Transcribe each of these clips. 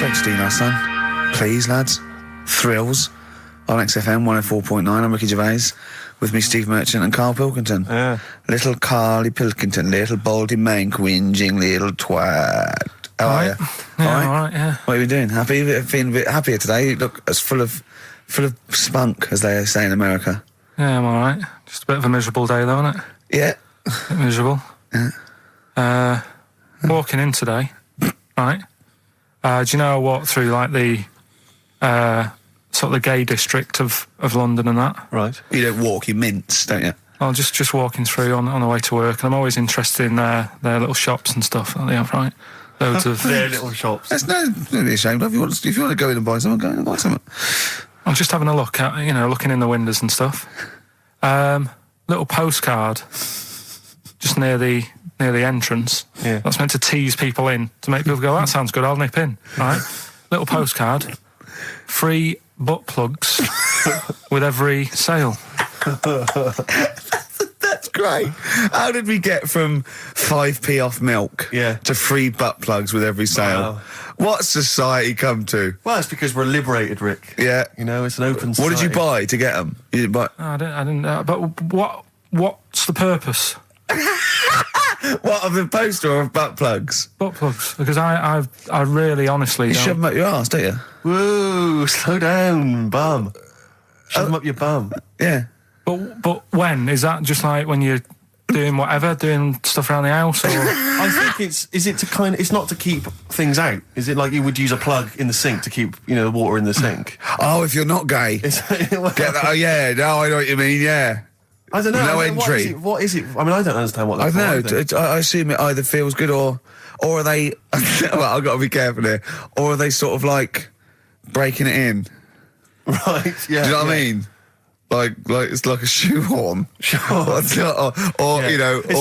Don't steal our son. Please, lads. Thrills on XFM 104.9. I'm Ricky Gervais. With me, Steve Merchant and Karl Pilkington. Yeah. Little Carly Pilkington, little baldy mank, whinging little twat. How are you? Yeah, all right, yeah. What are you doing? Happy? Feeling a bit happier today? You look as full of spunk, as they say in America. Yeah, I'm all right. Just a bit of a miserable day, though, isn't it? Yeah. A bit miserable. Yeah. Walking in today, right? Do you know I walked through, like, the sort of the gay district of London and that? Right. You don't walk, you mince, don't you? I'm just walking through on the way to work, and I'm always interested in their little shops and stuff that they have, right? Loads of their little shops. There's no to be ashamed of. If you want to go in and buy something, go in and buy something. I'm just having a look at, looking in the windows and stuff. Little postcard just near the entrance. Yeah. That's meant to tease people in, to make people go, that sounds good, I'll nip in, right? Little postcard, free butt plugs with every sale. That's great. How did we get from 5p off milk to free butt plugs with every sale? Wow. What society come to? Well, it's because we're liberated, Rick. Yeah. You know, it's an open society. What did you buy to get them? You didn't buy... I didn't but what's the purpose? What, of the poster or of butt plugs? Butt plugs, because I really honestly You don't... shove them up your arse, don't you? Whoa, slow down, bum. Shove them up your bum. Yeah. But when? Is that just like when you're doing whatever, doing stuff around the house, or...? I think it's not to keep things out. Is it like you would use a plug in the sink to keep, the water in the sink? Oh, if you're not gay. Get that? Oh, yeah. No, I know what you mean, yeah. I don't know. No entry. What is it? I mean, I don't understand what I that's don't know. I assume it either feels good or are they... well, I've got to be careful here. Or are they sort of like breaking it in? Right, yeah. Do you know what I mean? Like it's like a shoehorn. Sure. or It's or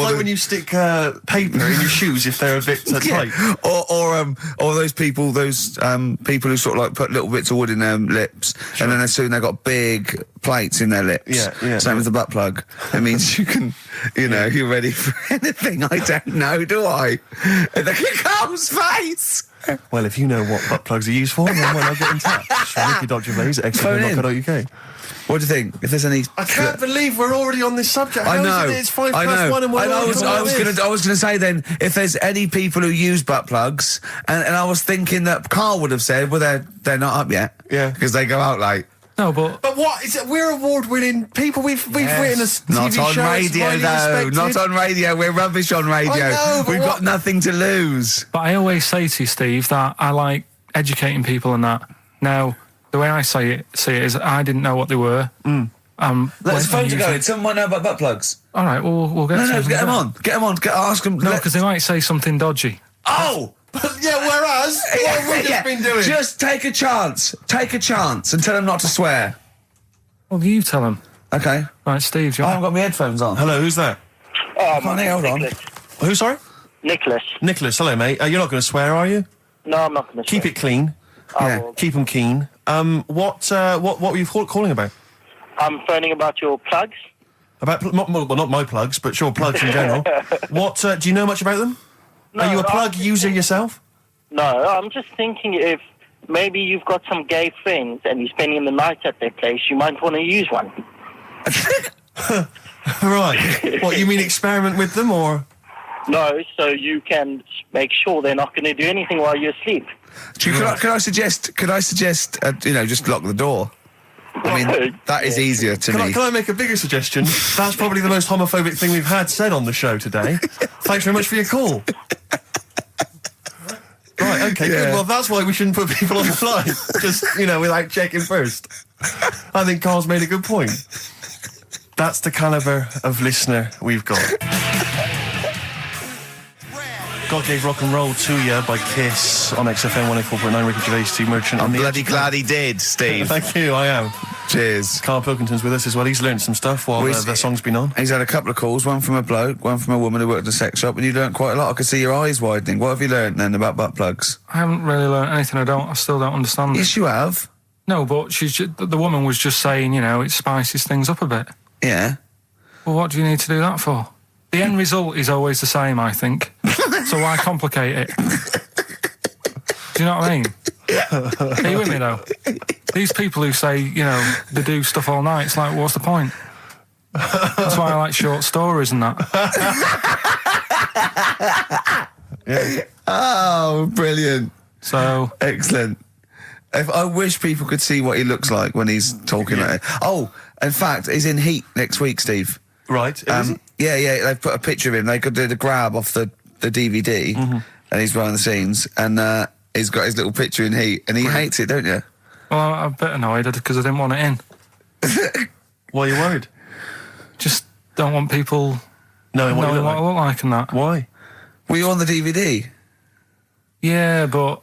like when you stick paper in your shoes if they're a bit tight. Or those people who sort of like put little bits of wood in their lips, and then as soon they've got big plates in their lips. Yeah. Same with the butt plug. It means you can, you're ready for anything. I don't know, do I? Look at Carl's face. Well, if you know what butt plugs are used for, then why not get in touch? Ricky.gervais@xfm.co.uk. What do you think? If there's any... I can't believe we're already on this subject. I know. It's 1:05 and we're I was going to say then, if there's any people who use butt plugs, and I was thinking that Karl would have said, well, they're not up yet. Yeah. Because they go out late. No, but what is it? We're award-winning people. We've written a TV Not on show. radio, though. Not on radio. We're rubbish on radio. I know, but We've got nothing to lose. But I always say to you, Steve, that I like educating people and that. Now, the way I see it is I didn't know what they were. Let's phone to go. Someone know about butt plugs. All right, we'll get No, get them on. Get them on. Ask them. No, because they might say something dodgy. Oh! whereas, what have we just been doing? Just take a chance. Take a chance and tell them not to swear. Well, you tell them. Okay. Right, Steve, I haven't got my headphones on. Hello, who's that? Hold on. Who, sorry? Nicholas. Nicholas, hello, mate. You're not going to swear, are you? No, I'm not going to Keep it clean. Yeah. Keep them keen. What were you calling about? I'm phoning about your plugs. About, not my plugs, but sure, plugs in general. What, do you know much about them? No, Are you a plug user yourself? No, I'm just thinking if maybe you've got some gay friends and you're spending the night at their place, you might want to use one. Right. What, you mean experiment with them, or...? No, so you can make sure they're not going to do anything while you're asleep. Could I suggest, just lock the door? I mean, that is easier to me. Can I make a bigger suggestion? That's probably the most homophobic thing we've had said on the show today. Thanks very much for your call. Right, okay, good. Well, that's why we shouldn't put people on the line. Just, without checking first. I think Karl's made a good point. That's the calibre of listener we've got. God Gave Rock and Roll to You by Kiss on XFM 104.9. Ricky Gervais, Steve Merchant. I'm bloody glad he did, Steve. Thank you, I am. Cheers. Karl Pilkington's with us as well. He's learned some stuff while the song's been on. He's had a couple of calls, one from a bloke, one from a woman who worked in a sex shop, and you learnt quite a lot. I could see your eyes widening. What have you learnt then about butt plugs? I haven't really learnt anything. I still don't understand. Yes, you have. No, but the woman was just saying, it spices things up a bit. Yeah. Well, what do you need to do that for? The end result is always the same, I think. So why complicate it? Do you know what I mean? Are you with me though? These people who say, you know, they do stuff all night, it's like, what's the point? That's why I like short stories and that. Yeah. Oh, brilliant. So, Excellent. I wish people could see what he looks like when he's talking like it. Oh, in fact, he's in Heat next week, Steve. Right. Is it? Yeah, they've put a picture of him. They could do the grab off the DVD, and he's behind the scenes, and he's got his little picture in Heat, and he hates it, don't you? well, I'm a bit annoyed because I didn't want it in. Why are you worried? Just don't want people Knowing what you knowing look what I like. look like and that. Why? Were you on the DVD? Yeah, but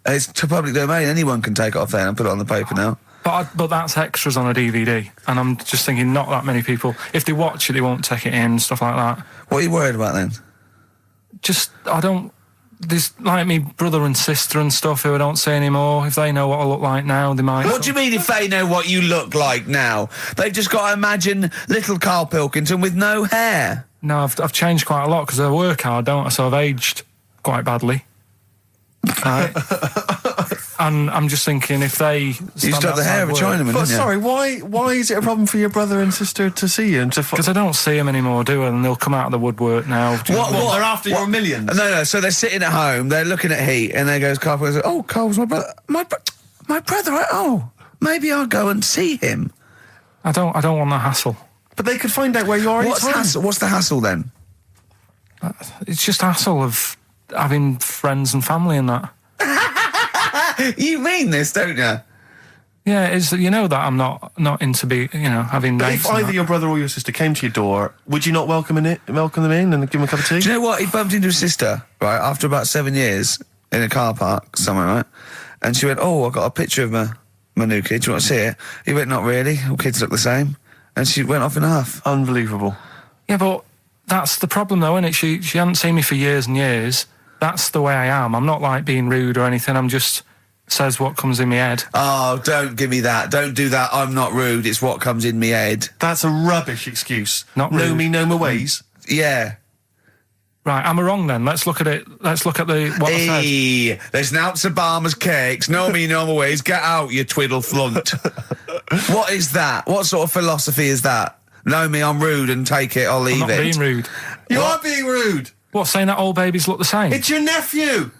It's to public domain. Anyone can take it off there and put it on the paper now. but that's extras on a DVD, and I'm just thinking not that many people. If they watch it, they won't take it in, stuff like that. What are you worried about then? Just I don't. There's like me brother and sister and stuff who I don't see anymore. If they know what I look like now, they might. What do you mean if they know what you look like now? They've just got to imagine little Karl Pilkington with no hair. No, I've changed quite a lot because I work hard, don't I? So I've aged quite badly. Right. And I'm just thinking if they You used to have the hair of a Chinaman, But didn't you? sorry, why is it a problem for your brother and sister to see you and to? because I don't see them anymore, do I? And they'll come out of the woodwork now. What? They're after your millions. No. So they're sitting at home, they're looking at Heat, and there goes Karl Pilkington. Oh, Karl's my brother. My brother. Oh, maybe I'll go and see him. I don't want the hassle. But they could find out where you are. What's the hassle then? It's just hassle of having friends and family and that. You mean this, don't you? Yeah, it's you know that I'm not into having But mates. if and either that. your brother or your sister came to your door, would you not welcome them in and give them a cup of tea? Do you know what? He bumped into his sister, right, after about 7 years in a car park somewhere, right? And she went, oh, I got a picture of my new kid. Do you want to see it? He went, not really. All kids look the same. And she went off in a huff. Unbelievable. Yeah, but that's the problem though, isn't it? She hadn't seen me for years and years. That's the way I am. I'm not like being rude or anything. I'm just says what comes in my head. Oh, don't give me that. Don't do that. I'm not rude. It's what comes in me head. That's a rubbish excuse. Not know rude. me, know my ways. Yeah. Right, am I wrong then? Let's look at it. Let's look at what I said. Hey, there's Nouts Obama's cakes. Know me, know my ways. Get out, you twiddle flunt. What is that? What sort of philosophy is that? Know me, I'm rude and take it, I'll leave I'm not it. being rude. You are being rude. What, saying that all babies look the same? It's your nephew.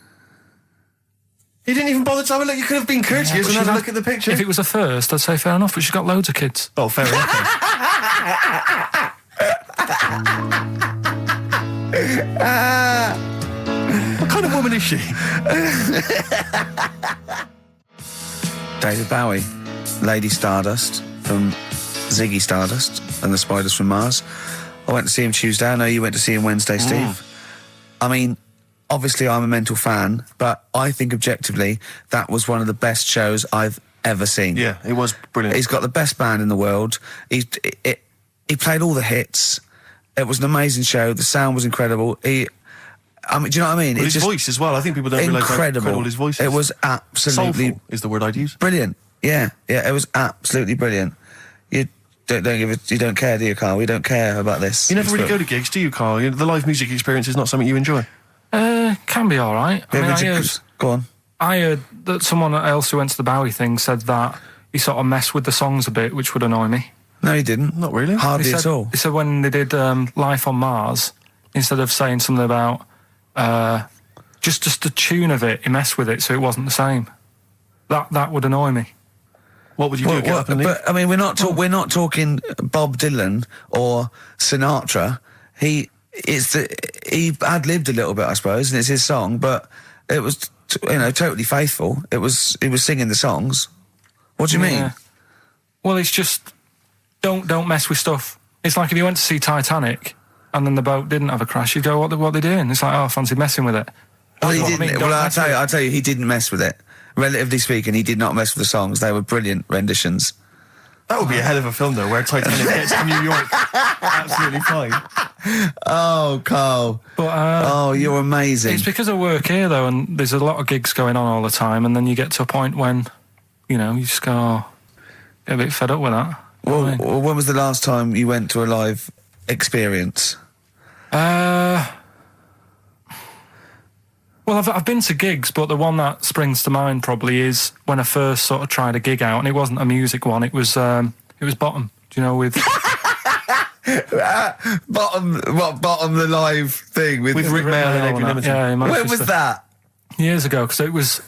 You didn't even bother to have a look. You could have been courteous and had a look at the picture. If it was a first, I'd say fair enough, but she's got loads of kids. Oh, fair enough. What kind of woman is she? David Bowie, Lady Stardust from Ziggy Stardust and the Spiders from Mars. I went to see him Tuesday. I know you went to see him Wednesday, Steve. I mean, obviously I'm a mental fan, but I think objectively that was one of the best shows I've ever seen. Yeah, it was brilliant. He's got the best band in the world. He played all the hits. It was an amazing show. The sound was incredible. Do you know what I mean? Well, It's his just voice as well. I think people don't realise how incredible. incredible his voice is. It was absolutely Soulful is the word I'd use. brilliant. Yeah, it was absolutely brilliant. You don't care, do you, Karl? We don't care about this. You never really go to gigs, do you, Karl? The live music experience is not something you enjoy. Can be all right. Go on. I heard that someone else who went to the Bowie thing said that he sort of messed with the songs a bit, which would annoy me. No, he didn't. Not really. Hardly at all. He said when they did Life on Mars, instead of saying something about just the tune of it, he messed with it so it wasn't the same. That would annoy me. What would you do? Get up and leave? But I mean, we're not talking Bob Dylan or Sinatra. He ad-libbed a little bit, I suppose, and it's his song, but it was totally faithful. He was singing the songs. What do you mean? Well, it's just don't mess with stuff. It's like if you went to see Titanic and then the boat didn't have a crash, you'd go, what are they doing? It's like, oh, I fancy messing with it. Well, he That's what I didn't. mean, Well, don't mess with I'll tell you, he didn't mess with it. Relatively speaking, he did not mess with the songs. They were brilliant renditions. That would be a hell of a film, though, where Titanic gets to New York. Absolutely fine. Oh, Karl. But, you're amazing. It's because I work here, though, and there's a lot of gigs going on all the time, and then you get to a point when, you just go, get a bit fed up with that. Well, I mean, when was the last time you went to a live experience? well, Well, I've been to gigs, but the one that springs to mind probably is when I first sort of tried a gig out, and it wasn't a music one. It was Bottom. Do you know with Bottom the live thing with Rick Mail and Equanimity. Yeah, in Manchester. When was that? Years ago, because it was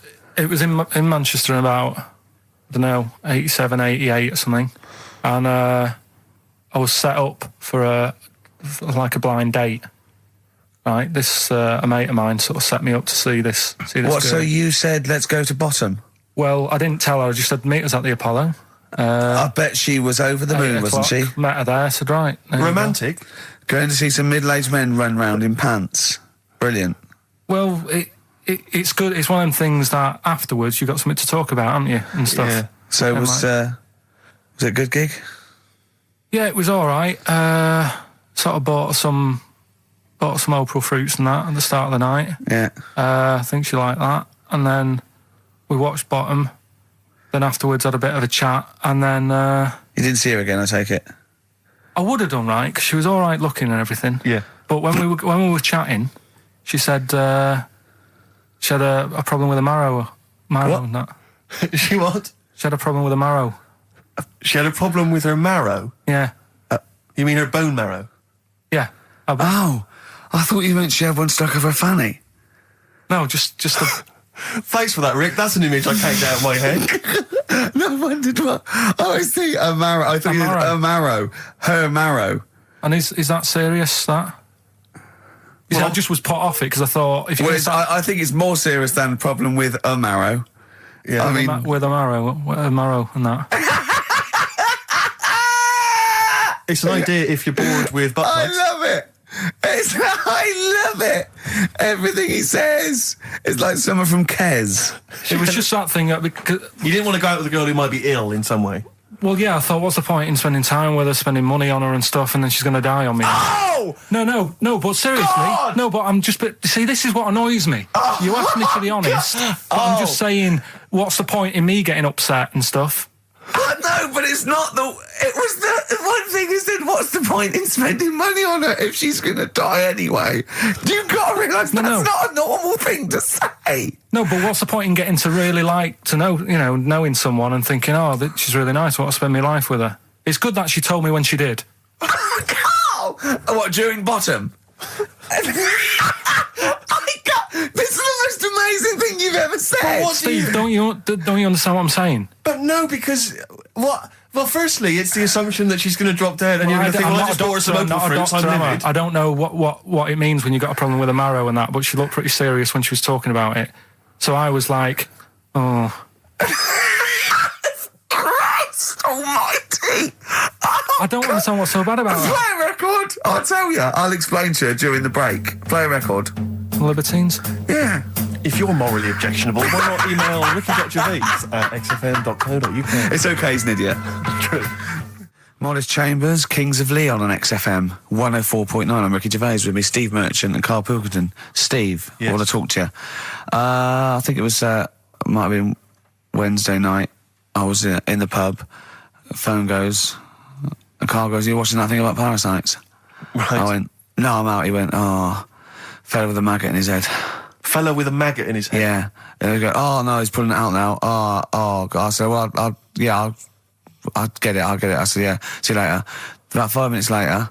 in Manchester in about, I don't know, 87, 88 or something, and I was set up for a blind date. Right, this a mate of mine sort of set me up to see this. What? girl. So you said let's go to Bottom? Well, I didn't tell her. I just said meet us at the Apollo. I bet she was over the moon, 8 wasn't she? o'clock, met her there. Said right. there you go. Romantic. Going to see some middle-aged men run round in pants. Brilliant. Well, it's good. It's one of them things that afterwards you've got something to talk about, haven't you, and stuff. Yeah. So was it a good gig? Yeah, it was all right. Sort of bought some April fruits and that at the start of the night. Yeah. I think she liked that. And then we watched Bottom. Then afterwards had a bit of a chat. And then You didn't see her again, I take it? I would have done right because she was all right looking and everything. Yeah. But when we were chatting, she said she had a problem with a marrow What? and that. She what? She had a problem with a marrow. She had a problem with her marrow. Yeah. You mean her bone marrow? Yeah. Oh, I thought you meant she had one stuck of her fanny. No, just the... Thanks for that, Rick. That's an image I can't get out of my head. No, I wondered what. Oh, I see. A marrow. I thought you meant a marrow. Her marrow. And is that serious, that? I just was put off it because I thought... if you Well, I think it's more serious than the problem with a marrow. Yeah. I mean... with a marrow and that. It's an idea if you're bored with butt I plugs. love it. I love it. Everything he says is like someone from Kes. It was just that thing that... because, You didn't want to go out with a girl who might be ill in some way. well, yeah, I thought, what's the point in spending time with her, spending money on her and stuff, and then she's going to die on me? Oh! No, but seriously. God! No, but I'm just... see, this is what annoys me. You asked me to be honest, but I'm just saying, what's the point in me getting upset and stuff? No, but it's not the... It was the one thing he said, what's the point in spending money on her if she's going to die anyway? You've got to realise that's not a normal thing to say. No, but what's the point in getting to really like to know, knowing someone and thinking, oh, she's really nice, I want to spend my life with her. It's good that she told me when she did. Karl! What, during Bottom? This is the most amazing thing you've ever said. Steve, don't you understand what I'm saying? But no, because... what? Well, firstly, it's the assumption that she's going to drop dead and you're going to think, well, I just bought her some April fruits, I'm livid. I don't know what it means when you've got a problem with a marrow and that, but she looked pretty serious when she was talking about it. So I was like, oh... Christ almighty! I don't understand what's so bad about Play that. a record. I'll tell you. I'll explain to you during the break. Play a record. Libertines? Yeah. If you're morally objectionable, why not email ricky.gervais@xfm.co.uk. It's okay, he's an idiot. True. Modest Chambers, Kings of Leon on XFM 104.9. I'm Ricky Gervais, with me Steve Merchant and Karl Pilkington. Steve, Yes. I want to talk to you. I think it was, might have been Wednesday night. I was in the pub. Phone goes. And Karl goes, you watching that thing about parasites? Right. I went, no, I'm out. He went, oh, fella with a maggot in his head. Fellow with a maggot in his head. Yeah. And they go, oh, no, he's pulling it out now. Oh, God. I said, well, I'll get it. I said, yeah, see you later. About 5 minutes later,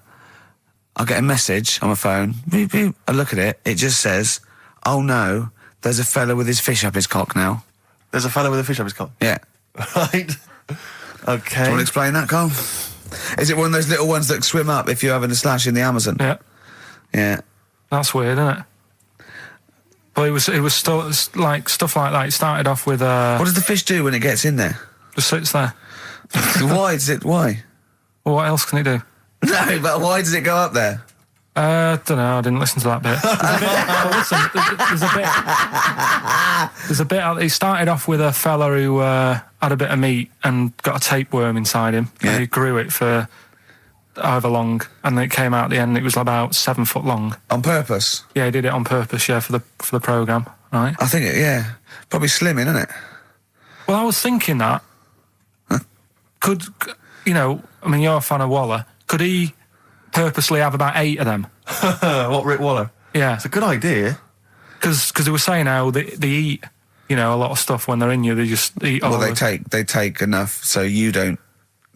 I get a message on my phone. Beep, beep. I look at it. It just says, oh, no, there's a fella with his fish up his cock now. There's a fellow with a fish up his cock. Yeah. Right. Okay. Do you want to explain that, Karl? Is it one of those little ones that swim up if you're having a slash in the Amazon? Yeah. Yeah. That's weird, isn't it? But it was still like stuff like that. It started off with What does the fish do when it gets in there? just sits there. Why? Well, what else can it do? No, but why does it go up there? Don't know. I didn't listen to that bit. There's a bit. He started off with a fella who had a bit of meat and got a tapeworm inside him. Yeah. And he grew it for however long, and then it came out at the end. It was about 7 foot long. On purpose? Yeah, he did it on purpose. Yeah, for the program, right? I think yeah. Probably slimming, isn't it? Well, I was thinking that could I mean, you're a fan of Waller. Could he purposely have about 8 of them? What, Rick Waller? Yeah. It's a good idea. Because they were saying how they eat, a lot of stuff when they're in you. They just eat all Well, of it. they take enough so you don't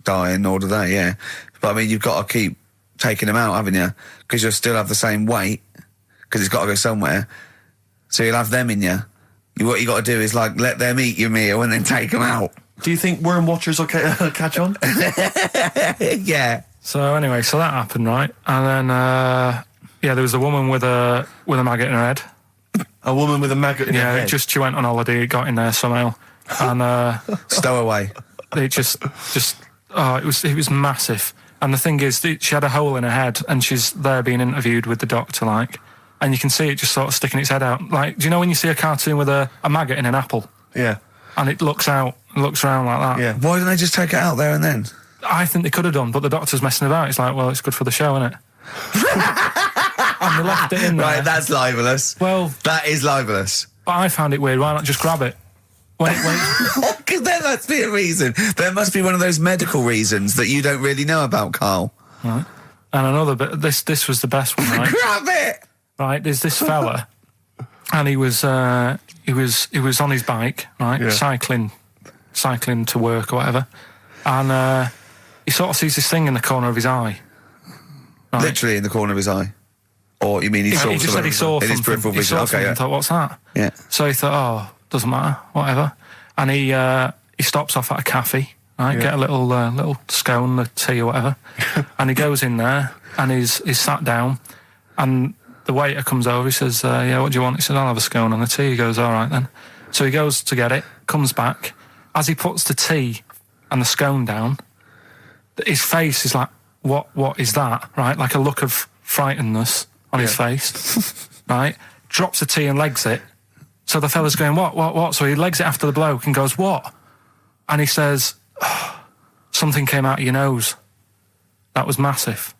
die, and nor do they, yeah. But I mean, you've got to keep taking them out, haven't you? Because you'll still have the same weight, because it's got to go somewhere. So you'll have them in you. What you got to do is, like, let them eat your meal and then take them out. Do you think worm watchers will catch on? Yeah. So anyway, so that happened, right? And then, there was a woman with a maggot in her head. A woman with a maggot in her head? Yeah, she went on holiday, it got in there somehow. And Stowaway. it just it was massive. And the thing is, she had a hole in her head, and she's there being interviewed with the doctor, like, and you can see it just sort of sticking its head out. Like, do you know when you see a cartoon with a maggot in an apple? Yeah. And it looks around like that? Yeah. Why didn't they just take it out there and then? I think they could have done, but the doctor's messing about. It's like, well, it's good for the show, isn't it? And they left it in there. Right, that's libelous. Well, that is libelous. but I found it weird. Why not just grab it? Because there must be a reason. There must be one of those medical reasons that you don't really know about, Karl. Right. And another bit. This was the best one, right? Grab it! Right. There's this fella, and he was on his bike, right, Yeah. cycling to work or whatever, and he sort of sees this thing in the corner of his eye. Right? Literally in the corner of his eye. Or you mean he saw He just said he saw in his something. peripheral He vision? saw Okay, something yeah. and thought, what's that? Yeah. So he thought, oh, doesn't matter, whatever. And he stops off at a cafe, right? Yeah. Get a little scone, a tea or whatever. And he goes in there and he's sat down, and the waiter comes over. He says, yeah, what do you want? He said, I'll have a scone and a tea. He goes, all right then. So he goes to get it, comes back. As he puts the tea and the scone down, his face is like, what is that? Right? Like a look of frightenedness on his face, right? Drops the tea and legs it. So the fella's going, what? So he legs it after the bloke and goes, what? And he says, oh, something came out of your nose. That was massive.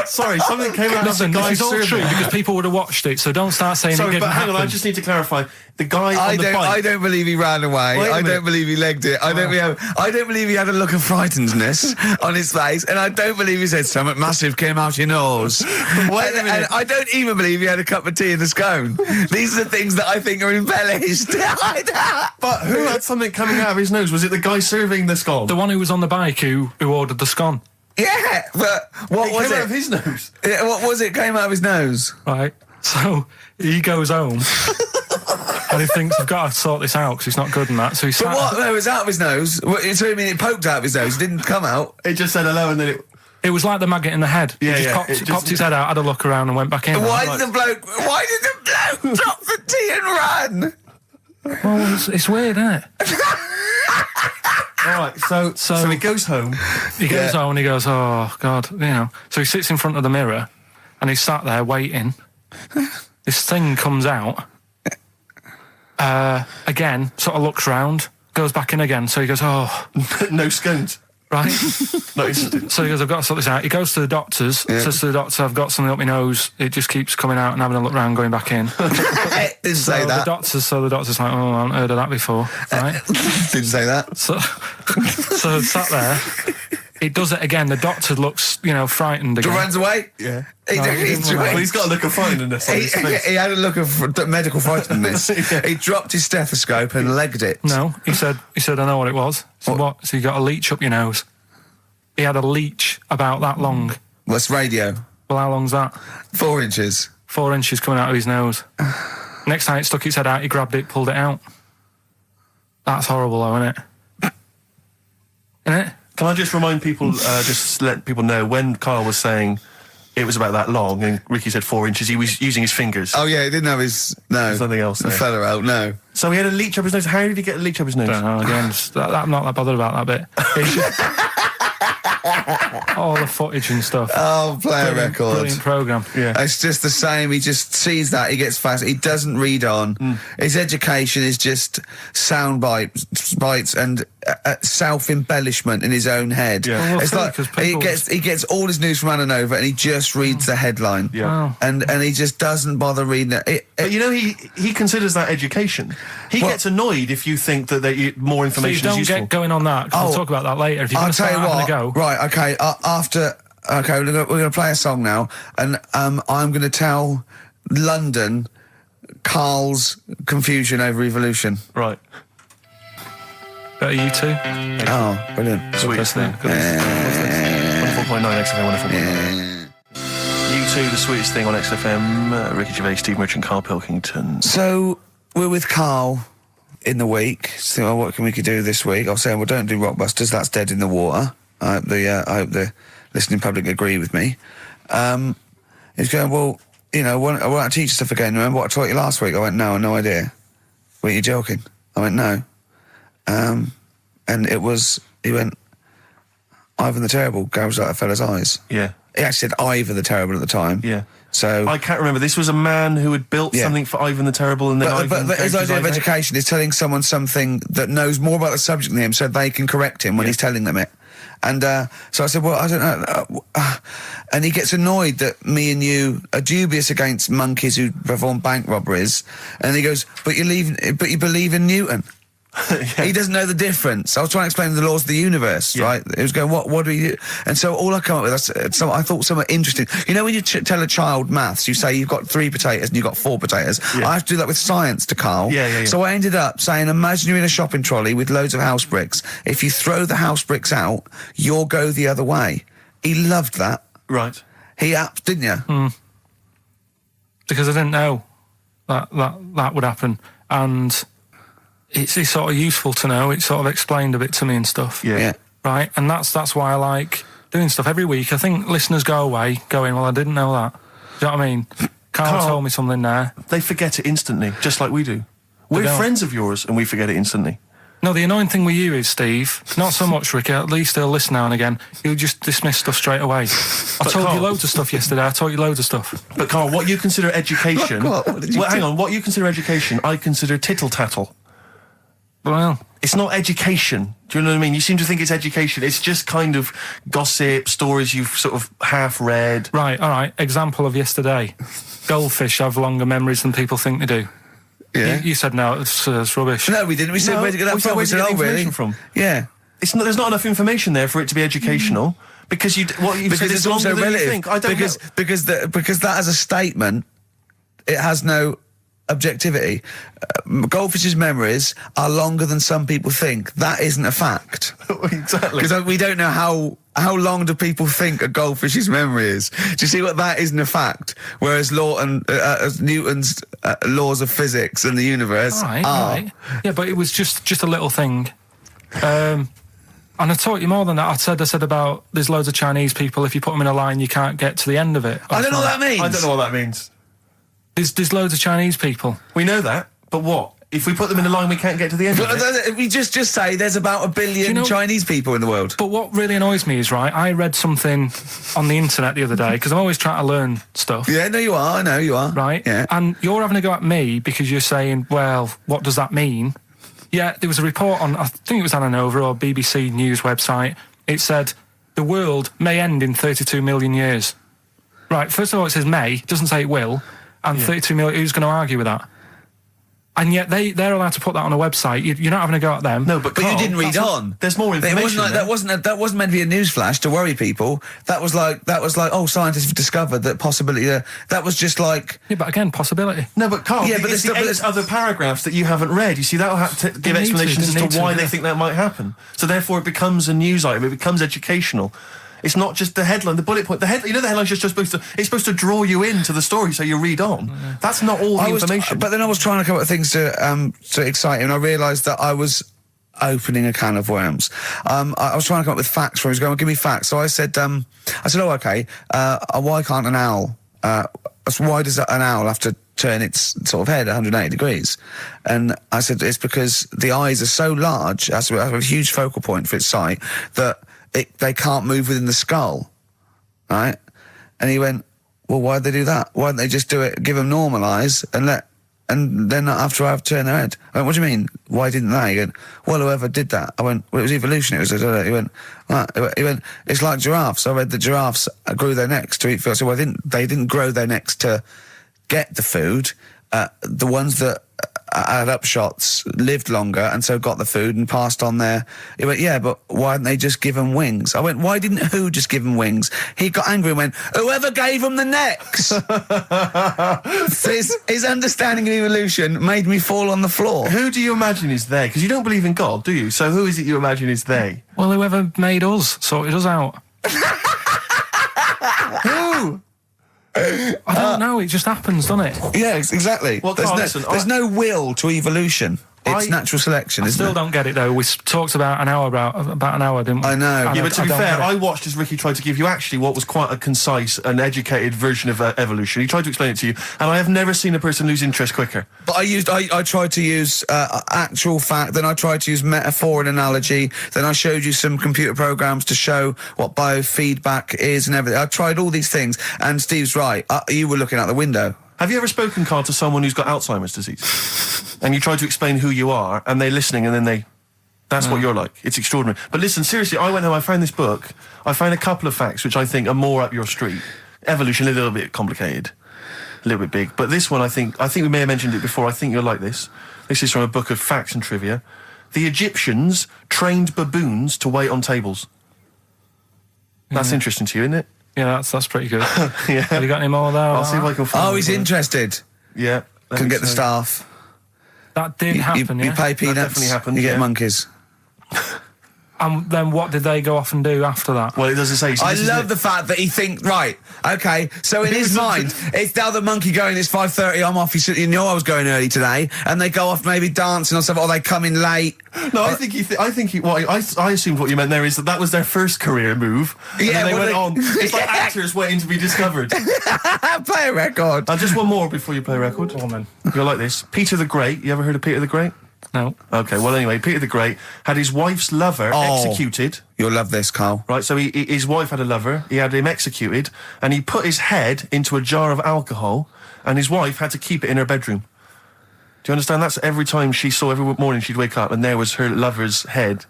Sorry, something came out of the Nothing, guy this is all serving. true because people would have watched it, so don't start saying it Sorry, didn't but hang on, I happen. just need to clarify. The guy on I the bike... I don't believe he ran away. Wait a I minute. don't believe he legged it. I don't believe he had a look of frightenedness on his face, and I don't believe he said something massive came out your nose. Wait a minute. And I don't even believe he had a cup of tea in the scone. These are the things that I think are embellished. But who had something coming out of his nose? Was it the guy serving the scone? The one who was on the bike who ordered the scone, Yeah, but what It was came out it? of his nose. Yeah, what was it? Came out of his nose. right? So he goes home and he thinks, I've got to sort this out because he's not good in that. So he But what? No, it was out of his nose. So you mean it poked out of his nose? It didn't come out. It just said hello and then it... It was like the maggot in the head. Yeah, he yeah, just it just- popped his head out, had a look around and went back in. Why Like, did the bloke drop the tea and run? well, it's weird, isn't it? All right, so he goes home. He goes home and he goes, oh, God, So he sits in front of the mirror and he's sat there waiting. This thing comes out. Again, sort of looks round, goes back in again. So he goes, oh, No scones. right. No, it's- So he goes, I've got to sort this out. He goes to the doctor's, says to the doctor, I've got something up my nose. It just keeps coming out and having a look round, going back in. Didn't say The that. doctor's like, oh, I haven't heard of that before, right? Didn't say that. So sat there. It does it again. The doctor looks, frightened again. Runs away. yeah. He, No, he- he didn't he- run away. Well, he's got a look of frightenedness on his face. he had a look of medical frightenedness. Yeah. He dropped his stethoscope and legged it. No, he said, I know what it was. I said, what? So you got a leech up your nose. He had a leech about that long. What's radio? Well, how long's that? 4 inches. 4 inches coming out of his nose. Next time it stuck its head out, he grabbed it, pulled it out. That's horrible, though, isn't it? Isn't it? Can I just remind people, just let people know, when Karl was saying it was about that long and Ricky said 4 inches, he was using his fingers. Oh yeah, he didn't have his There's nothing else there. fella out. No. So he had a leech up his nose. How did he get a leech up his nose? Don't know, again, I'm not that bothered about that bit. It's just- all the footage and stuff. Oh, play a record. Brilliant programme. Yeah. It's just the same. He just sees that. He gets fast. He doesn't read on. His education is just sound bites and self-embellishment in his own head. Yeah. Well, It's funny, like 'cause people- he gets all his news from Ananova and he just reads the headline. Yeah. Wow. And he just doesn't bother reading it. But he considers that education. He Well- gets annoyed if you think that more So you information is don't useful. get going on that, 'cause Oh, we'll talk about that later. If you're going I'll to tell start you having what. a go. Right, okay. Okay, we're going to play a song now, and I'm going to tell London Karl's confusion over evolution. Right. Better you two? Oh, brilliant. Sweetest thing. 104.9 XFM, 104.9. U2, the sweetest thing on XFM. Ricky Gervais, Steve Merchant, Karl Pilkington. So, we're with Karl in the week. So, what can we do this week? I was saying, well, don't do Rockbusters, that's dead in the water. I hope the listening public agree with me. He's going, well, you know, why don't I teach stuff again? Remember what I taught you last week? I went, no, no idea. Were you joking? I went, no. And he went, Ivan the Terrible gouged out a fella's eyes. Yeah. He actually said Ivan the Terrible at the time. Yeah. So I can't remember. This was a man who had built something for Ivan the Terrible, and then but his idea of education is telling someone something that knows more about the subject than him, so they can correct him when he's telling them it. And so I said, well, I don't know. And he gets annoyed that me and you are dubious against monkeys who perform bank robberies. And he goes, but you believe in Newton. He doesn't know the difference. I was trying to explain the laws of the universe, right? It was going, what do we do? And so all I come up with, I thought somewhat interesting. You know when you tell a child maths, you say you've got 3 potatoes and you've got 4 potatoes. I have to do that with science to Karl. So I ended up saying, imagine you're in a shopping trolley with loads of house bricks. If you throw the house bricks out, you'll go the other way. He loved that. Right. Didn't you? Because I didn't know that would happen. And it's sort of useful to know. It sort of explained a bit to me and stuff. Yeah. Right? And that's why I like doing stuff every week. I think listeners go away going, well, I didn't know that. Do you know what I mean? Karl told me something there. They forget it instantly, just like we do. We're friends of yours and we forget it instantly. No, the annoying thing with you is, Steve, not so much Ricky, at least he'll listen now and again, he'll just dismiss stuff straight away. I told you loads of stuff yesterday, I taught you loads of stuff. But Karl, what you consider education... hang on, what you consider education, I consider tittle-tattle. Well, it's not education. Do you know what I mean? You seem to think it's education. It's just kind of gossip, stories you've sort of half read. Right, all right. Example of yesterday. Goldfish have longer memories than people think they do. Yeah. You said no, it's rubbish. No, we didn't. We said, where'd you get that from? We said, oh, really? From? Yeah. There's not enough information there for it to be educational. Because it's also relative. I don't know. Because that as a statement, it has no objectivity. Goldfish's memories are longer than some people think. That isn't a fact. Exactly. Because we don't know how long do people think a goldfish's memory is. Do you see what that isn't a fact? Whereas Newton's laws of physics and the universe are. Right. Yeah, but it was just a little thing. And I taught you more than that. I said about there's loads of Chinese people, if you put them in a line, you can't get to the end of it. I don't know what that means. I don't know what that means. There's loads of Chinese people. We know that, but what? If we put them in a line, we can't get to the end of it? We just say there's about 1 billion Chinese people in the world. But what really annoys me is, right, I read something on the internet the other day, because I'm always trying to learn stuff. Yeah, no, you are. I know you are. Right? Yeah. And you're having a go at me because you're saying, well, what does that mean? Yeah, there was a report on, I think it was Ananova or BBC News website. It said, the world may end in 32 million years. Right, first of all, it says may, it doesn't say it will. And 32 million, who's going to argue with that? And yet they're allowed to put that on a website. You're not having a go at them. No, but you didn't read on. There's more information. That wasn't meant to be a newsflash to worry people. That was like, oh, scientists have discovered that possibility. That was just like. Yeah, but again, possibility. No, but Karl, but there's other paragraphs that you haven't read. You see, that'll have to give explanations as to why they think that might happen. So therefore, it becomes a news item. It becomes educational. It's not just the headline, the bullet point. The headline's just supposed to draw you into the story so you read on. That's not all the information. But then I was trying to come up with things to excite you, and I realised that I was opening a can of worms. I was trying to come up with facts for him. He was going, give me facts. So I said, oh, okay, why can't an owl, why does an owl have to turn its sort of head 180 degrees? And I said, it's because the eyes are so large, that's a huge focal point for its sight, that they can't move within the skull, right? And he went, well, why'd they do that? Why don't they just do it, give them normal eyes, and then not have to turn their head? I went, what do you mean? Why didn't they? He went, well, whoever did that. I went, well, it was evolution. He went, it's like giraffes. I read the giraffes grew their necks to eat food. So they didn't grow their necks to get the food. The ones that had upshots, lived longer, and so got the food and passed on their... He went, yeah, but why didn't they just give them wings? I went, why didn't who just give them wings? He got angry and went, whoever gave them the necks! his understanding of evolution made me fall on the floor. Who do you imagine is they? Because you don't believe in God, do you? So who is it you imagine is they? Well, whoever made us sorted us out. Who? I don't know, it just happens, doesn't it? Yeah, exactly. Well, Karl, listen, there's no will to evolution. It's natural selection, isn't it? I still don't get it, though. We talked about an hour, didn't we? I know. Yeah, but to be fair, I watched as Ricky tried to give you actually what was quite a concise and educated version of evolution. He tried to explain it to you, and I have never seen a person lose interest quicker. But I tried to use actual fact, then I tried to use metaphor and analogy, then I showed you some computer programs to show what biofeedback is and everything. I tried all these things, and Steve's right. You were looking out the window. Have you ever spoken, Karl, to someone who's got Alzheimer's disease? And you try to explain who you are, and they're listening, and then that's what you're like. It's extraordinary. But listen, seriously, I went home, I found this book, I found a couple of facts which I think are more up your street. Evolution, a little bit complicated, a little bit big. But this one, I think we may have mentioned it before, I think you'll like this. This is from a book of facts and trivia. The Egyptians trained baboons to wait on tables. That's interesting to you, isn't it? Yeah, that's pretty good. Yeah. Have you got any more there? I'll see if I can find Oh, he's interested. Yeah. Can get the staff. That did happen, You pay peanuts, definitely happened, you get yeah. monkeys. And then what did they go off and do after that? Well, it doesn't say. I love the fact that he thinks, right, okay, so in his mind, it's now the monkey going, it's 5:30, I'm off, you know I was going early today, and they go off maybe dancing or something, or they come in late. No, I assumed what you meant there is that was their first career move. And Yeah, then they well, went they- on. It's like actors waiting to be discovered. Play a record. Just one more before you play a record. Go on, then. You'll like this. Peter the Great. You ever heard of Peter the Great? No. Okay, well anyway, Peter the Great had his wife's lover executed. You'll love this, Karl. Right, so his wife had a lover, he had him executed, and he put his head into a jar of alcohol, and his wife had to keep it in her bedroom. Do you understand? That's every time every morning she'd wake up and there was her lover's head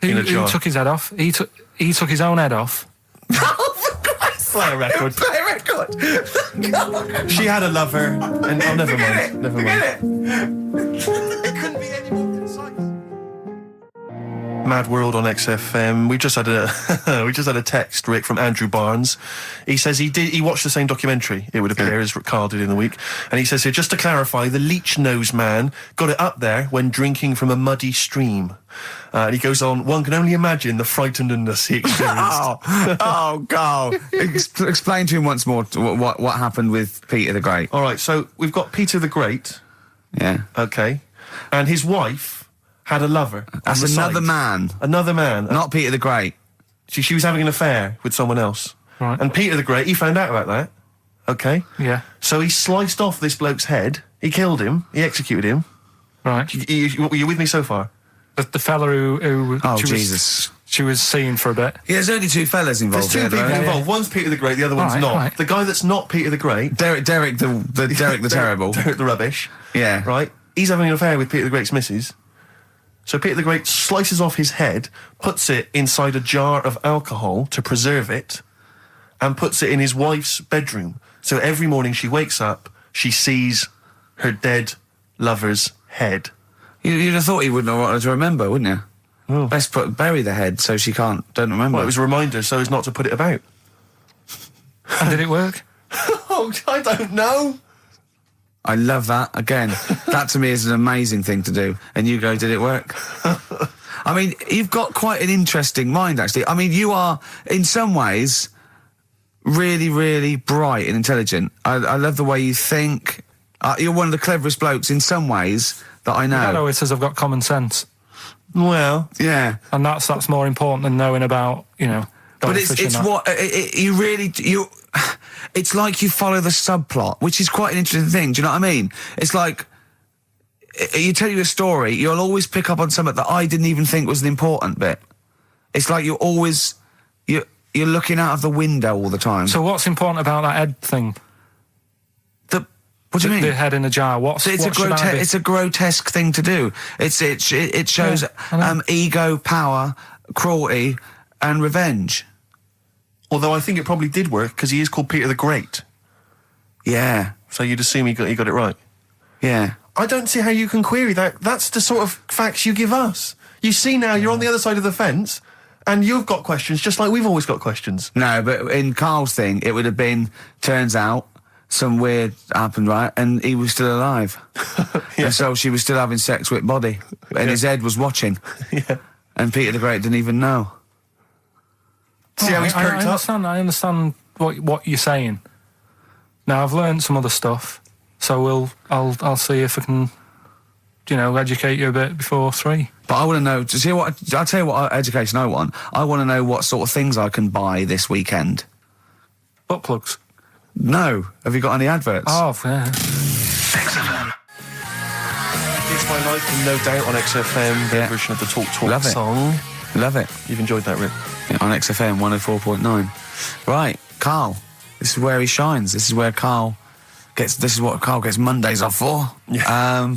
in a jar. Who took his head off? He took his own head off. Play a record. Play a record. She had a lover, and never mind. Never mind. It couldn't be any more concise. Mad World on XFM. We just had a text, Rick, from Andrew Barnes. He says he watched the same documentary, it would appear, as Karl did in the week. And he says here, just to clarify, the leech nose man got it up there when drinking from a muddy stream. And he goes on, one can only imagine the frightenedness he experienced. Karl. Explain to him once more what happened with Peter the Great. All right, so we've got Peter the Great. Yeah. Okay. And his wife had a lover. That's another man. Another man. Not Peter the Great. She was having an affair with someone else. Right. And Peter the Great, he found out about that. Okay. Yeah. So he sliced off this bloke's head. He killed him. He executed him. Right. You with me so far? The fella who Jesus. she was seeing for a bit. Yeah, there's only two fellas involved. There's two people involved. One's Peter the Great, the other one's not. Right. The guy that's not Peter the Great, Derek the Terrible. Derek the Rubbish. Yeah. Right? He's having an affair with Peter the Great's missus. So Peter the Great slices off his head, puts it inside a jar of alcohol to preserve it, and puts it in his wife's bedroom. So every morning she wakes up, she sees her dead lover's head. You'd have thought he wouldn't have wanted to remember, wouldn't you? Oh. Best bury the head so she don't remember. Well, it was a reminder so as not to put it about. And did it work? Oh, I don't know. I love that. Again, that to me is an amazing thing to do. And you go, did it work? I mean, you've got quite an interesting mind, actually. I mean, you are, in some ways, really, really bright and intelligent. I love the way you think. You're one of the cleverest blokes in some ways that I know. Dad always says I've got common sense. Well, yeah. And that's more important than knowing about, But it's like you follow the subplot, which is quite an interesting thing. Do you know what I mean? It's like you tell you a story, you'll always pick up on something that I didn't even think was an important bit. It's like you're looking out of the window all the time. So what's important about that head thing? What do you mean? The head in a jar. It's a grotesque thing to do. It shows ego, power, cruelty, and revenge. although I think it probably did work because he is called Peter the Great. Yeah. So you'd assume he got it right. Yeah. I don't see how you can query that. That's the sort of facts you give us. You see now, you're on the other side of the fence, and you've got questions just like we've always got questions. No, but in Karl's thing, it would have been, turns out, some weird happened, right? And he was still alive. And so she was still having sex with body. And his head was watching. Yeah. And Peter the Great didn't even know. See how he's perked up? I understand what you're saying. Now, I've learned some other stuff, so I'll see if I can, educate you a bit before 3. But I want to know, I'll tell you what education I want. I want to know what sort of things I can buy this weekend. Butt plugs? No. Have you got any adverts? Oh, yeah. XFM. It's My Life and No Doubt on XFM, their version of the Talk Love it. song. Love it. You've enjoyed that, Rick? Yeah, on XFM 104.9. Right, Karl. This is where he shines. This is what Karl gets Mondays off for. Yeah.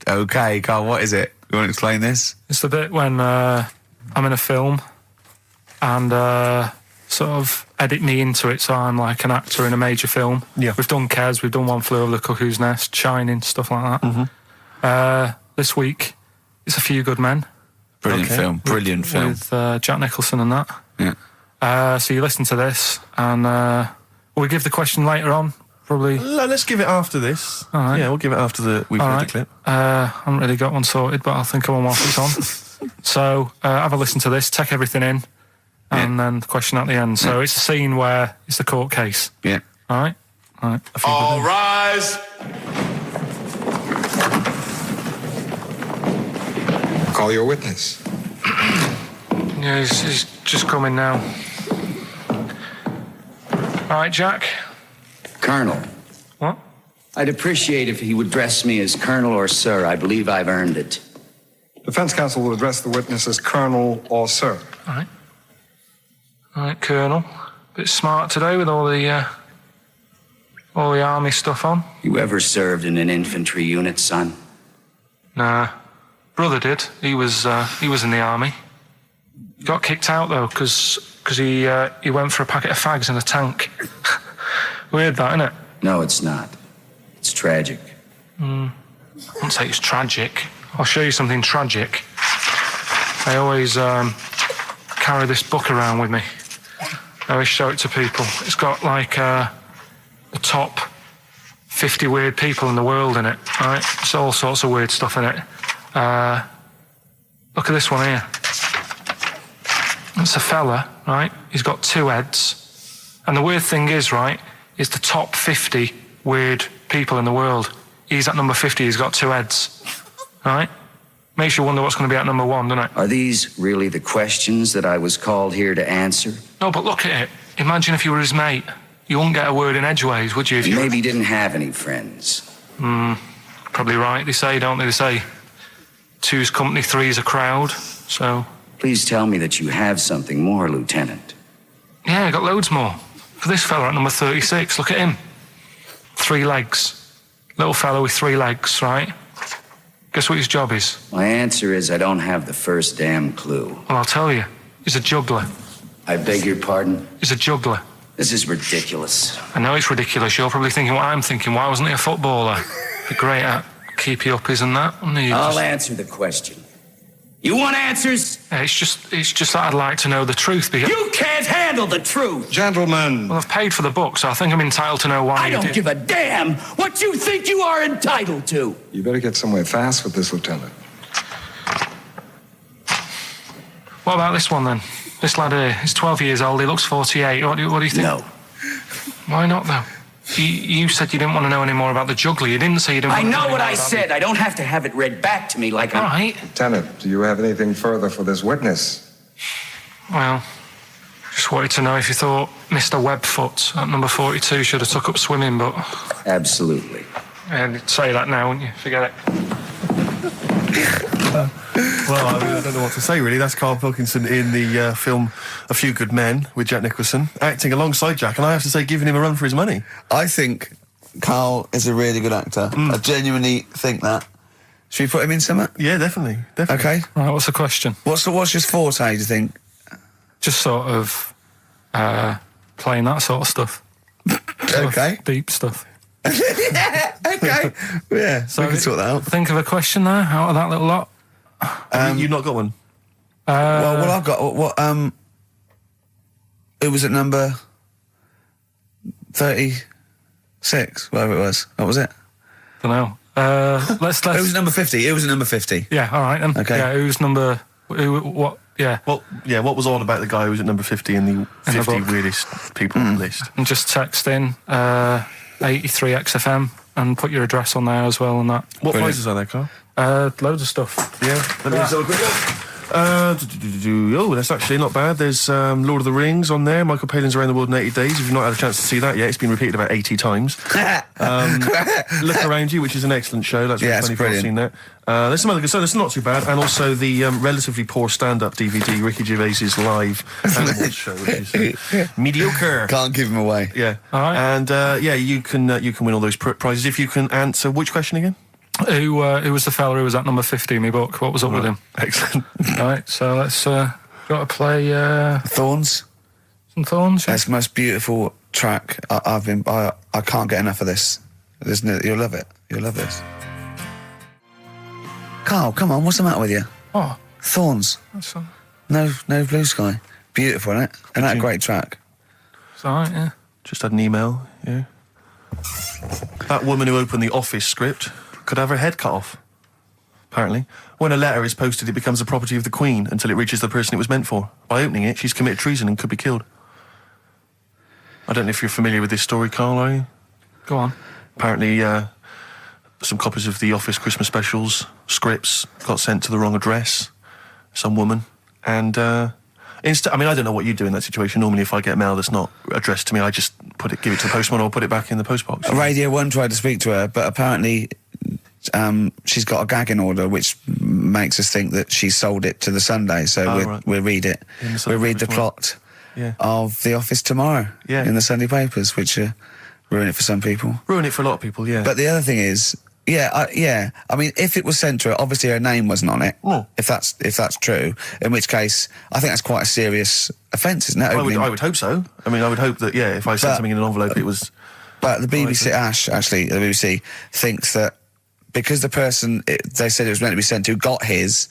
Okay, Karl, what is it? You want to explain this? It's the bit when I'm in a film and sort of edit me into it, so I'm like an actor in a major film. Yeah. We've done Kes, we've done One Flew Over the Cuckoo's Nest, Shining, stuff like that. This week, it's A Few Good Men. Brilliant film. Brilliant film. With Jack Nicholson and that. Yeah. So you listen to this, and will we give the question later on? Probably. Let's give it after this. All right. Yeah, we'll give it after we've heard the clip. I haven't really got one sorted, but I'll think of one whilst it's on. So have a listen to this, take everything in, and then the question at the end. So it's a scene where it's the court case. Yeah. All right? All right. All rise. Call your witness. Yeah, he's just coming now. All right, Jack. Colonel. What? I'd appreciate if he would address me as Colonel or Sir. I believe I've earned it. Defense counsel will address the witness as Colonel or Sir. All right. All right, Colonel. Bit smart today with all the army stuff on. You ever served in an infantry unit, son? Nah. Brother did. He was in the army. He got kicked out though because he went for a packet of fags in a tank. Weird that, isn't it? No, it's not. It's tragic. I wouldn't say it's tragic. I'll show you something tragic. I always carry this book around with me. I always show it to people. It's got like the top 50 weird people in the world in it, right? It's all sorts of weird stuff in it. Look at this one here. It's a fella, right? He's got 2 heads. And the weird thing is, right, is the top 50 weird people in the world. He's at number 50, he's got 2 heads. Right? Makes you wonder what's going to be at number 1, doesn't it? Are these really the questions that I was called here to answer? No, but look at it. Imagine if you were his mate. You wouldn't get a word in edgeways, would you? If you maybe he didn't have any friends. Probably right, they say, don't they? They say 2's company, 3's a crowd, so... Please tell me that you have something more, Lieutenant. Yeah, I got loads more. For this fella at number 36, look at him. 3 legs. Little fella with 3 legs, right? Guess what his job is? My answer is I don't have the first damn clue. Well, I'll tell you. He's a juggler. I beg your pardon? He's a juggler. This is ridiculous. I know it's ridiculous. You're probably thinking what I'm thinking. Why wasn't he a footballer? Be great at keep you up, isn't that? I'll answer the question. You want answers? Yeah, it's just that I'd like to know the truth. Because you can't handle the truth! Gentlemen. Well, I've paid for the book, so I think I'm entitled to know why I don't give a damn what you think you are entitled to. You better get somewhere fast with this, Lieutenant. What about this one, then? This lad here, he's 12 years old, he looks 48. What do you think? No. Why not, though? You said you didn't want to know any more about the juggler. You didn't say you didn't want to know what I said. I don't have to have it read back to me like All right. Lieutenant, do you have anything further for this witness? Well, just wanted to know if you thought Mr. Webfoot at number 42 should have took up swimming, but... Absolutely. Yeah, you'd say that now, wouldn't you? Forget it. Well, I don't know what to say, really. That's Karl Pilkington in the film A Few Good Men with Jack Nicholson, acting alongside Jack, and I have to say, giving him a run for his money. I think Karl is a really good actor. I genuinely think that. Should we put him in something? Yeah, definitely. Okay. Right, what's the question? What's his forte, do you think? Just sort of playing that sort of stuff. Okay. Deep stuff. Yeah, okay. Yeah, so we can sort that out. Think of a question there out of that little lot. You've not got one? Well, I've got what. It was at number 36, whatever it was. What was it? Don't know. Let's. It was number 50. It was at number 50. Yeah. All right then. Okay. Yeah. Who's number? What? Yeah. Well, yeah. What was odd about the guy who was at number 50 in the 50 book. weirdest people list? And just text in 83 XFM and put your address on there as well and that. What prizes are there, Carl? Loads of stuff. Yeah. Let me just have a quick look. Oh, that's actually not bad. There's Lord of the Rings on there. Michael Palin's Around the World in 80 Days. If you've not had a chance to see that yet, it's been repeated about 80 times. Look Around You, which is an excellent show. That's really funny if you've seen that. There's some other good stuff. That's not too bad. And also the relatively poor stand-up DVD, Ricky Gervais's live Animals show, which is mediocre. Can't give him away. Yeah. All right. And you can win all those prizes if you can answer which question again? Who was the fella who was at number 50 in my book? What was up with him? Excellent. Right, so let's got to play Thorns. some Thorns. Yeah? That's the most beautiful track. I can't get enough of this. You'll love it. You'll love this. Karl, come on, what's the matter with you? Oh, Thorns. that's No Blue Sky. Beautiful, isn't it? And that a great track. it's all right. Yeah. Just had an email. Yeah. That woman who opened the Office script could have her head cut off. Apparently, when a letter is posted, it becomes the property of the Queen until it reaches the person it was meant for. By opening it, she's committed treason and could be killed. I don't know if you're familiar with this story, Karl, are you? Go on. Apparently, some copies of the Office Christmas specials scripts got sent to the wrong address. Some woman. And, I don't know what you do in that situation. Normally, if I get mail that's not addressed to me, I just give it to the postman or put it back in the postbox. Radio 1 tried to speak to her, but apparently she's got a gagging order, which makes us think that she sold it to the Sunday. So we'll read it. We'll read the plot of The Office tomorrow in the Sunday papers, which ruin it for some people. Ruin it for a lot of people, yeah. But the other thing is, I mean, if it was sent to her, obviously her name wasn't on it. Oh. If that's true, in which case, I think that's quite a serious offence, isn't it? I would hope so. I mean, I would hope that, if I sent something in an envelope, it was... But the BBC, the BBC thinks that because the person they said it was meant to be sent to got his,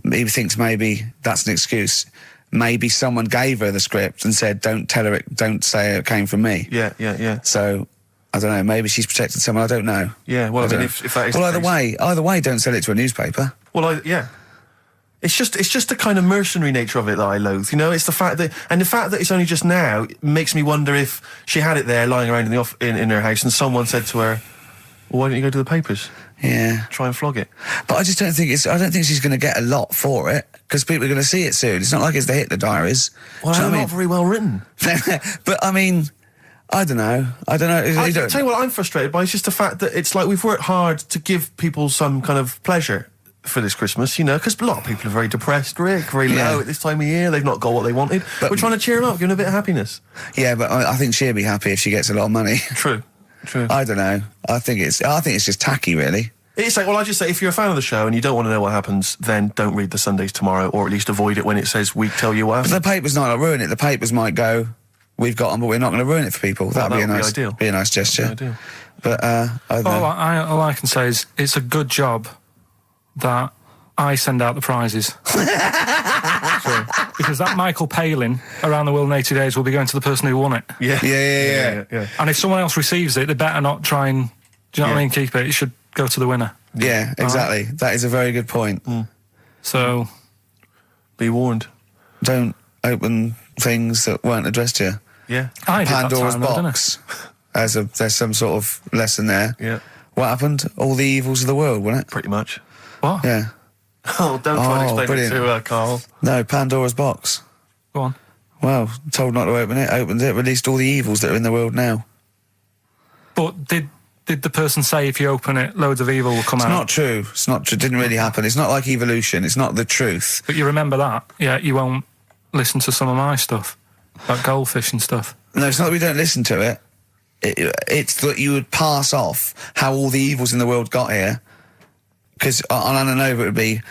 he thinks maybe that's an excuse. Maybe someone gave her the script and said, don't say it came from me. Yeah. So... I don't know, maybe she's protected someone, I don't know. Yeah, well, if that is well, the case... either way, don't sell it to a newspaper. Well, It's just the kind of mercenary nature of it that I loathe, It's the fact that it's only just now makes me wonder if she had it there lying around in her house and someone said to her, well, why don't you go to the papers? Yeah. Try and flog it. But I just don't think I don't think she's going to get a lot for it, because people are going to see it soon. It's not like it's the Hitler Diaries. Well, they're not very well written. But, I mean... I don't know. I'll tell you what I'm frustrated by. It's just the fact that it's like we've worked hard to give people some kind of pleasure for this Christmas, because a lot of people are very depressed, Rick, very low at this time of year. They've not got what they wanted. But we're trying to cheer them up, give them a bit of happiness. Yeah, but I think she'll be happy if she gets a lot of money. True. I don't know. I think it's just tacky, really. It's like, well, I just say, if you're a fan of the show and you don't want to know what happens, then don't read the Sundays tomorrow, or at least avoid it when it says we tell you what happened. But the papers might not ruin it. The papers might go... We've got them, but we're not going to ruin it for people. That'd be a nice gesture. Ideal. But all I can say is it's a good job that I send out the prizes. Because that Michael Palin Around the World in 80 Days will be going to the person who won it. Yeah. And if someone else receives it, they better not try and, do you know what I mean, keep it. It should go to the winner. Yeah, exactly. Right? That is a very good point. So, be warned. Don't open things that weren't addressed to you. Yeah. Pandora's box. There's some sort of lesson there. Yeah. What happened? All the evils of the world, wasn't it? Pretty much. What? Yeah. Oh, don't try and explain it to Karl. No, Pandora's box. Go on. Well, told not to open it, opened it, released all the evils that are in the world now. But did the person say if you open it, loads of evil will come out? It's not true. It's not true. It didn't really happen. It's not like evolution. It's not the truth. But you remember that? Yeah, you won't listen to some of my stuff. Like goldfish and stuff. No, it's not that we don't listen to it. It's that you would pass off how all the evils in the world got here. Because on Anna Nova it would be,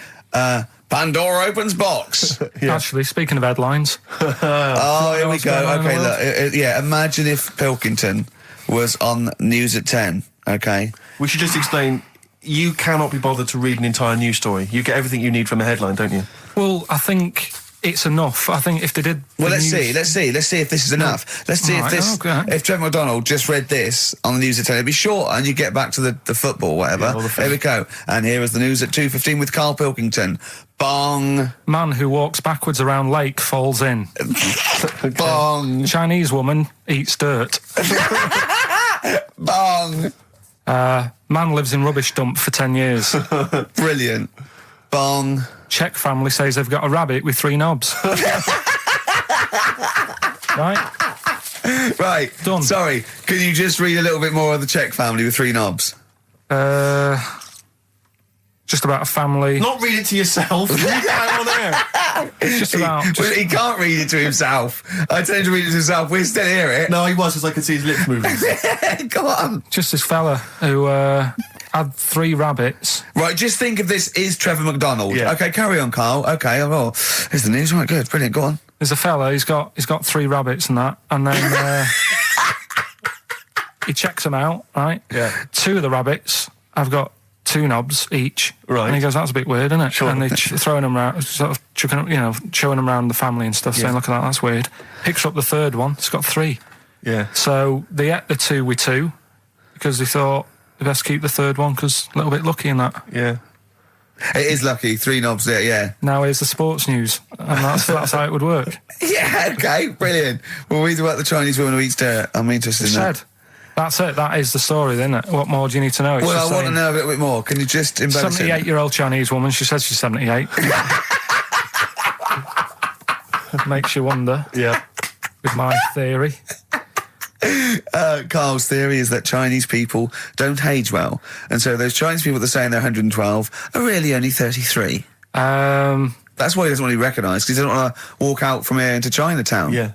Pandora opens box. Actually, speaking of headlines. Here we go. Okay, look. Imagine if Pilkington was on News at 10, okay? We should just explain, you cannot be bothered to read an entire news story. You get everything you need from a headline, don't you? Well, I think it's enough. I think if they did... Well, let's see if this is enough. Let's see if Trevor McDonald just read this on the News at 10, it'd be short and you get back to the football, whatever. Yeah, Here we go. And here is the News at 2:15 with Karl Pilkington. Bong. Man who walks backwards around lake falls in. Bong. Chinese woman eats dirt. Bong. Man lives in rubbish dump for 10 years. Brilliant. Bong. Czech family says they've got a rabbit with 3 knobs. Right? Right. Done. Sorry, can you just read a little bit more of the Czech family with 3 knobs? Just about a family. Not read it to yourself. Read it out on air. It's just about... Well, he can't read it to himself. I tell him to read it to himself. We still hear it. No, he was, because I could see his lips moving. Go on. Just this fella who had 3 rabbits. Right, just think of this is Trevor McDonald. Yeah. Okay, carry on, Karl. Okay, oh, here's the news. Right, good, brilliant. Go on. There's a fella, he's got 3 rabbits and that, and then he checks them out, right? Yeah. 2 of the rabbits have got 2 knobs each. Right. And he goes, that's a bit weird, isn't it? Sure. And they're throwing them around, sort of chucking, showing them around the family and stuff, saying, look at that, that's weird. Picks up the 3rd one, it's got 3. Yeah. So they ate the 2 with 2 because they thought they best keep the 3rd one because a little bit lucky in that. Yeah. It is lucky. 3 knobs there, yeah. Now here's the sports news, and that's how it would work. Yeah, okay, brilliant. Well, read about the Chinese woman who eats dirt. I'm interested in that. That's it. That is the story, then. What more do you need to know? It's Well, just I want to saying, know a little bit more. Can you just embellish it? 78-year-old Chinese woman. She says she's 78. Makes you wonder. Yeah. With my theory. Karl's theory is that Chinese people don't age well, and so those Chinese people that are saying they're 112 are really only 33. That's why he doesn't want to be recognised, because he doesn't want to walk out from here into Chinatown. Yeah.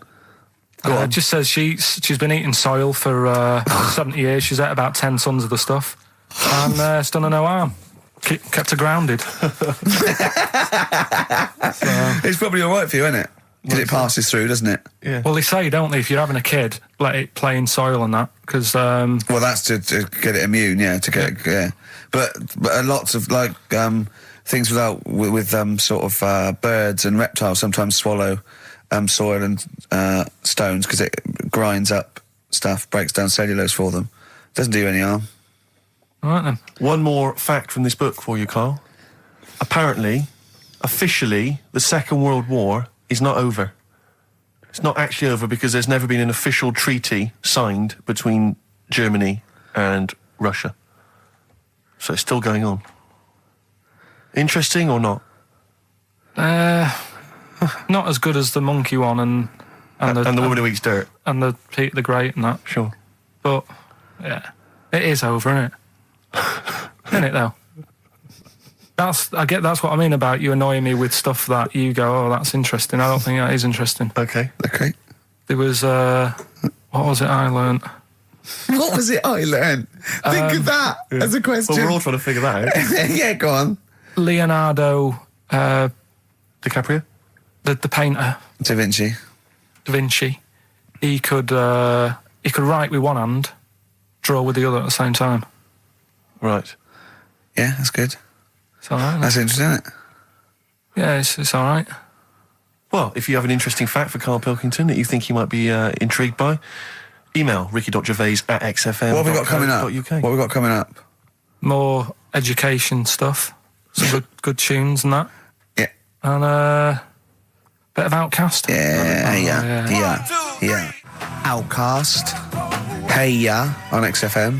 Go on. It just says she's been eating soil for 70 years. She's ate about 10 tons of the stuff, and it's done her no harm. Kept her grounded. It's probably all right for you, isn't it? Because it passes through, doesn't it? Yeah. Well, they say, don't they, if you're having a kid, let it play in soil and that, because... Well, that's to get it immune, yeah, to get it, yeah. But lots of, like, things with sort of birds and reptiles sometimes swallow soil and stones because it grinds up stuff, breaks down cellulose for them. Doesn't do you any harm. All right, then. One more fact from this book for you, Karl. Apparently, officially, the Second World War is not over. It's not actually over because there's never been an official treaty signed between Germany and Russia. So it's still going on. Interesting or not? Not as good as the monkey one and the woman who eats dirt. and the Peter the Great and that. Sure. But yeah, it is over, isn't it? Isn't it though? That's what I mean about you annoying me with stuff that you go, oh, that's interesting. I don't think that is interesting. Okay. Okay. There was what was it I learnt? What was it I learned? Think of that as a question. Well, we're all trying to figure that out. Yeah, go on. Leonardo DiCaprio? the painter, Da Vinci. Da Vinci, he could write with one hand, draw with the other at the same time. Right. Yeah, that's good. It's all right. That's interesting, isn't it? Yeah, it's all right. Well, if you have an interesting fact for Karl Pilkington that you think he might be intrigued by, email ricky.gervais@xfm.co.uk. What have we got coming up? What have we got coming up? More education stuff, some good tunes and that, Yeah. and a bit of Outcast. Yeah. Outcast. Hey Ya on XFM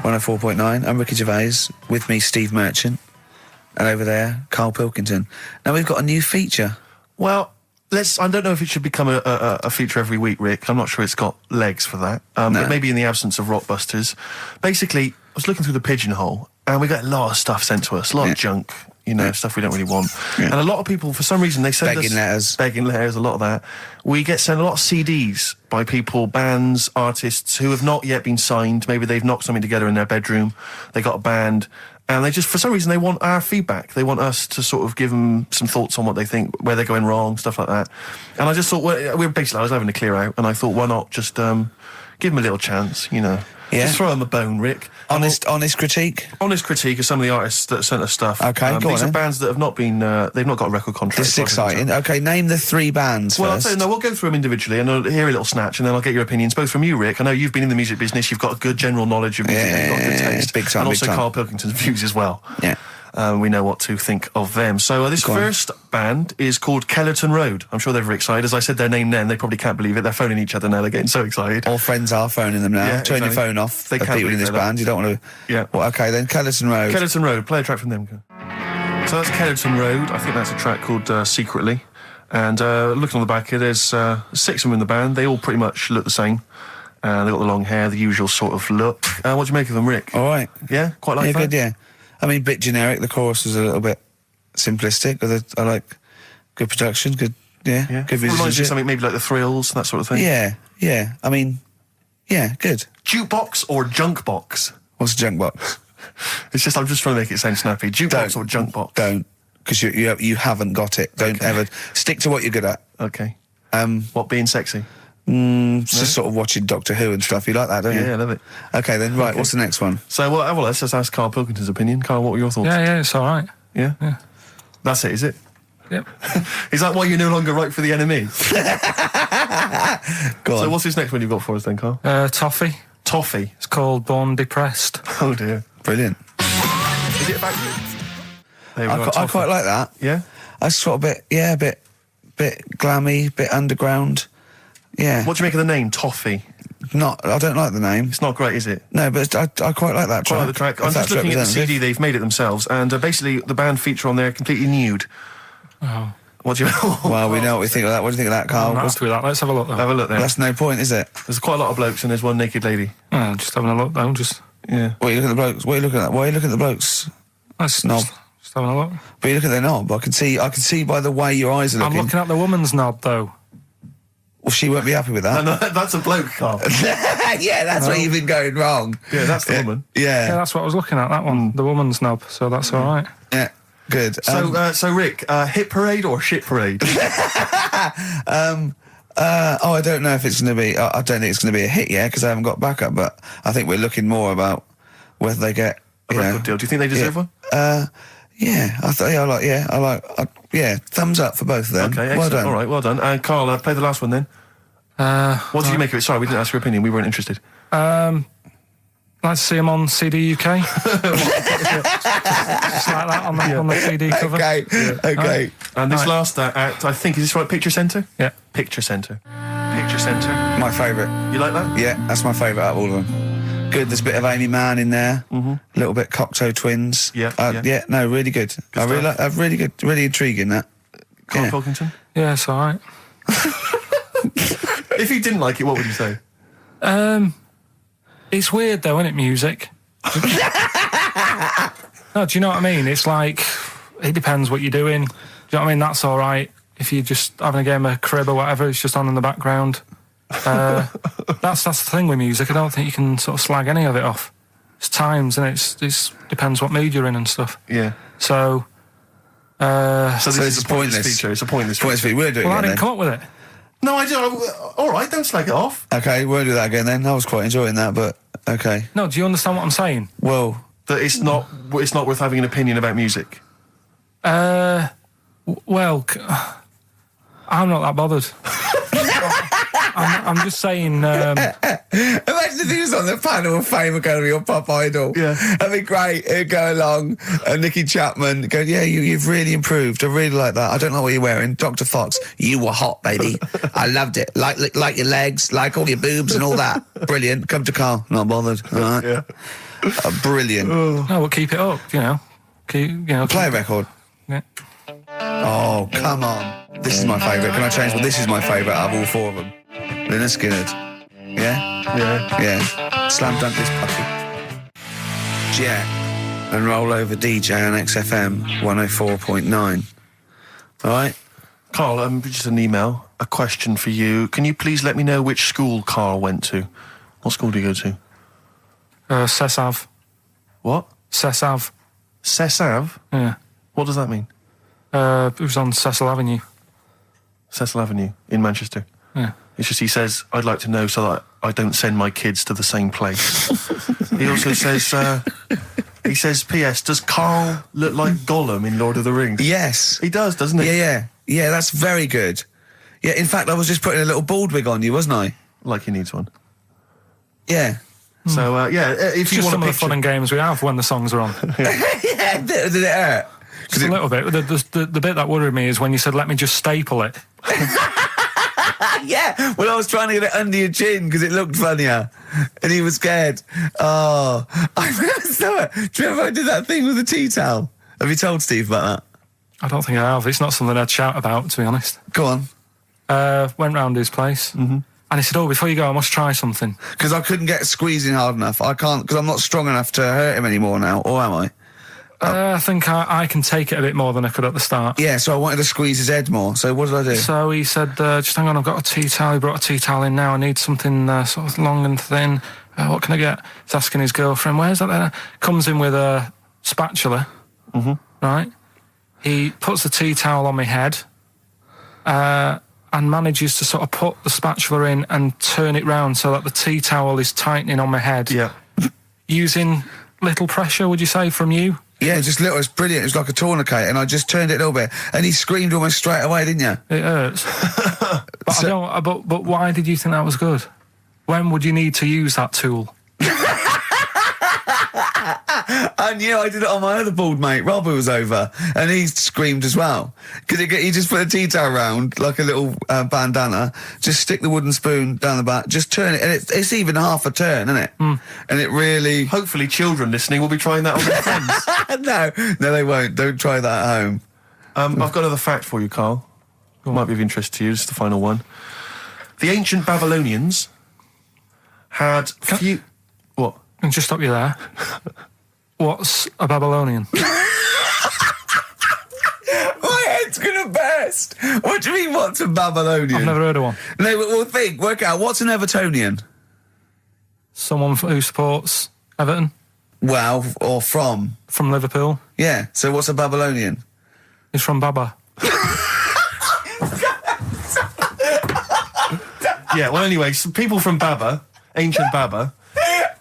104.9. I'm Ricky Gervais. With me, Steve Merchant. And over there, Karl Pilkington. Now we've got a new feature. Well, I don't know if it should become a feature every week, Rick. I'm not sure it's got legs for that. No. But maybe in the absence of Rockbusters. Basically, I was looking through the pigeonhole, and we got a lot of stuff sent to us, a lot of junk, stuff we don't really want. Yeah. And a lot of people, for some reason, they send Begging us... letters. Begging letters, a lot of that. We get sent a lot of CDs by people, bands, artists, who have not yet been signed. Maybe they've knocked something together in their bedroom. They got a band... And they just, for some reason, they want our feedback. They want us to sort of give them some thoughts on what they think, where they're going wrong, stuff like that. And I just thought, I was having to clear out, and I thought, why not just Give them a little chance, you know. Yeah. Just throw them a bone, Rick. Honest critique. Honest critique of some of the artists that sent us stuff. Okay, go these on are then. bands that have not been, they've not got a record contract. This is exciting. Okay, name the 3 bands Well, I'll first. tell you, no, we'll go through them individually, and I'll hear a little snatch, and then I'll get your opinions, both from you, Rick. I know you've been in the music business, you've got a good general knowledge of music, you've got good taste. Big time, and big also time. Karl Pilkington's views as well. Yeah. We know what to think of them. So this Go on. first band is called Kellerton Road. I'm sure they're very excited. As I said their name then, they probably can't believe it. They're phoning each other now. They're getting so excited. All friends are phoning them now. Yeah, Turn your exactly. phone off. They of can't people in believe this that. band. You don't want to... Yeah. Well, okay, then. Kellerton Road. Kellerton Road. Play a track from them. So that's Kellerton Road. I think that's a track called Secretly. And looking on the back here, there's 6 of them in the band. They all pretty much look the same. They've got the long hair, the usual sort of look. What do you make of them, Rick? All right. Yeah? Quite like Yeah, that? good, yeah. I mean, bit generic. The chorus was a little bit simplistic. But I like good production, good Yeah. good Reminds you of music. something maybe like the Thrills, that sort of thing. Yeah. I mean, yeah, good. Jukebox or junk box? What's a junk box? It's just, I'm just trying to make it sound snappy. Jukebox or junk box? Don't, because you haven't got it. Don't ever stick to what you're good at. Okay. Um, What, being sexy? Just sort of watching Doctor Who and stuff. You like that, don't you? Yeah, I love it. Okay, then. Right. What's the next one? So, well, let's just ask Karl Pilkington's opinion. Karl, what were your thoughts? Yeah, it's all right. Yeah? Yeah. That's it, is it? Yep. Is that why you're no longer right for the enemy? Go on. So what's this next one you've got for us then, Karl? Toffee. Toffee. It's called Born Depressed. Oh dear. Brilliant. Is it about you? There we go, I Toffee. quite like that. Yeah? That's sort of a bit glammy, bit underground. Yeah. What do you make of the name, Toffee? I don't like the name. It's not great, is it? No, but I quite like that track. Quite like the track. If I'm just that's looking at the representative. CD, they've made it themselves, and basically the band feature on there completely nude. Oh. What do you Well, we know what we think of that. What do you think of that, Karl? I'm not happy with that. Let's have a look, though. Have a look there. That's no point, is it? There's quite a lot of blokes and there's one naked lady. Just having a look, though. Yeah. What are you looking at the blokes? What are you looking at? Why are you looking at the blokes? Let's Knob. just having a look. But you look at their knob. I can see by the way your eyes are I'm looking. looking at the woman's knob, though. Well, she won't be happy with that. No, that's a bloke, Karl. Yeah, that's where you've been going wrong. Yeah, that's the woman. Yeah, Yeah, that's what I was looking at, that one. The woman's knob, so that's all right. yeah, good. So Rick, hit parade or shit parade? I don't know if it's going to be. I don't think it's going to be a hit yet because I haven't got backup. But I think we're looking more about whether they get A record deal. Do you think they deserve one? Yeah, I like. Thumbs up for both of them. Okay, excellent. Well done. All right, well done. And Karl, play the last one then. What did you make of it? Sorry, we didn't ask your opinion. We weren't interested. Like to see him on CD UK. Just like that on the CD cover. Okay. And this last act, I think, is this right? Picture Centre? Yeah. Picture Centre. Picture Centre. My favourite. You like that? Yeah, that's my favourite out of all of them. Good. There's a bit of Amy Mann in there. A little bit Cocteau Twins. Yeah. No, really good. I really stuff. like. Really good. Really intriguing that. Karl Yeah. Pilkington? Yeah, it's all right. If you didn't like it, what would you say? It's weird, though, isn't it, music? No, do you know what I mean? It's like, it depends what you're doing. Do you know what I mean? That's all right. If you're just having a game of crib or whatever, it's just on in the background. That's the thing with music. I don't think you can sort of slag any of it off. It's times, and it depends what mood you're in and stuff. Yeah. So So So this is it's a pointless pointless. feature. It's a pointless Points feature. for you. We'll do it well, I again didn't then. come up with it. No, I do. All right, don't slag it off. Okay, we'll do that again then. I was quite enjoying that, but okay. No, do you understand what I'm saying? Well, That it's not worth having an opinion about music. Well, I'm not that bothered. I'm just saying. imagine if he was on the panel of fame and going to be your pop idol. Yeah. That'd be great. He'd go along and Nicky Chapman go, yeah, you've really improved. I really like that. I don't like what you're wearing. Dr. Fox, you were hot, baby. I loved it. Like your legs, like all your boobs and all that. Brilliant. Come to Karl. Not bothered. All right. Yeah. Brilliant. No, we'll keep it up. Play a record. Yeah. Oh, come on. This is my favourite. Can I change? Well, this is my favourite out of all four of them. Lynyrd Skynyrd. Yeah? Yeah. Yeah. Slam dunk this puppy. Jet and roll over DJ on XFM 104.9. All right? Karl, just an email, a question for you. Can you please let me know which school Karl went to? What school do you go to? Cessav. What? Cessav. Cessav? Yeah. What does that mean? It was on Cecil Avenue. Cecil Avenue in Manchester. Yeah. It's just he says, I'd like to know so that I don't send my kids to the same place. He also says, he says, P.S. Does Karl look like Gollum in Lord of the Rings? Yes. He does, doesn't he? Yeah, that's very good. Yeah, in fact, I was just putting a little bald wig on you, wasn't I? Like he needs one. Yeah. So, if you Just want some a of the fun and games we have when the songs are on. Yeah, did it hurt? Just a little bit. The bit that worried me is when you said, let me just staple it. Yeah, well, I was trying to get it under your chin because it looked funnier, and he was scared. Oh, I remember. Do you remember I did that thing with the tea towel? Have you told Steve about that? I don't think I have. It's not something I'd shout about, to be honest. Go on. Went round his place, and he said, before you go, I must try something. Because I couldn't get squeezing hard enough. I can't, because I'm not strong enough to hurt him anymore now, or am I? I think I can take it a bit more than I could at the start. Yeah, so I wanted to squeeze his head more. So what did I do? So he said, just hang on, I've got a tea towel. He brought a tea towel in now. I need something sort of long and thin. What can I get? He's asking his girlfriend, where's that there? Comes in with a spatula, right? He puts the tea towel on my head and manages to sort of put the spatula in and turn it round so that the tea towel is tightening on my head. Yeah. Using little pressure, would you say, from you? Yeah, just little. It's brilliant. It was like a tourniquet, and I just turned it a little bit, and he screamed almost straight away, didn't you? It hurts. But why did you think that was good? When would you need to use that tool? I knew. I did it on my other bald mate, Rob, who was over, and he screamed as well. Because he just put a tea towel round, like a little bandana, just stick the wooden spoon down the back, just turn it, and it's even half a turn, isn't it? And it really... Hopefully children listening will be trying that on their friends. No, they won't. Don't try that at home. I've got another fact for you, Karl. Might be of interest to you. This is the final one. The ancient Babylonians had few... What? And just stop you there. What's a Babylonian? My head's gonna burst. What do you mean, what's a Babylonian? I've never heard of one. No, but we'll work out, what's an Evertonian? Someone who supports Everton. Well, or from? From Liverpool. Yeah, so what's a Babylonian? He's from Baba. Yeah, well, anyway, some people from Baba, ancient Baba,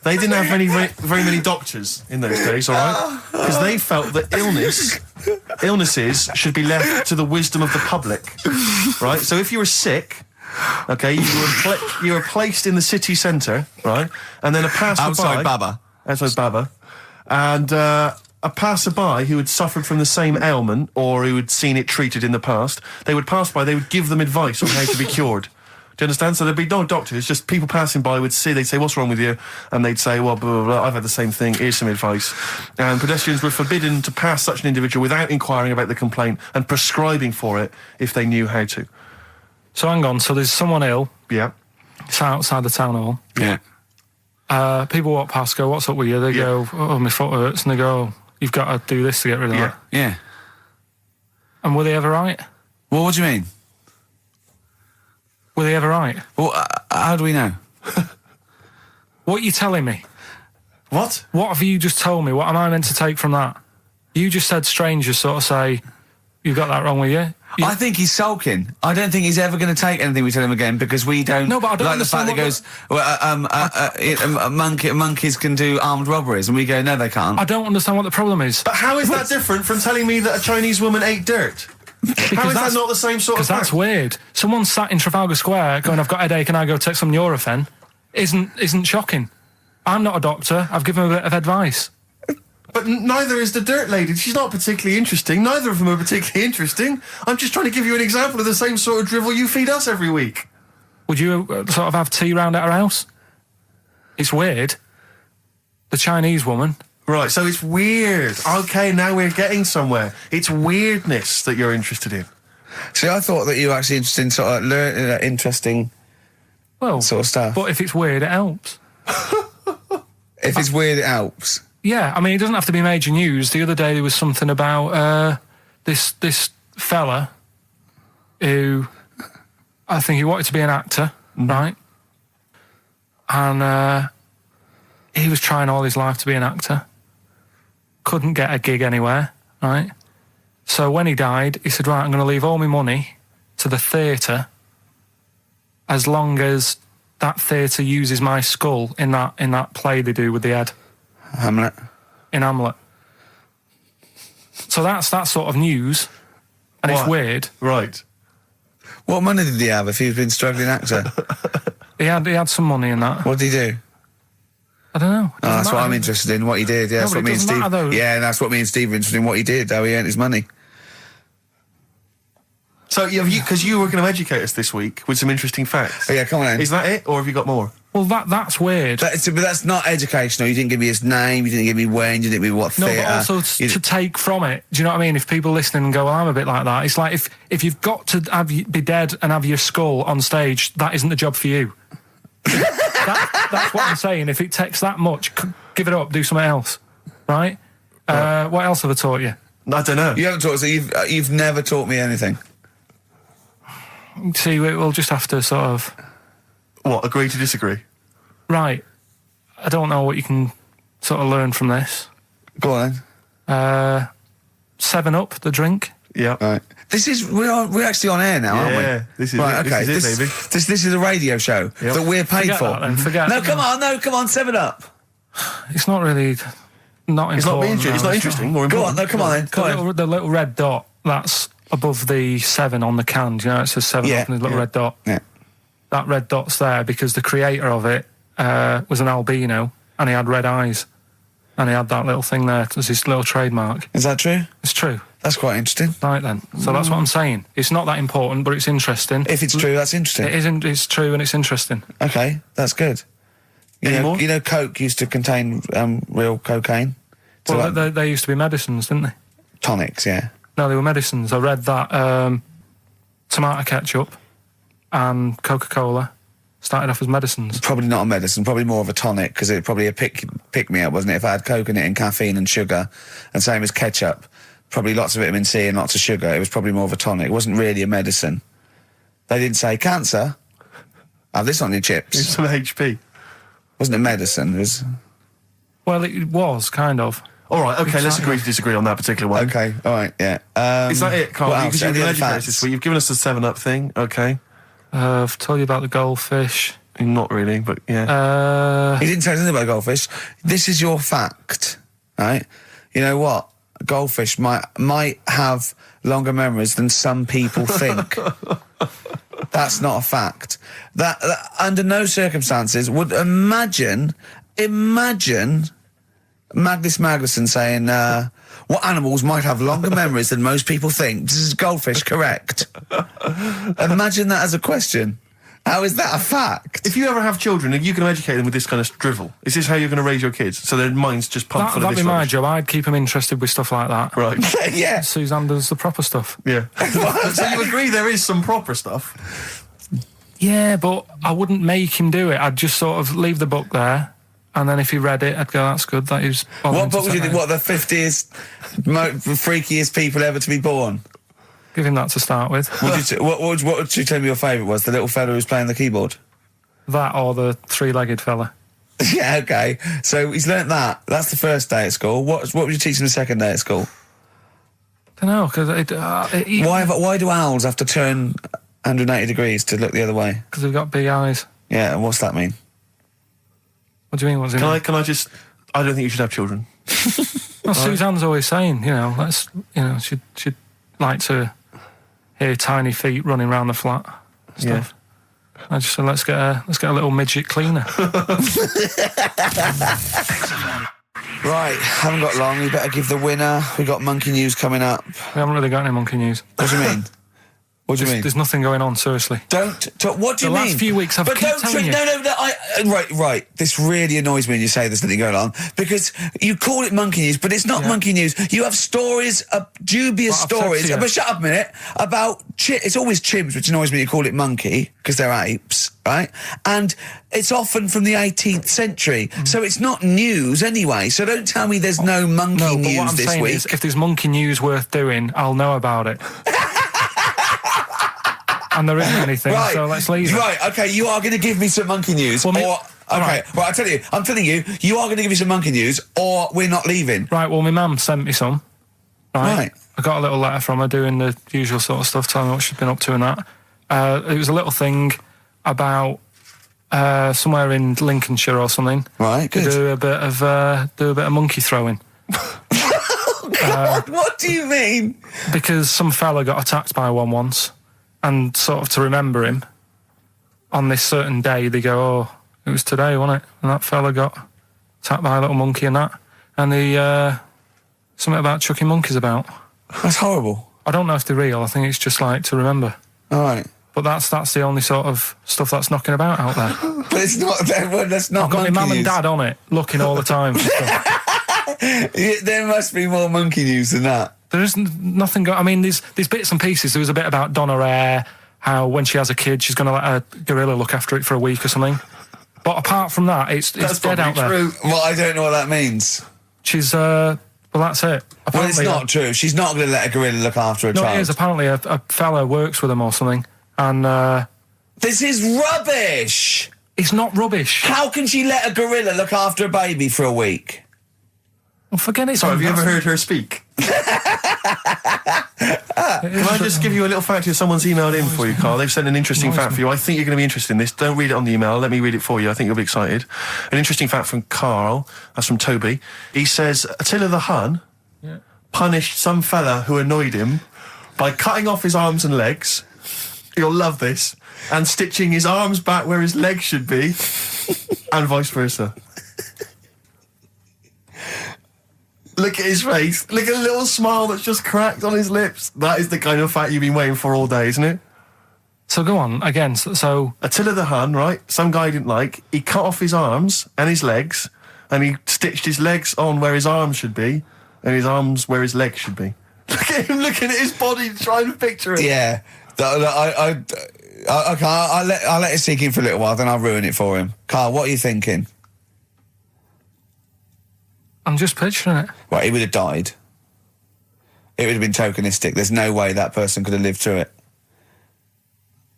they didn't have very many doctors in those days, all right? Because they felt that illnesses should be left to the wisdom of the public, right? So if you were sick, okay, you were placed in the city centre, right? And then a passerby... Outside Baba. Outside Baba. And a passerby who had suffered from the same ailment or who had seen it treated in the past, they would pass by, they would give them advice on how to be cured. Do you understand? So there'd be no doctors, just people passing by would see, they'd say, what's wrong with you? And they'd say, well, blah, blah, blah, I've had the same thing, here's some advice. And pedestrians were forbidden to pass such an individual without inquiring about the complaint and prescribing for it if they knew how to. So hang on, so there's someone ill. Yeah. It's outside the town hall. Yeah. People walk past, go, what's up with you? They go, oh, my foot hurts. And they go, you've got to do this to get rid of that. Yeah. And were they ever right? Well, what do you mean? Were they ever right? Well, how do we know? What are you telling me? What? What have you just told me? What am I meant to take from that? You just said strangers sort of say, you've got that wrong with you. I think he's sulking. I don't think he's ever going to take anything we tell him again because we don't... No, but I don't like the fact that goes, monkeys can do armed robberies, and we go, no, they can't. I don't understand what the problem is. But how is that different from telling me that a Chinese woman ate dirt? How is that not the same sort of Because that's weird. Someone sat in Trafalgar Square going, I've got a headache and I go take some Nurofen, isn't shocking. I'm not a doctor. I've given him a bit of advice. But neither is the dirt lady. She's not particularly interesting. Neither of them are particularly interesting. I'm just trying to give you an example of the same sort of drivel you feed us every week. Would you sort of have tea round at her house? It's weird. The Chinese woman... Right, so it's weird. Okay, now we're getting somewhere. It's weirdness that you're interested in. See, I thought that you were actually interested in sort of interesting sort of stuff. But if it's weird, it helps. If it's weird, it helps. Yeah, I mean, it doesn't have to be major news. The other day there was something about this fella who, I think he wanted to be an actor, right? And he was trying all his life to be an actor. Couldn't get a gig anywhere, right? So when he died, he said, right, I'm going to leave all my money to the theatre as long as that theatre uses my skull in that play they do with the head. Hamlet. In Hamlet. So that's that sort of news, and it's weird. Right. What money did he have if he's been struggling actor? He had some money in that. What did he do? I don't know. Oh, that's what I'm interested in, what he did. Yeah, that's what me and Steve. Yeah, that's what me and Steve are interested in, what he did, how he earned his money. So, because you were going to educate us this week with some interesting facts. Oh, yeah, come on then. Is that it, or have you got more? Well, that's weird. But that's not educational. You didn't give me his name, you didn't give me when, you didn't give me what theatre. No, but also to take from it. Do you know what I mean? If people listening and go, well, I'm a bit like that. It's like if you've got to be dead and have your skull on stage, that isn't the job for you. That's what I'm saying. If it takes that much, give it up, do something else. Right? What else have I taught you? I don't know. You haven't taught us, so you've never taught me anything. See, we'll just have to sort of... What, agree to disagree? Right. I don't know what you can sort of learn from this. Go on then. 7-Up, the drink. Yeah. Right. We're actually on air now, aren't we? Yeah, this is right. it. Okay, This is it, baby. This is a radio show that we're paid Forget for. that then, forget. No, come on, 7-Up. It's not really... Not important. It's not interesting or important. Go on, come on then. Come on. The little red dot, that's above the 7 on the can. Do you know, it says 7 up and the little red dot. Yeah. That red dot's there because the creator of it was an albino and he had red eyes. And he had that little thing there as his little trademark. Is that true? It's true. That's quite interesting. Right then. So that's what I'm saying. It's not that important, but it's interesting. If it's true, that's interesting. It isn't. It's true and it's interesting. Okay, that's good. You know, Coke used to contain real cocaine. So Well, they used to be medicines, didn't they? Tonics, yeah. No, they were medicines. I read that tomato ketchup and Coca-Cola started off as medicines. Probably not a medicine, probably more of a tonic, because it probably a pick-me-up, wasn't it? If I had Coke in it and caffeine and sugar, and same as ketchup, probably lots of vitamin C and lots of sugar, it was probably more of a tonic. It wasn't really a medicine. They didn't say, cancer, have this on your chips. It's some HP. Wasn't a medicine, it was... Well, it was, kind of. All right, okay, let's agree to disagree on that particular one. Okay, all right, yeah. Is that it, Karl? What else? Because you've Any been other educated facts? this week. You've given us the 7-Up thing, okay. I've told you about the goldfish. Not really, but yeah. He didn't say anything about goldfish. This is your fact, right? You know what? Goldfish might have longer memories than some people think. That's not a fact. That under no circumstances would imagine Magnus Magnusson saying, what animals might have longer memories than most people think? This is goldfish, correct? Imagine that as a question. How is that a fact? If you ever have children, are you going to educate them with this kind of drivel? Is this how you're going to raise your kids? So their minds just pumped full of this That'd be my rubbish? job. I'd keep them interested with stuff like that. Right. Yeah. Suzanne does the proper stuff. Yeah. So you agree there is some proper stuff? Yeah, but I wouldn't make him do it. I'd just sort of leave the book there, and then if he read it, I'd go, that's good. That is... What book would you think? What, the 50th freakiest people ever to be born? Give him that to start with. What would you tell me your favourite was? The little fella who was playing the keyboard? That or the three-legged fella. Yeah, okay. So he's learnt that. That's the first day at school. What would you teach him the second day at school? I don't know, because... Why do owls have to turn 180 degrees to look the other way? Because they've got big eyes. Yeah, and what's that mean? What do you mean? What's it mean? Can I just... I don't think you should have children. Well, Suzanne's always saying, she'd like to hear tiny feet running around the flat and stuff. Yeah. I just said, let's get a little midget cleaner. Right, haven't got long. You better give the winner. We got monkey news coming up. We haven't really got any monkey news. What do you mean? What do you mean? There's nothing going on, seriously. What do you mean? The last few weeks, I've kept telling you. No, right. This really annoys me when you say there's nothing going on, because you call it monkey news, but it's not monkey news. You have stories, dubious stories. But shut up a minute. About it's always chimps, which annoys me. You call it monkey because they're apes, right? And it's often from the 18th century, so it's not news anyway. So don't tell me there's no monkey news what I'm this saying week. is, if there's monkey news worth doing, I'll know about it. And there isn't anything, so let's leave it. Right, okay, you are going to give me some monkey news, I'm telling you, you are going to give me some monkey news, or we're not leaving. Right, well, my mum sent me some. Right. I got a little letter from her doing the usual sort of stuff, telling me what she'd been up to and that. It was a little thing about somewhere in Lincolnshire or something. Right, good. To do a bit of monkey throwing. God, what do you mean? Because some fella got attacked by one once, and sort of to remember him, on this certain day, they go, oh, it was today, wasn't it? And that fella got attacked by a little monkey and that. And the something about chucking monkeys about. That's horrible. I don't know if they're real. I think it's just like to remember. All right. But that's the only sort of stuff that's knocking about out there. But it's not. That's not. I've got my mum and dad on it, looking all the time. For stuff. There must be more monkey news than that. There isn't nothing. I mean, these bits and pieces. There was a bit about Donna Eyre, how when she has a kid, she's going to let a gorilla look after it for a week or something. But apart from that, it's dead out there. Well, I don't know what that means. She's well, that's it. Apparently, well, it's not true. She's not going to let a gorilla look after a child. No, it is. Apparently, a fella works with them or something, and this is rubbish. It's not rubbish. How can she let a gorilla look after a baby for a week? Well, forget it. Sorry, have you ever heard her speak? Can I just give you a little fact here? Someone's emailed in for you, Karl. They've sent an interesting fact for you. I think you're going to be interested in this. Don't read it on the email. Let me read it for you. I think you'll be excited. An interesting fact from Karl. That's from Toby. He says, Attila the Hun punished some fella who annoyed him by cutting off his arms and legs. You'll love this. And stitching his arms back where his legs should be. And vice versa. Look at his face. Look at a little smile that's just cracked on his lips. That is the kind of fact you've been waiting for all day, isn't it? So go on, again, so... Attila the Hun, right? Some guy didn't like. He cut off his arms and his legs, and he stitched his legs on where his arms should be, and his arms where his legs should be. Look at him looking at his body, trying to picture it. Yeah. I'll let it sink in for a little while, then I'll ruin it for him. Karl, what are you thinking? I'm just picturing it. Well, he would have died. It would have been tokenistic. There's no way that person could have lived through it.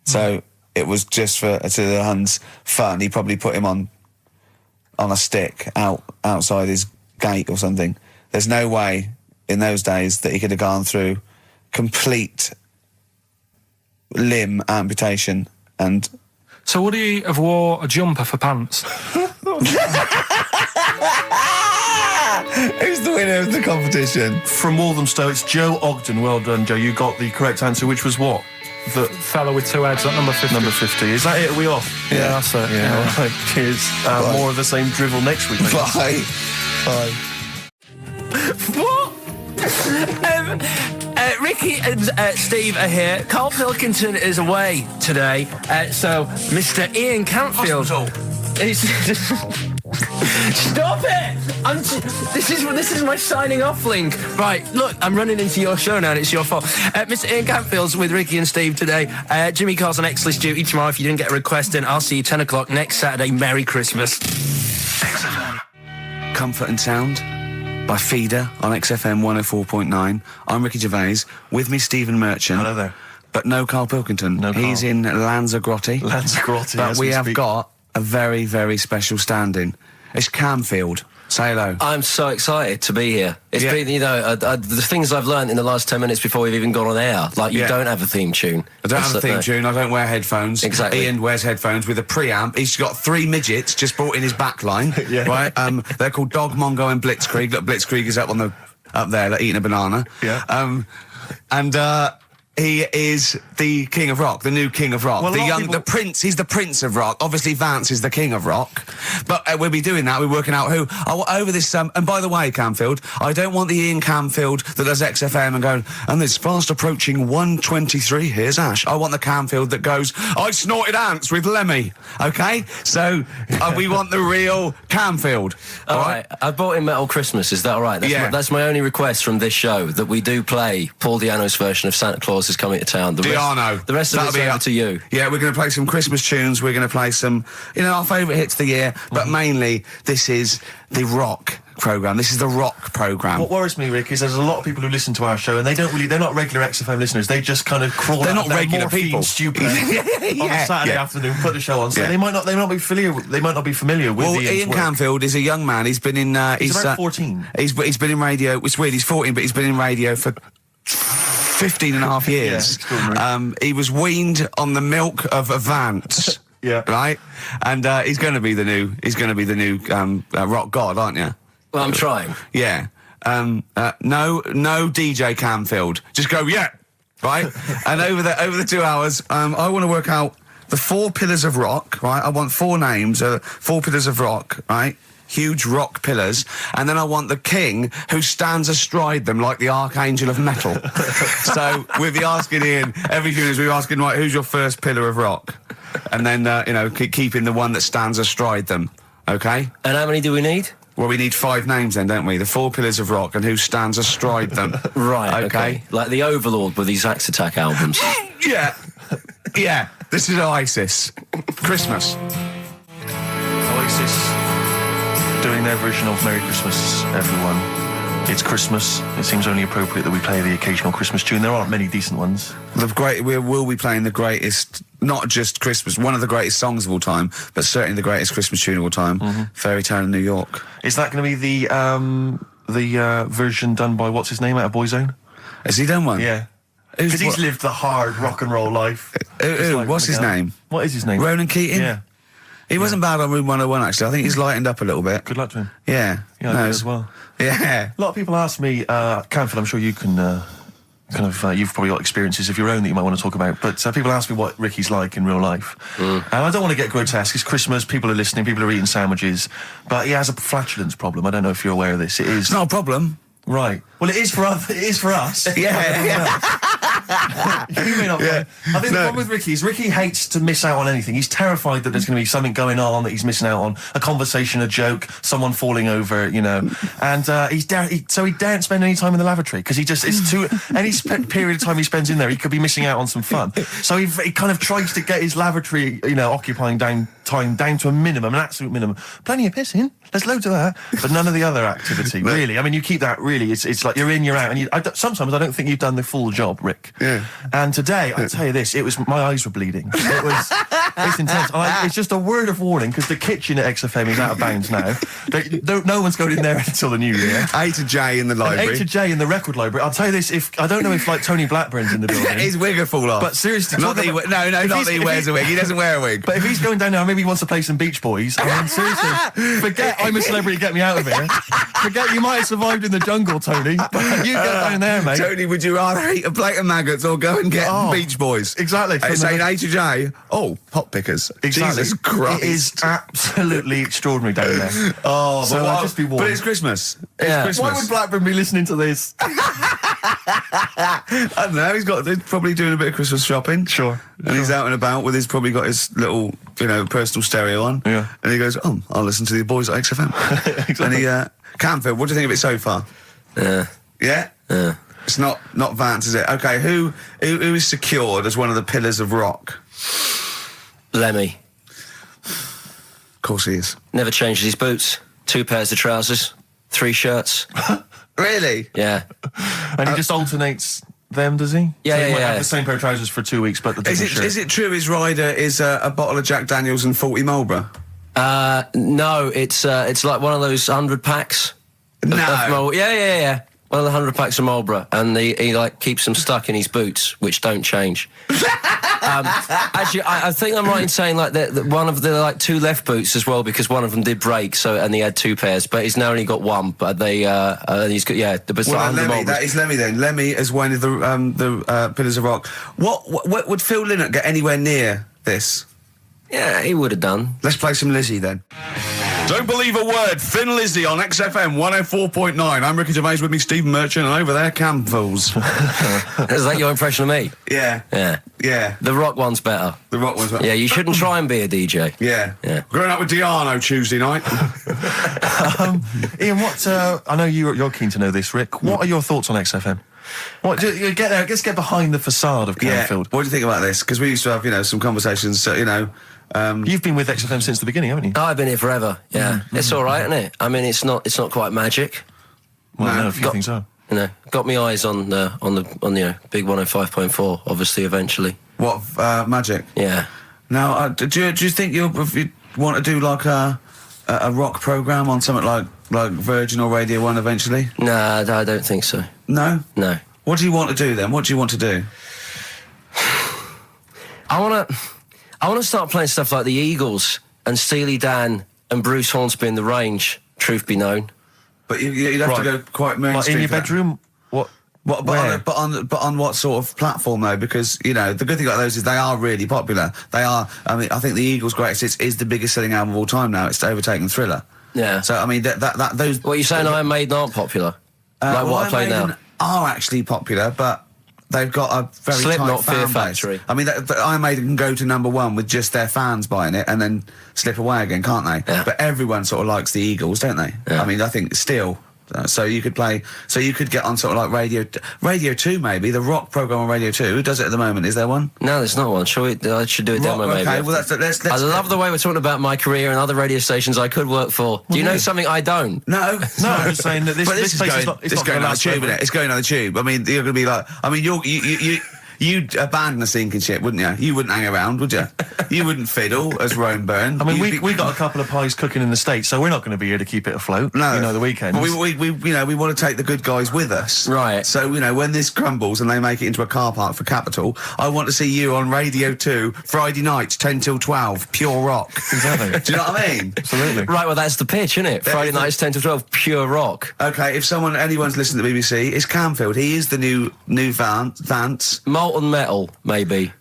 So it was just for Attila the Hun's fun. He probably put him on a stick outside his gate or something. There's no way in those days that he could have gone through complete limb amputation and... So would he have wore a jumper for pants? Who's the winner of the competition? From Walthamstow, it's Joe Ogden. Well done, Joe. You got the correct answer, which was what? The fella with two heads at number 50. Number 50. Is that it? Are we off? Yeah, that's it. Yeah. All right. Cheers. More of the same drivel next week. Bye. Bye. What? Ricky and Steve are here. Karl Pilkington is away today, so Mr. Ian Cantfield. Stop it! This is my signing off link. Right, look, I'm running into your show now and it's your fault. Mr. Ian Cantfield's with Ricky and Steve today. Jimmy Carr's on X-List duty tomorrow. If you didn't get a request in, I'll see you 10 o'clock next Saturday. Merry Christmas. XFM. Comfort and Sound by Feeder on XFM 104.9. I'm Ricky Gervais. With me, Stephen Merchant. Hello there. But no Karl Pilkington. No Karl. He's in Lanzarote. Lanzarote, but we have got a very, very special stand-in. It's Camfield. Say hello. I'm so excited to be here. It's been, you know, the things I've learned in the last 10 minutes before we've even gone on air. Like, you don't have a theme tune. I don't have a theme tune. I don't wear headphones. Exactly. Ian wears headphones with a preamp. He's got 3 midgets just brought in his back line. Right? They're called Dog, Mongo and Blitzkrieg. Look, Blitzkrieg is up there, like, eating a banana. Yeah. He is the king of rock, the new king of rock. Well, the prince, he's the prince of rock. Obviously, Vance is the king of rock. But we'll be doing that, we're working out who. Over this, and by the way, Camfield, I don't want the Ian Camfield that does XFM and going, and there's fast approaching 1:23, here's Ash. I want the Camfield that goes, I snorted ants with Lemmy. Okay? So, we want the real Camfield. All right. I bought in Metal Christmas, is that all right? That's my only request from this show, that we do play Paul Di'Anno's version of Santa Claus is Coming to Town. The rest of it's over to you. Yeah, we're going to play some Christmas tunes. We're going to play some, our favourite hits of the year. But mainly, this is the rock programme. This is the rock programme. What worries me, Rick, is there's a lot of people who listen to our show and they're not regular XFM listeners. They just kind of crawl They're out not regular people. Stupid on a Saturday afternoon, put the show on. So they might not be familiar with Ian Camfield is a young man. He's been in he's about 14. He's been in radio. It's weird, he's 14, but he's been in radio for 15 and a half years. Yeah, he was weaned on the milk of a Vance. Yeah. Right? And he's going to be the new rock god, aren't you? Well, I'm trying. Yeah. No DJ Camfield. Just go, yeah. Right? And over the 2 hours, I want to work out the 4 pillars of rock, right? I want 4 names, 4 pillars of rock, right? Huge rock pillars, and then I want the king who stands astride them like the archangel of metal. So we'll be asking Ian, every few minutes we'll be asking, right, who's your first pillar of rock? And then, keeping the one that stands astride them, okay? And how many do we need? Well, we need 5 names then, don't we? The 4 pillars of rock and who stands astride them. Right, okay. Like the Overlord with these Axe Attack albums. Yeah. Yeah. This is Oasis. Christmas. Oasis doing their version of Merry Christmas, everyone. It's Christmas. It seems only appropriate that we play the occasional Christmas tune. There aren't many decent ones. We will be playing the greatest, not just Christmas, one of the greatest songs of all time, but certainly the greatest Christmas tune of all time, Fairy Tale in New York. Is that going to be the version done by, what's his name, out of Boyzone? Has he done one? Yeah. Because he's lived the hard rock and roll life. What's his name? What is his name? Ronan Keating? Yeah. He wasn't bad on Room 101, actually. I think he's lightened up a little bit. Good luck to him. Yeah. Yeah, I do as well. Yeah. A lot of people ask me, Canfield, I'm sure you can you've probably got experiences of your own that you might want to talk about, but people ask me what Ricky's like in real life. And I don't want to get grotesque. It's Christmas, people are listening, people are eating sandwiches, but he has a flatulence problem. I don't know if you're aware of this. It is... It's not a problem. Right. Well, it is for us. Yeah. You may not. Yeah. I think the problem with Ricky is Ricky hates to miss out on anything. He's terrified that there's going to be something going on that he's missing out on, a conversation, a joke, someone falling over, And so he daren't spend any time in the lavatory because it's too any period of time he spends in there, he could be missing out on some fun. So he kind of tries to get his lavatory, occupying time down to a minimum, an absolute minimum. Plenty of pissing. There's loads of that, but none of the other activity. Really, I mean, you keep that. Really, it's like you're in, you're out, and sometimes I don't think you've done the full job, Rick. Yeah. And today, I tell you this, my eyes were bleeding. It's intense. It's just a word of warning because the kitchen at XFM is out of bounds now. No one's going in there until the new year. A to J in the library. A to J in the record library. I'll tell you this: I don't know if Tony Blackburn's in the building. His wig will fall off. But seriously, not that he wears a wig. He doesn't wear a wig. But if he's going down now, maybe he wants to play some Beach Boys. I mean, seriously, forget I'm a celebrity. Get me out of here. Forget you might have survived in the jungle, Tony. But you get down there, mate. Tony, would you rather eat a plate of maggots or go and get Beach Boys? Exactly. Saying A to J. Oh, pot pickers. Exactly. Jesus Christ. It is absolutely extraordinary down there. Oh, so I'll just be warned. But it's Christmas. Yeah. Christmas. Why would Blackburn be listening to this? I don't know. He's probably doing a bit of Christmas shopping. Sure. And he's out and about with probably got his little, personal stereo on. Yeah. And he goes, I'll listen to the boys at XFM. Exactly. And Camfield, what do you think of it so far? Yeah. Yeah? Yeah. It's not Vance, is it? Okay, who is secured as one of the pillars of rock? Lemmy. Of course he is. Never changes his boots. 2 pairs of trousers. 3 shirts. Really? Yeah. And he just alternates them, does he? Yeah, so he yeah, might yeah. have the same pair of trousers for 2 weeks, but the different shirt. Is it true his rider is a bottle of Jack Daniels and 40 Marlboro? No, it's like one of those 100 packs. No. Yeah. One of the 100 packs of Marlboro, and he keeps them stuck in his boots, which don't change. Actually, I think I'm right in saying that one of the 2 left boots as well, because one of them did break. And he had 2 pairs, but he's now only got 1. But he's got the Lemmy, that is Lemmy then. Lemmy as one of the pillars of rock. What would Phil Lynott get anywhere near this? Yeah, he would have done. Let's play some Lizzie then. Don't believe a word. Thin Lizzy on XFM 104.9. I'm Ricky Gervais, with me Stephen Merchant, and over there Camfools. Is that your impression of me? Yeah. Yeah. The rock one's better. The rock one's better. Yeah, you shouldn't try and be a DJ. Yeah. Growing up with Diano Tuesday night. Ian, I know you're keen to know this, Rick. What are your thoughts on XFM? Let's get behind the facade of Canfield. What do you think about this? Because we used to have, some conversations, You've been with XFM since the beginning, haven't you? I've been here forever, yeah. It's all right, isn't it? I mean, it's not quite magic. Well, no, a few things are. Got me eyes on the big 105.4, obviously, eventually. What, magic? Yeah. Now, do you think you want to do like a rock programme on something like Virgin or Radio 1 eventually? Nah, I don't think so. No? No. What do you want to do then? What do you want to do? I I want to start playing stuff like the Eagles and Steely Dan and Bruce Hornsby in the Range, truth be known. But you'd have to go quite mainstream. In your for that. bedroom? What? But on what sort of platform though? Because the good thing about those is they are really popular. They are. I mean, I think the Eagles' Greatest Hits is the biggest selling album of all time now. It's overtaken Thriller. Yeah. So I mean, those. What are you saying? Iron Maiden aren't popular? Like what I play Iron Maiden now? are actually popular, but they've got a very Slipknot, tight fan Fear base. Factory. I mean, Iron Maiden can go to number one with just their fans buying it and then slip away again, can't they? Yeah. But everyone sort of likes the Eagles, don't they? Yeah. I mean, I think still. So you could get on sort of like Radio 2 maybe, the rock program on Radio 2. Who does it at the moment? Is there one? No, there's not one. I should do a demo maybe. Okay, well let's I love the way we're talking about my career and other radio stations I could work for. Do you know something I don't? No, I'm just saying that this is place going, is not. It's it's not going gonna on the last tube, forever. isn't it? It's going on the tube. I mean, you're going to be like, I mean, you'd abandon a sinking ship, wouldn't you? You wouldn't hang around, would you? You wouldn't fiddle as Rome Byrne. I mean, we got a couple of pies cooking in the States, so we're not going to be here to keep it afloat. No, the weekends. But we want to take the good guys with us, Right. So when this crumbles and they make it into a car park for Capital, I want to see you on Radio 2 Friday nights 10 till 12, pure rock. Exactly. Do you know what I mean? Absolutely. Right, well, that's the pitch, isn't it? Friday nights 10 to 12, pure rock. Okay, if anyone's listening to the BBC, it's Camfield. He is the new Vance. Molten Metal, maybe.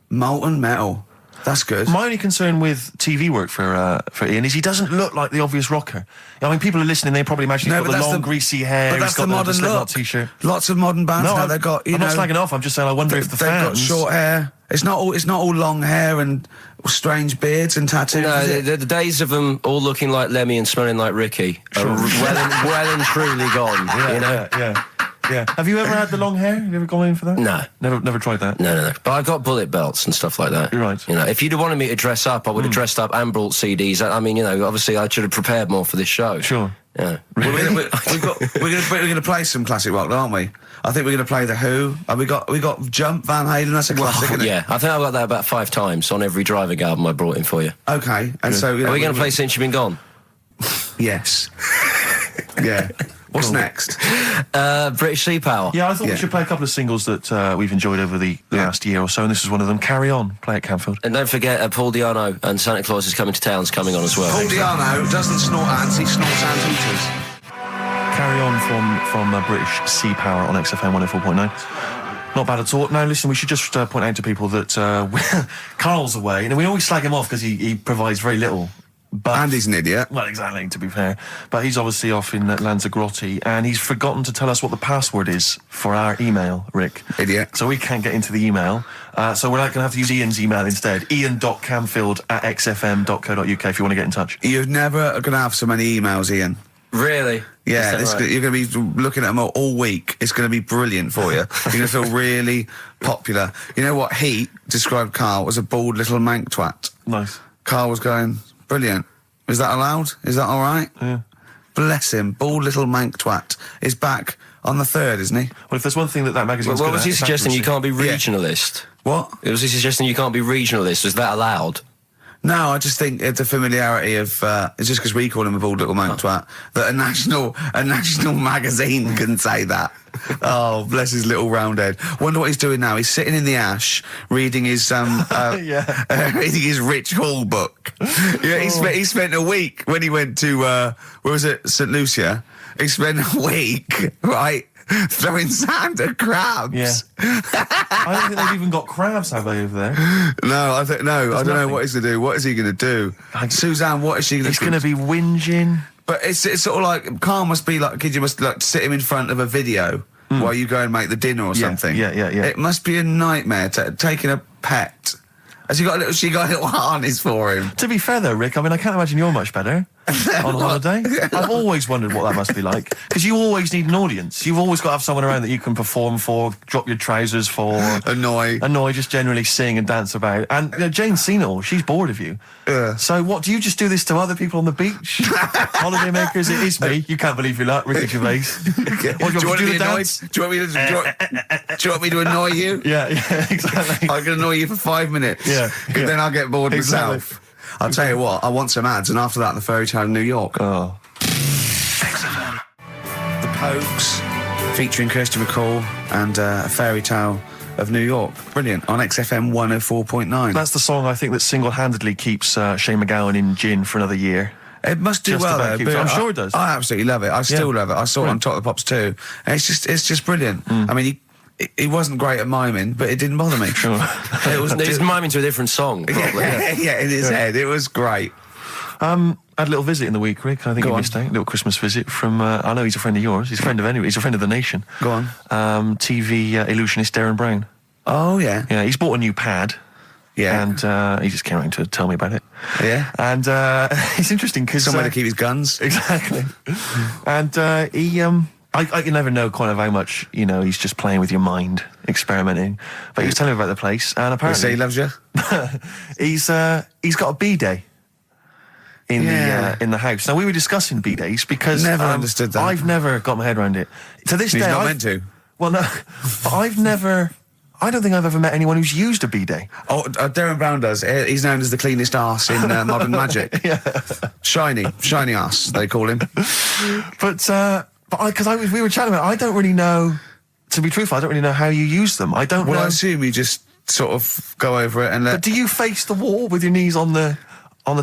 Molten Metal. That's good. My only concern with TV work for Ian is he doesn't look like the obvious rocker. I mean, people are listening, they probably imagine he's got the long, greasy hair, But that's he's got the modern Slipknot look. T-shirt. Lots of modern bands now. They've got. I'm not slagging off. I'm just saying. I wonder if the they've fans got short hair. It's not all long hair and strange beards and tattoos. No, is it? the days of them all looking like Lemmy and smelling like Ricky are well and truly gone. Yeah. Have you ever had the long hair? Have you ever gone in for that? No. Never tried that. No. But I've got bullet belts and stuff like that. You're right. If you'd have wanted me to dress up, I would have dressed up and brought CDs. I mean, obviously I should have prepared more for this show. Sure. Yeah. We're going to play some classic rock, aren't we? I think we're going to play The Who. We got Jump, Van Halen. That's a classic, isn't it? Yeah, I think I've got that about 5 times on every driving album I brought in for you. Okay, and so Are we going to play Since You've Been Gone? Yes. Yeah. What's next? British Sea Power. Yeah, I thought we should play a couple of singles that we've enjoyed over the last year or so, and this is one of them. Carry On, play at Camfield. And don't forget, Paul Di'Anno and Santa Claus is Coming to Town's coming on as well. Paul Di'Anno doesn't snort ants, he snorts anteaters. Carry On from British Sea Power on XFM 104.9. Not bad at all. Now, listen, we should just point out to people that Karl's away, and we always slag him off because he provides very little. And he's an idiot. Well, exactly, to be fair. But he's obviously off in Lanzarote, and he's forgotten to tell us what the password is for our email, Rick. Idiot. So we can't get into the email. So we're going to have to use Ian's email instead. ian.camfield@xfm.co.uk if you want to get in touch. You're never going to have so many emails, Ian. Really? Yeah, Right? you're going to be looking at them all week. It's going to be brilliant for you. You're going to feel really popular. You know what? He described Karl as a bald little mank twat. Nice. Karl was going, brilliant. Is that allowed? Is that all right? Yeah. Bless him. Bald little mank twat is back on the 3rd, isn't he? Well, if there's one thing that magazine's Well, good was at, he it's suggesting you accuracy. can't be regionalist? What? Was he suggesting you can't be regionalist? Was that allowed? No, I just think it's a familiarity of, it's just because we call him a bald little mank twat, that a national magazine can say that. Oh, bless his little round head. Wonder what he's doing now. He's sitting in the ash, reading his, reading his Rich Hall book. Yeah, he spent a week when he went to, where was it, St. Lucia? He spent a week, right, throwing sand at crabs. Yeah. I don't think they've even got crabs, have they, over there? No, I don't know nothing. what he's going to do. What is he going to do? Suzanne, what is she going to do? He's going to be whinging. But it's sort of like, Karl must be like, kid, you must like sit him in front of a video while you go and make the dinner or something. Yeah. It must be a nightmare taking a pet. Has she got a little harness for him? To be fair, though, Rick, I mean, I can't imagine you're much better on holiday. I've always wondered what that must be like. Because you always need an audience. You've always got to have someone around that you can perform for, drop your trousers for. Annoy, just generally sing and dance about. And Jane's seen it all. She's bored of you. So what, do you just do this to other people on the beach? Holiday makers, it is me. You can't believe your luck, Ricky Gervais. Do you want me to annoy you? Yeah, exactly. I can annoy you for 5 minutes. Yeah. Then I'll get bored Exactly. myself. I'll tell you what, I want some ads, and after that, the fairy tale in New York. Oh. The Pokes, featuring Kirsty McCall, and a fairy tale of New York. Brilliant. On XFM 104.9. That's the song I think that single-handedly keeps Shane MacGowan in gin for another year. It must do Just well, about though. keeps- but I'm sure it does. I absolutely love it. I still love it. I saw it on Top of the Pops too. And it's just brilliant. I mean, he wasn't great at miming, but it didn't bother me. Sure. It was miming to a different song, probably. Yeah, in his head. It was great. I had a little visit in the week, Rick. I think Go you on. missed out. A little Christmas visit from, I know he's a friend of yours. He's a friend of anyway. He's a friend of the nation. Go on. TV illusionist Darren Brown. Oh, yeah. Yeah, he's bought a new pad. Yeah. And he just came around to tell me about it. Yeah. And it's interesting because... Somewhere to keep his guns. Exactly. And he... I can never know kind of how much, he's just playing with your mind, experimenting. But he was telling me about the place, and He apparently... say he loves you? he's got a B-day in the house. Now, we were discussing B-days because... Never understood that. I've never got my head around it. To this He's day... not meant to. Well, no. But I've never... I don't think I've ever met anyone who's used a B-day. Oh, Darren Brown does. He's known as the cleanest arse in Modern Magic. Yeah. Shiny arse, they call him. But we were chatting about it, I don't really know, to be truthful, I don't really know how you use them. I don't know. Well, I assume you just sort of go over it and let... But do you face the wall with your knees on the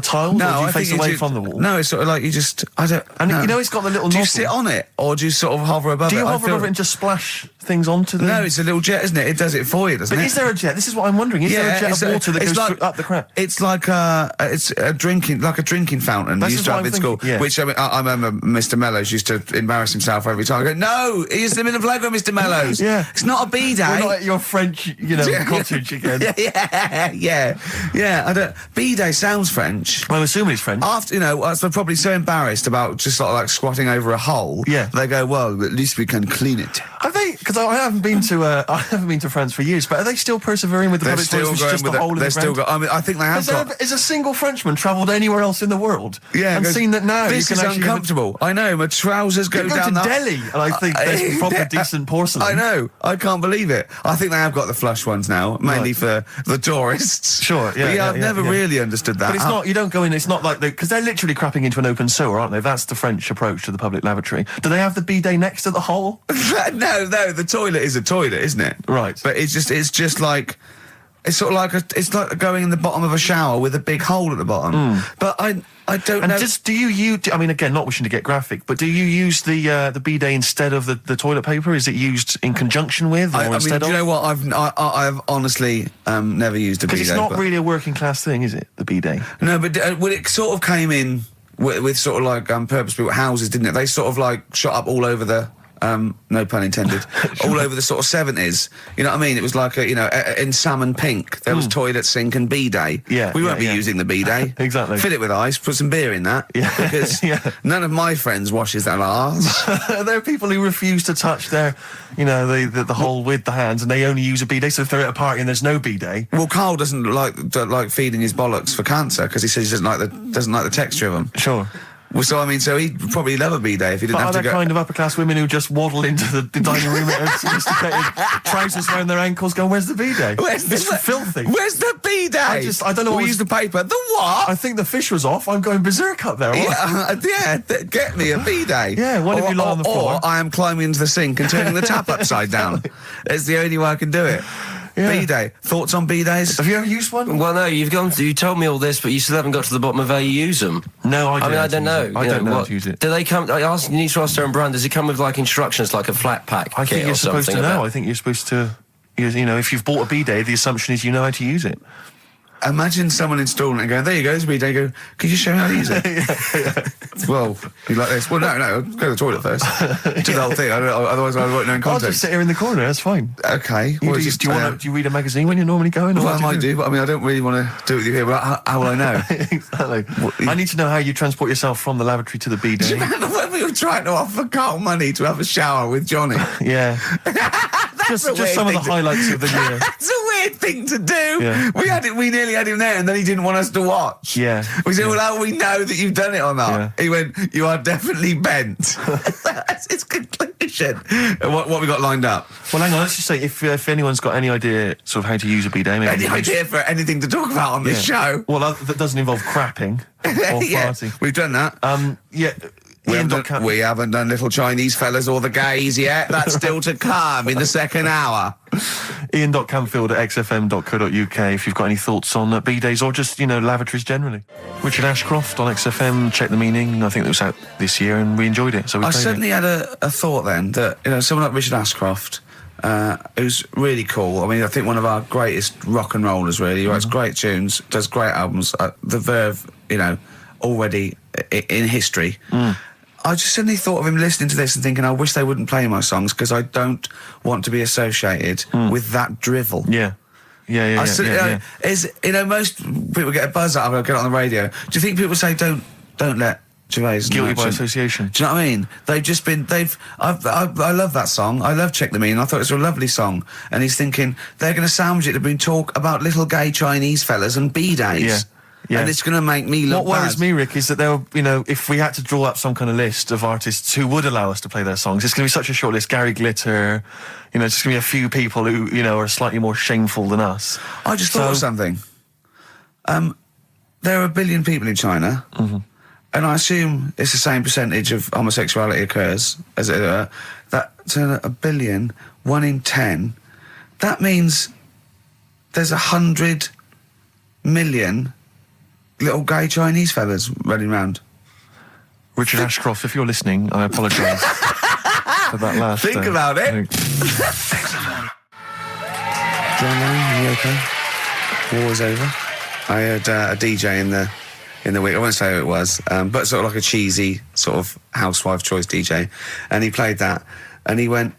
tiles, or do you face away from the wall? No, it's sort of like you just... I don't... And no. it's got the little Do you nozzle. sit on it, or do you sort of hover above it? Do you I hover feel- over it and just splash things onto them? No, it's a little jet, isn't it? It does it for you, doesn't But it? is there a jet? This is what I'm wondering. Is there a jet of water that goes up the crap? It's like it's a drinking fountain That's you used just to what have I'm in school. thinking, yeah. Which I remember Mr. Mellows used to embarrass himself every time. I go, no, use them in the playground, Mr. Mellows. Yeah. It's not a B-day. We're not at your French, cottage again. yeah. I don't. B-day sounds French. I'm assuming it's French. After they're probably so embarrassed about just like squatting over a hole. Yeah. They go, well, at least we can clean it. Are they? Because I haven't been to France for years. But are they still persevering with the They're public still toilets? going Just with the it. hole in They're the still ground? got. I mean, I think they have got. Has a single Frenchman travelled anywhere else in the world? Yeah, and goes, seen that now? This you is can actually uncomfortable. I know. My trousers go You go down to that. Delhi, and I think there's proper decent porcelain. I know. I can't believe it. I think they have got the flush ones now, mainly Right. for the tourists. Sure, yeah, But yeah, I've never really understood that. But it's not. You don't go in. It's not like because they're literally crapping into an open sewer, aren't they? That's the French approach to the public lavatory. Do they have the bidet next to the hole? No. The toilet is a toilet, isn't it? Right. But it's just like. It's sort of like it's like going in the bottom of a shower with a big hole at the bottom. But I don't And know. do you use? I mean, again, not wishing to get graphic, but do you use the bidet instead of the toilet paper? Is it used in conjunction with, or I mean, instead do of? you know what? I've honestly never used a bidet. Because it's not but- really a working class thing, is it? The bidet. No, but well, it sort of came in with sort of like purpose-built houses, didn't it? They sort of like shot up all over the. No pun intended. All over the sort of 70s. You know what I mean? It was like in salmon pink. There was toilet, sink, and bidet. Yeah, we won't be yeah. using the bidet. Exactly. Fill it with ice. Put some beer in that. Yeah. Because Yeah. none of my friends washes their arse. There are people who refuse to touch their, the hole with the hands, and they only use a bidet. So if they're at a party and there's no bidet, Well, Karl doesn't like feeding his bollocks for cancer because he says he doesn't like the texture of them. sure. Well, so he'd probably love a bidet if he didn't But are have to there go. kind of upper class women who just waddle into the dining room in sophisticated trousers around their ankles, going, "Where's the bidet? It's filthy." Where's the bidet? I don't know. We use the paper. The what? I think the fish was off. I'm going berserk up there. Get me a bidet. Yeah, what if you lie on the floor? Or I am climbing into the sink and turning the tap upside down. It's the only way I can do it. Yeah. Bidet. Thoughts on bidets? Have you ever used one? Well, no, you told me all this, but you still haven't got to the bottom of how you use them. No, I I don't know. I don't know how to use it. Do they come? You need to ask Darren Brown. Does it come with like instructions, like a flat pack? I kit think or you're supposed something to know. about- I think you're supposed to. If you've bought a bidet, the assumption is you know how to use it. Imagine someone installing it and going, there you go, there's a bidet. You go, could you show me how to use it? Well, you like this? Well, no, go to the toilet first. Do the whole thing. Otherwise I won't know in I'll context. just sit here in the corner. That's fine. Okay. Do you read a magazine when you're normally going? Or Well, I what might do. do, but I mean, I don't really want to do it with you here. But how will I know? Exactly. I need to know how you transport yourself from the lavatory to the Do you bidet. remember when we were trying to offer Karl money to have a shower with Johnny? Yeah. That's a just weird some of the thing to- highlights of the year. That's a weird thing to do. Yeah. We nearly had him there, and then he didn't want us to watch. Yeah. We said, well, how do we know that you've done it or not? Yeah. He went, you are definitely bent. That's his conclusion. What we got lined up? Well, hang on. Let's just say if anyone's got any idea sort of how to use a bidet, maybe Any idea for anything to talk about on this show? Well, that doesn't involve crapping or Yeah, farting. we've done that. Yeah. We haven't done little Chinese fellas or the gays yet. That's still to come in the second hour. Ian.Camfield@xfm.co.uk if you've got any thoughts on B-days or just, lavatories generally. Richard Ashcroft on XFM, Check the Meaning. I think it was out this year and we enjoyed it, so we I played certainly it. had a thought then that, someone like Richard Ashcroft, who's really cool. I mean, I think one of our greatest rock and rollers, really. He writes great tunes, does great albums. The Verve, already in history. I just suddenly thought of him listening to this and thinking, I wish they wouldn't play my songs because I don't want to be associated with that drivel. Yeah. Most people get a buzz out of it, get it on the radio. Do you think people say don't let Gervais Guilty by association? Do you know what I mean? I love that song. I love Check the Meaning. I thought it was a lovely song. And he's thinking they're going to sandwich it to bring talk about little gay Chinese fellas and B-days. Yeah. And it's going to make me look What worries bad. me, Rick, is that if we had to draw up some kind of list of artists who would allow us to play their songs, it's going to be such a short list. Gary Glitter, it's just going to be a few people who, are slightly more shameful than us. I just thought of something. There are 1 billion people in China, and I assume it's the same percentage of homosexuality occurs as that to 1 billion, 1 in 10. That means there's 100 million little gay Chinese fellas running around. Richard Ashcroft, if you're listening, I apologise for that last... Think about it. John Lennon, are you okay? War is over. I heard a DJ in the week, I won't say who it was, but sort of like a cheesy sort of housewife choice DJ, and he played that, and he went,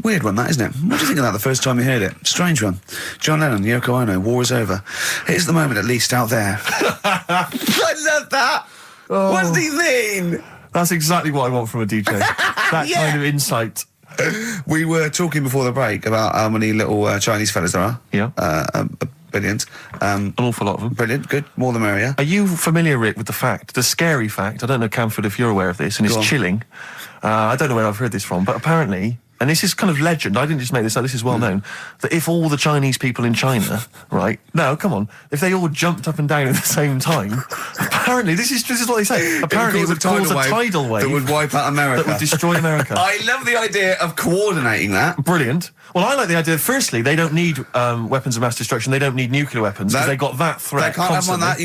weird one that, isn't it? What do you think of that the first time you heard it? Strange one. John Lennon, Yoko Ono, war is over. Here's the moment at least out there. I love that. Oh. What does he mean? That's exactly what I want from a DJ. That kind of insight. We were talking before the break about how many little Chinese fellas there are. Yeah. Brilliant. An awful lot of them. Brilliant, good. More the merrier. Are you familiar, Rick, with the scary fact, I don't know, Camford, if you're aware of this, and it's chilling. I don't know where I've heard this from, but apparently... And this is kind of legend, I didn't just make this up, this is well known, that if all the Chinese people in China, right, no, come on, if they all jumped up and down at the same time, apparently, this is what they say, apparently it would cause a tidal wave that would wipe out America. That would destroy America. I love the idea of coordinating that. Brilliant. Well, I like the idea, firstly, they don't need weapons of mass destruction, they don't need nuclear weapons, because they got that threat They can't constantly. have on that,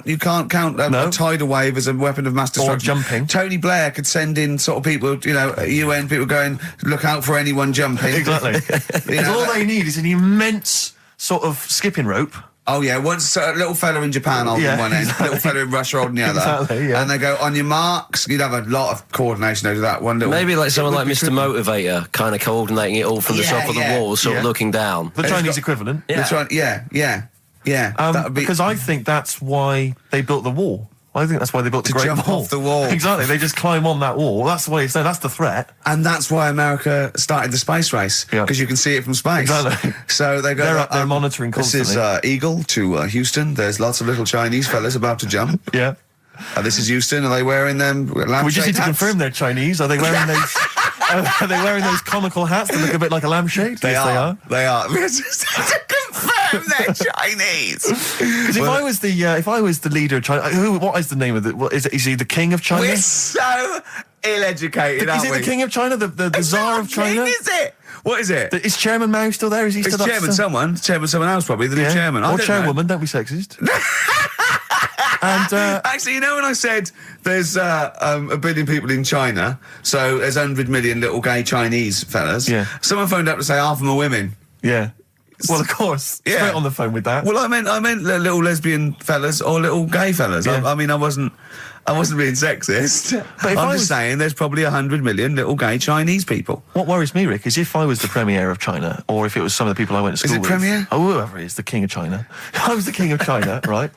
you can't count a tidal wave as a weapon of mass destruction. Or jumping. Tony Blair could send in sort of people, UN people going, look out for anyone jumping. Exactly. Because all they need is an immense sort of skipping rope. Oh yeah, once a little fella in Japan holding one end, exactly. little fella in Russia holding the other, Exactly, yeah. and they go on your marks. You'd have a lot of coordination over that one little. Maybe like someone like Mr. Motivator, kind of coordinating it all from the top of the wall, sort of looking down. The Chinese equivalent. Yeah. That would be, because I think that's why they built the wall. I think that's why they built the Great jump Wall. off the wall. Exactly, they just climb on that wall. That's the way it's there. That's the threat. and that's why America started the space race, because you can see it from space. Exactly. So they go. They're up there monitoring constantly. This is Eagle to Houston. There's lots of little Chinese fellas about to jump. Yeah. This is Houston. Are they wearing them? We just need to confirm they're Chinese. Are they wearing those? Are they wearing those comical hats that look a bit like a lampshade? They Yes, are. they are. They are. To confirm they're Chinese. Because if I was the leader of China, what is the name of the? Is he the king of China? We're so ill-educated, aren't Is we? it the king of China? The Tsar of China? King, is it? What is it? Is Chairman Mao still there? Is he It's still chairman someone. Chairman someone else probably. The new chairman. I Or don't chairwoman, don't be sexist. And actually, when I said there's 1 billion people in China, so there's 100 million little gay Chinese fellas. Yeah. Someone phoned up to say half of them are women. yeah. Well, of course. Yeah. Straight on the phone with that. Well, I meant little lesbian fellas or little gay fellas. Yeah. I mean, I wasn't being sexist. But if I'm I just was- saying there's probably 100 million little gay Chinese people. What worries me, Rick, is if I was the premier of China, or if it was some of the people I went to school it with. premier? Oh, whoever is the king of China. If I was the king of China, right?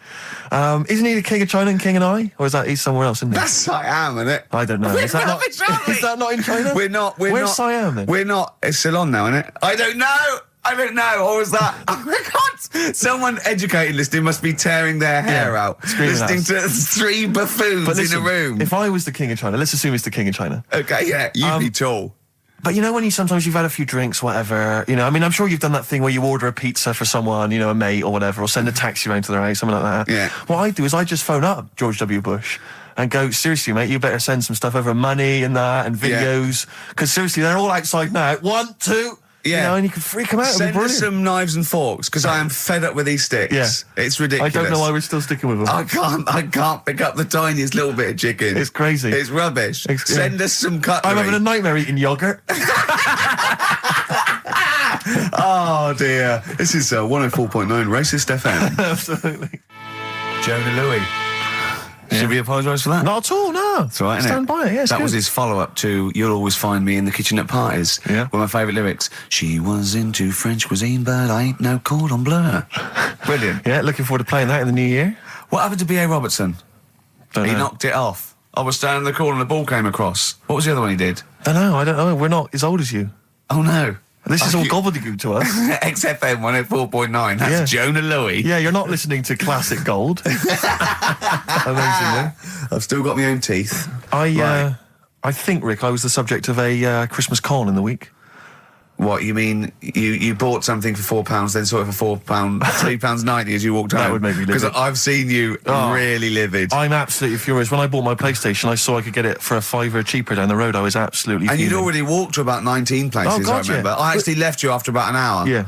Isn't he the king of China and king and I? Or is that he's somewhere else, isn't he? That's Siam, isn't it? I don't know. Is that not in China? We're not. Where's Siam then? We're not. It's Ceylon now, isn't it? I don't know. Or was that? Oh my God! Someone educated listening must be tearing their hair out, screaming listening at to 3 buffoons But listen, in a room. if I was the king of China, let's assume it's the king of China. Okay, yeah, you'd be tall. But when sometimes you've had a few drinks, whatever, I mean, I'm sure you've done that thing where you order a pizza for someone, a mate or whatever, or send a taxi around to their house, something like that. Yeah. What I do is I just phone up George W. Bush and go, seriously, mate, you better send some stuff over, money and that, and videos, because seriously, they're all outside now. 1, 2... Yeah. You know, and you can freak them out. It'd be Send us brilliant. some knives and forks, because I am fed up with these sticks. Yeah. It's ridiculous. I don't know why we're still sticking with them. I can't pick up the tiniest little bit of chicken. It's crazy. It's rubbish. Send us some cutlery. I'm having a nightmare eating yogurt. Oh dear. This is 104.9 Racist FM. Absolutely. Jonah Louis. Should we apologise for that? Not at all, no. That's right, Stand by it, yeah, it's That good. was his follow-up to You'll Always Find Me in the Kitchen at Parties. Yeah. One of my favourite lyrics. She was into French cuisine, but I ain't no cordon bleu. Brilliant. Yeah, looking forward to playing that in the new year. What happened to B.A. Robertson? Don't He know. knocked it off. I was standing in the corner and the ball came across. What was the other one he did? I don't know. We're not as old as you. Oh, no. This is all gobbledygook to us. XFM 104.9. That's Yeah. Jonah Louis. Yeah, you're not listening to classic gold. Amazingly. I've still got my own teeth. I think, Rick, I was the subject of a Christmas con in the week. What, you mean you bought something for £4, then saw it for £4, £3.90 as you walked home? That would make me livid. Because I've seen you really livid. I'm absolutely furious. When I bought my PlayStation, I saw I could get it for a £5 cheaper down the road. I was absolutely And you'd fuming. already walked to about 19 places, Oh, God, I remember. yeah. I actually left you after about an hour. Yeah.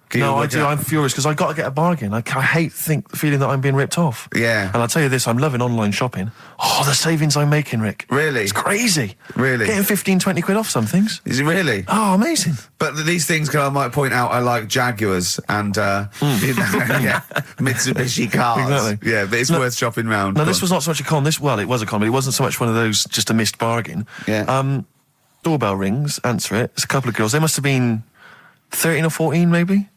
Can you No, I work do. it out? I'm furious because I got to get a bargain. I hate the feeling that I'm being ripped off. Yeah. And I'll tell you this, I'm loving online shopping. Oh, the savings I'm making, Rick. Really? It's crazy. Really? Getting 15, 20 quid off some things. Is it really? Oh, amazing. But these things, I might point out, are like Jaguars and you know, yeah, Mitsubishi cars. Exactly. Yeah, but it's worth shopping round. No, Go this on. was not so much a con. It was a con, but it wasn't so much one of those just a missed bargain. Yeah. Doorbell rings, answer it. It's a couple of girls. They must have been 13 or 14, maybe.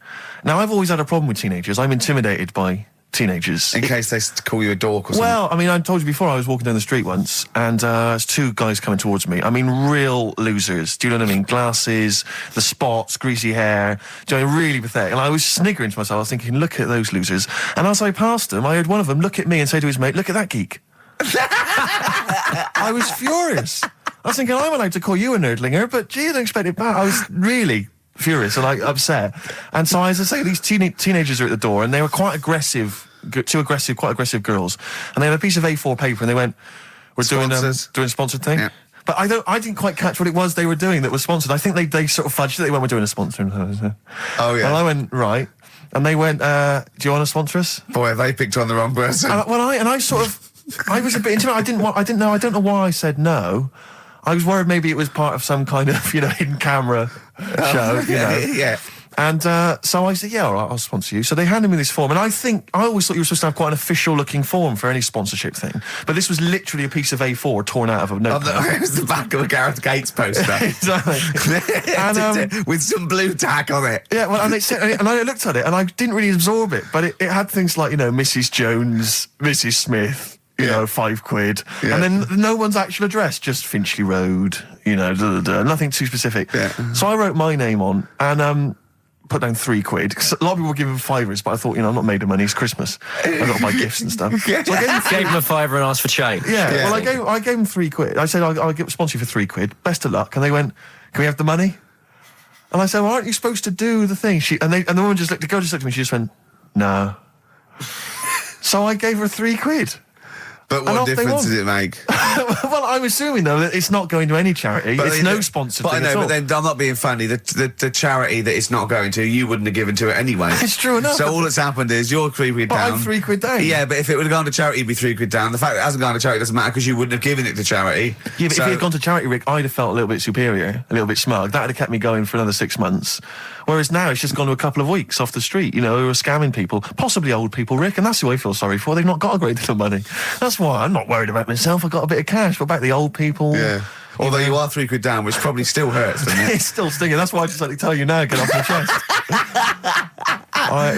Now, I've always had a problem with teenagers. I'm intimidated by teenagers. In case they call you a dork or something. Well, I mean, I told you before, I was walking down the street once, and there's two guys coming towards me. I mean, real losers. Do you know what I mean? Glasses, the spots, greasy hair. Do you know, really pathetic. And I was sniggering to myself. I was thinking, look at those losers. And as I passed them, I heard one of them look at me and say to his mate, look at that geek. I was furious. I was thinking, I'm allowed to call you a nerdlinger, but gee, I don't expect it back. I was really furious and upset. And so, as I say, these teenagers are at the door, and they were quite aggressive, quite aggressive girls. And they had a piece of A4 paper, and they went, "We're doing a sponsored thing." Yeah. But I didn't quite catch what it was they were doing that was sponsored. I think they sort of fudged it. They went, "We're doing a sponsor." Oh, yeah. And I went, right. And they went, "Do you want to sponsor us?" Boy, have they picked on the wrong person. I was a bit intimidated. I don't know why I said no. I was worried maybe it was part of some kind of, hidden camera show, Yeah. And so I said, yeah, all right, I'll sponsor you. So they handed me this form, and I always thought you were supposed to have quite an official-looking form for any sponsorship thing. But this was literally a piece of A4 torn out of a notepad. It was the back of a Gareth Gates poster. Exactly. And, with some blue tack on it. yeah, well, and it said, and I looked at it, and I didn't really absorb it, but it had things like, Mrs. Jones, Mrs. Smith, £5. Yeah. And then no one's actual address, just Finchley Road, nothing too specific. Yeah. So I wrote my name on and put down £3. 'Cause a lot of people were giving £5, but I thought, I'm not made of money, it's Christmas. I've got to buy gifts and stuff. Yeah. So I Gave him a £5 and asked for change. yeah, well, I gave them £3. I said, I'll sponsor you for £3. Best of luck. And they went, can we have the money? And I said, well, aren't you supposed to do the thing? And the woman the girl just looked at me, she just went, no. So I gave her £3. But And what off they difference won. does it make? Well, I'm assuming, though, that it's not going to any charity. It's no sponsored But thing I know, at all. but then I'm not being funny. The charity that it's not going to, you wouldn't have given to it anyway. It's true enough. So all that's happened is you're £3 But down. I'm £3 down. Yeah, but if it would have gone to charity, it'd be £3 down. The fact that it hasn't gone to charity doesn't matter because you wouldn't have given it to charity. Yeah, but So- if it had gone to charity, Rick, I'd have felt a little bit superior, a little bit smug. That would have kept me going for another 6 months. Whereas now it's just gone to a couple of weeks off the street, who are scamming people, possibly old people, Rick, and that's who I feel sorry for. They've not got a great deal of money. That's why I'm not worried about myself. I've got a bit of cash. What about the old people? Yeah. Although you are £3 down, which probably still hurts, doesn't it? It's still stinging. That's why I just like to tell you now, get off my chest.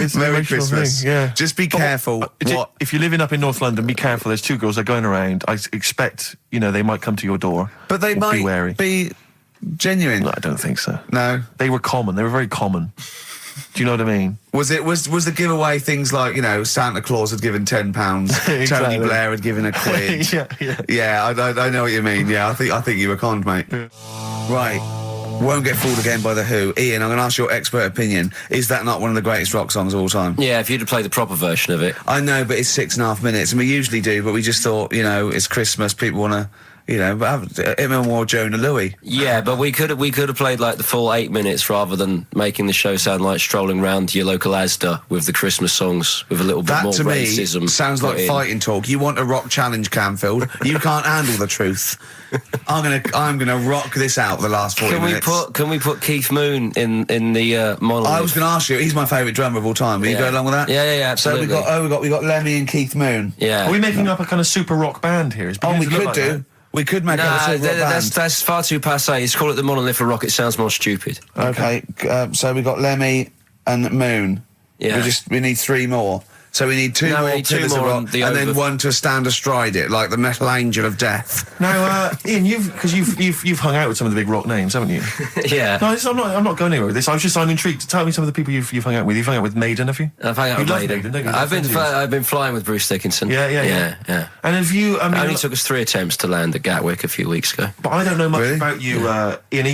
It's an Merry emotional Christmas. thing, yeah. Just be careful. If you're living up in North London, be careful. There's two girls that are going around. I expect, they might come to your door. But they Be might wary. be genuine. No, I don't think so. No. They were common. They were very common. Do you know what I mean? Was the giveaway things like, Santa Claus had given £10, Exactly. Tony Blair had given £1? Yeah. Yeah, I know what you mean. Yeah, I think you were conned, mate. Yeah. Right. Won't Get Fooled Again by The Who. Ian, I'm going to ask your expert opinion. Is that not one of the greatest rock songs of all time? Yeah, if you'd have played the proper version of it. I know, but it's 6.5 minutes, and we usually do, but we just thought, it's Christmas, people want to You know, but him and more Jonah Louis. Yeah, but we could have played like the full 8 minutes rather than making the show sound like strolling round your local Asda with the Christmas songs with a little bit more That to me racism. sounds like fighting talk. You want a rock challenge, Canfield? You can't handle the truth. I'm gonna rock this out the last 40 minutes. Can we put Keith Moon in the monolith? I was going to ask you. He's my favourite drummer of all time. Will you go along with that? Yeah, absolutely. So we got Lemmy and Keith Moon. Yeah. Are we making up a kind of super rock band here? We could do. That? We could make up a super rock band. That's far too passé. Let's call it the Monolith of Rock. It sounds more stupid. Okay, so we got Lemmy and Moon. Yeah. We need 3 more. So we need 2 more pillars of rock, and then one to stand astride it, like the metal angel of death. Now, Ian, you've hung out with some of the big rock names, haven't you? Yeah. No, I'm not going anywhere with this. I'm intrigued. Tell me some of the people you've hung out with. You've hung out with Maiden, have you? I've hung out with Maiden. don't you? I've been flying with Bruce Dickinson. Yeah. And have you? I mean, it only took us 3 attempts to land at Gatwick a few weeks ago. But I don't know much about you, Ian. Are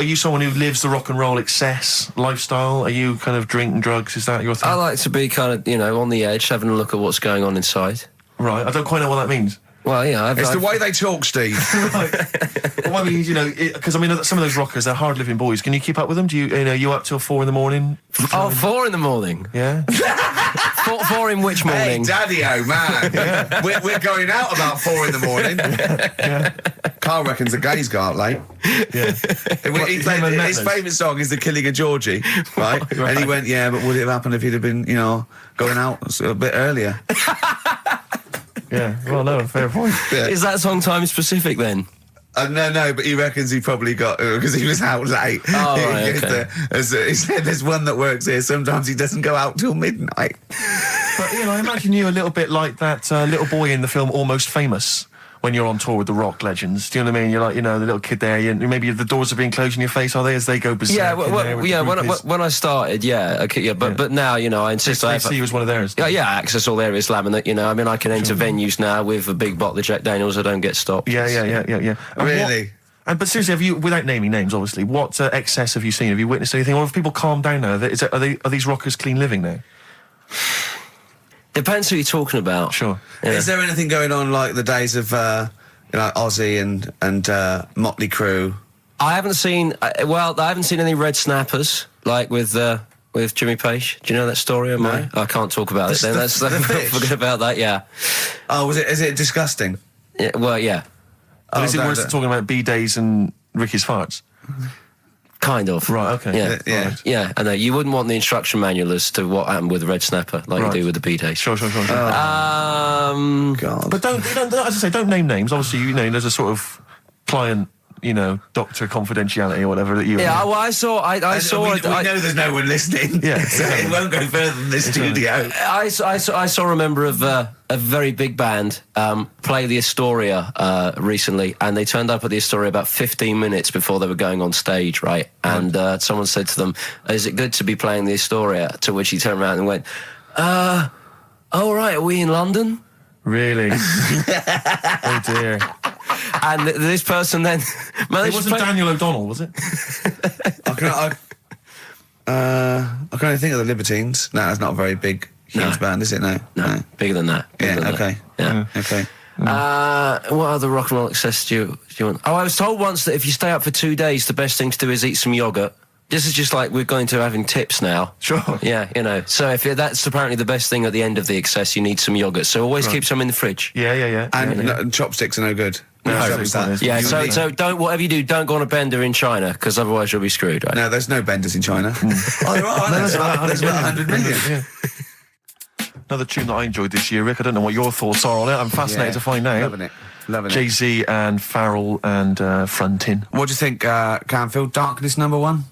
you someone who lives the rock and roll excess lifestyle? Are you kind of drink and drugs? Is that your thing? I like to be kind of, on the edge, having a look at what's going on inside. Right, I don't quite know what that means. Well, it's the way they talk, Steve. Well, I mean, because some of those rockers, they're hard-living boys. Can you keep up with them? Do you up till 4 in? 4 in? Yeah. 4 in which morning? Hey, Daddy-o, man. We're going out about 4 in. Yeah. Karl reckons the gays go out late. Yeah. His favourite song is The Killing of Georgie, right? And he went, yeah, but would it have happened if he'd have been, going out a bit earlier? Yeah, well, no, fair point. Yeah. Is that song time specific then? No, but he reckons he probably got, because he was out late. Oh, right, okay. He said there's one that works here, sometimes he doesn't go out till midnight. But, I imagine you a little bit like that little boy in the film Almost Famous, when you're on tour with the rock legends. Do you know what I mean? You're like, the little kid there, maybe the doors are being closed in your face, are they, as they go berserk? Yeah, when I started, but now, I insist I see you as one of theirs. Yeah, access all areas laminate, I mean, I can enter venues now with a big bottle of Jack Daniels, I don't get stopped. Yeah. Really? But seriously, have you, without naming names, obviously, what excess have you seen? Have you witnessed anything? Or have people calmed down now? Are these rockers clean living now? Depends who you're talking about. Sure. Yeah. Is there anything going on like the days of Ozzy and Motley Crue? I haven't seen any Red Snappers like with Jimmy Page. Do you know that story? I can't talk about it. Then let's forget about that. Yeah. Oh, is it disgusting? Yeah. Well, yeah. Is it worse than talking about B-days and Ricky's farts? Kind of. Right, okay. Yeah. Right. Yeah, I know. You wouldn't want the instruction manual as to what happened with the Red Snapper like you do with the B-days. Sure. God. But don't, as I say, don't name names. Obviously, there's a sort of client, doctor confidentiality or whatever that you... Yeah, well, I saw... We know there's no one listening. Yeah. So it won't go further than this studio. I saw a member of a very big band play the Astoria recently, and they turned up at the Astoria about 15 minutes before they were going on stage, right? And someone said to them, "Is it good to be playing the Astoria?" To which he turned around and went, "Oh, right, are we in London?" Really? Oh, dear. And this person then... It wasn't Daniel O'Donnell, was it? I can only think of the Libertines. No, that's not a very big... Huge band, is it? No, bigger than that. Okay. Yeah. Okay. What other rock and roll excess do you want? Oh, I was told once that if you stay up for 2 days, the best thing to do is eat some yogurt. This is just like we're going to having tips now. Sure. Yeah, So if that's apparently the best thing at the end of the excess, you need some yogurt. So always keep some in the fridge. Yeah. And chopsticks are no good. No, so don't, whatever you do, don't go on a bender in China, because otherwise you'll be screwed, right? No, there's no benders in China. Oh, there are. There's about 100 million. Yeah. Another tune that I enjoyed this year, Rick. I don't know what your thoughts are on it. I'm fascinated to find out. Loving it. Jay-Z and Farrell and Frontin. What do you think, Canfield? Darkness #1?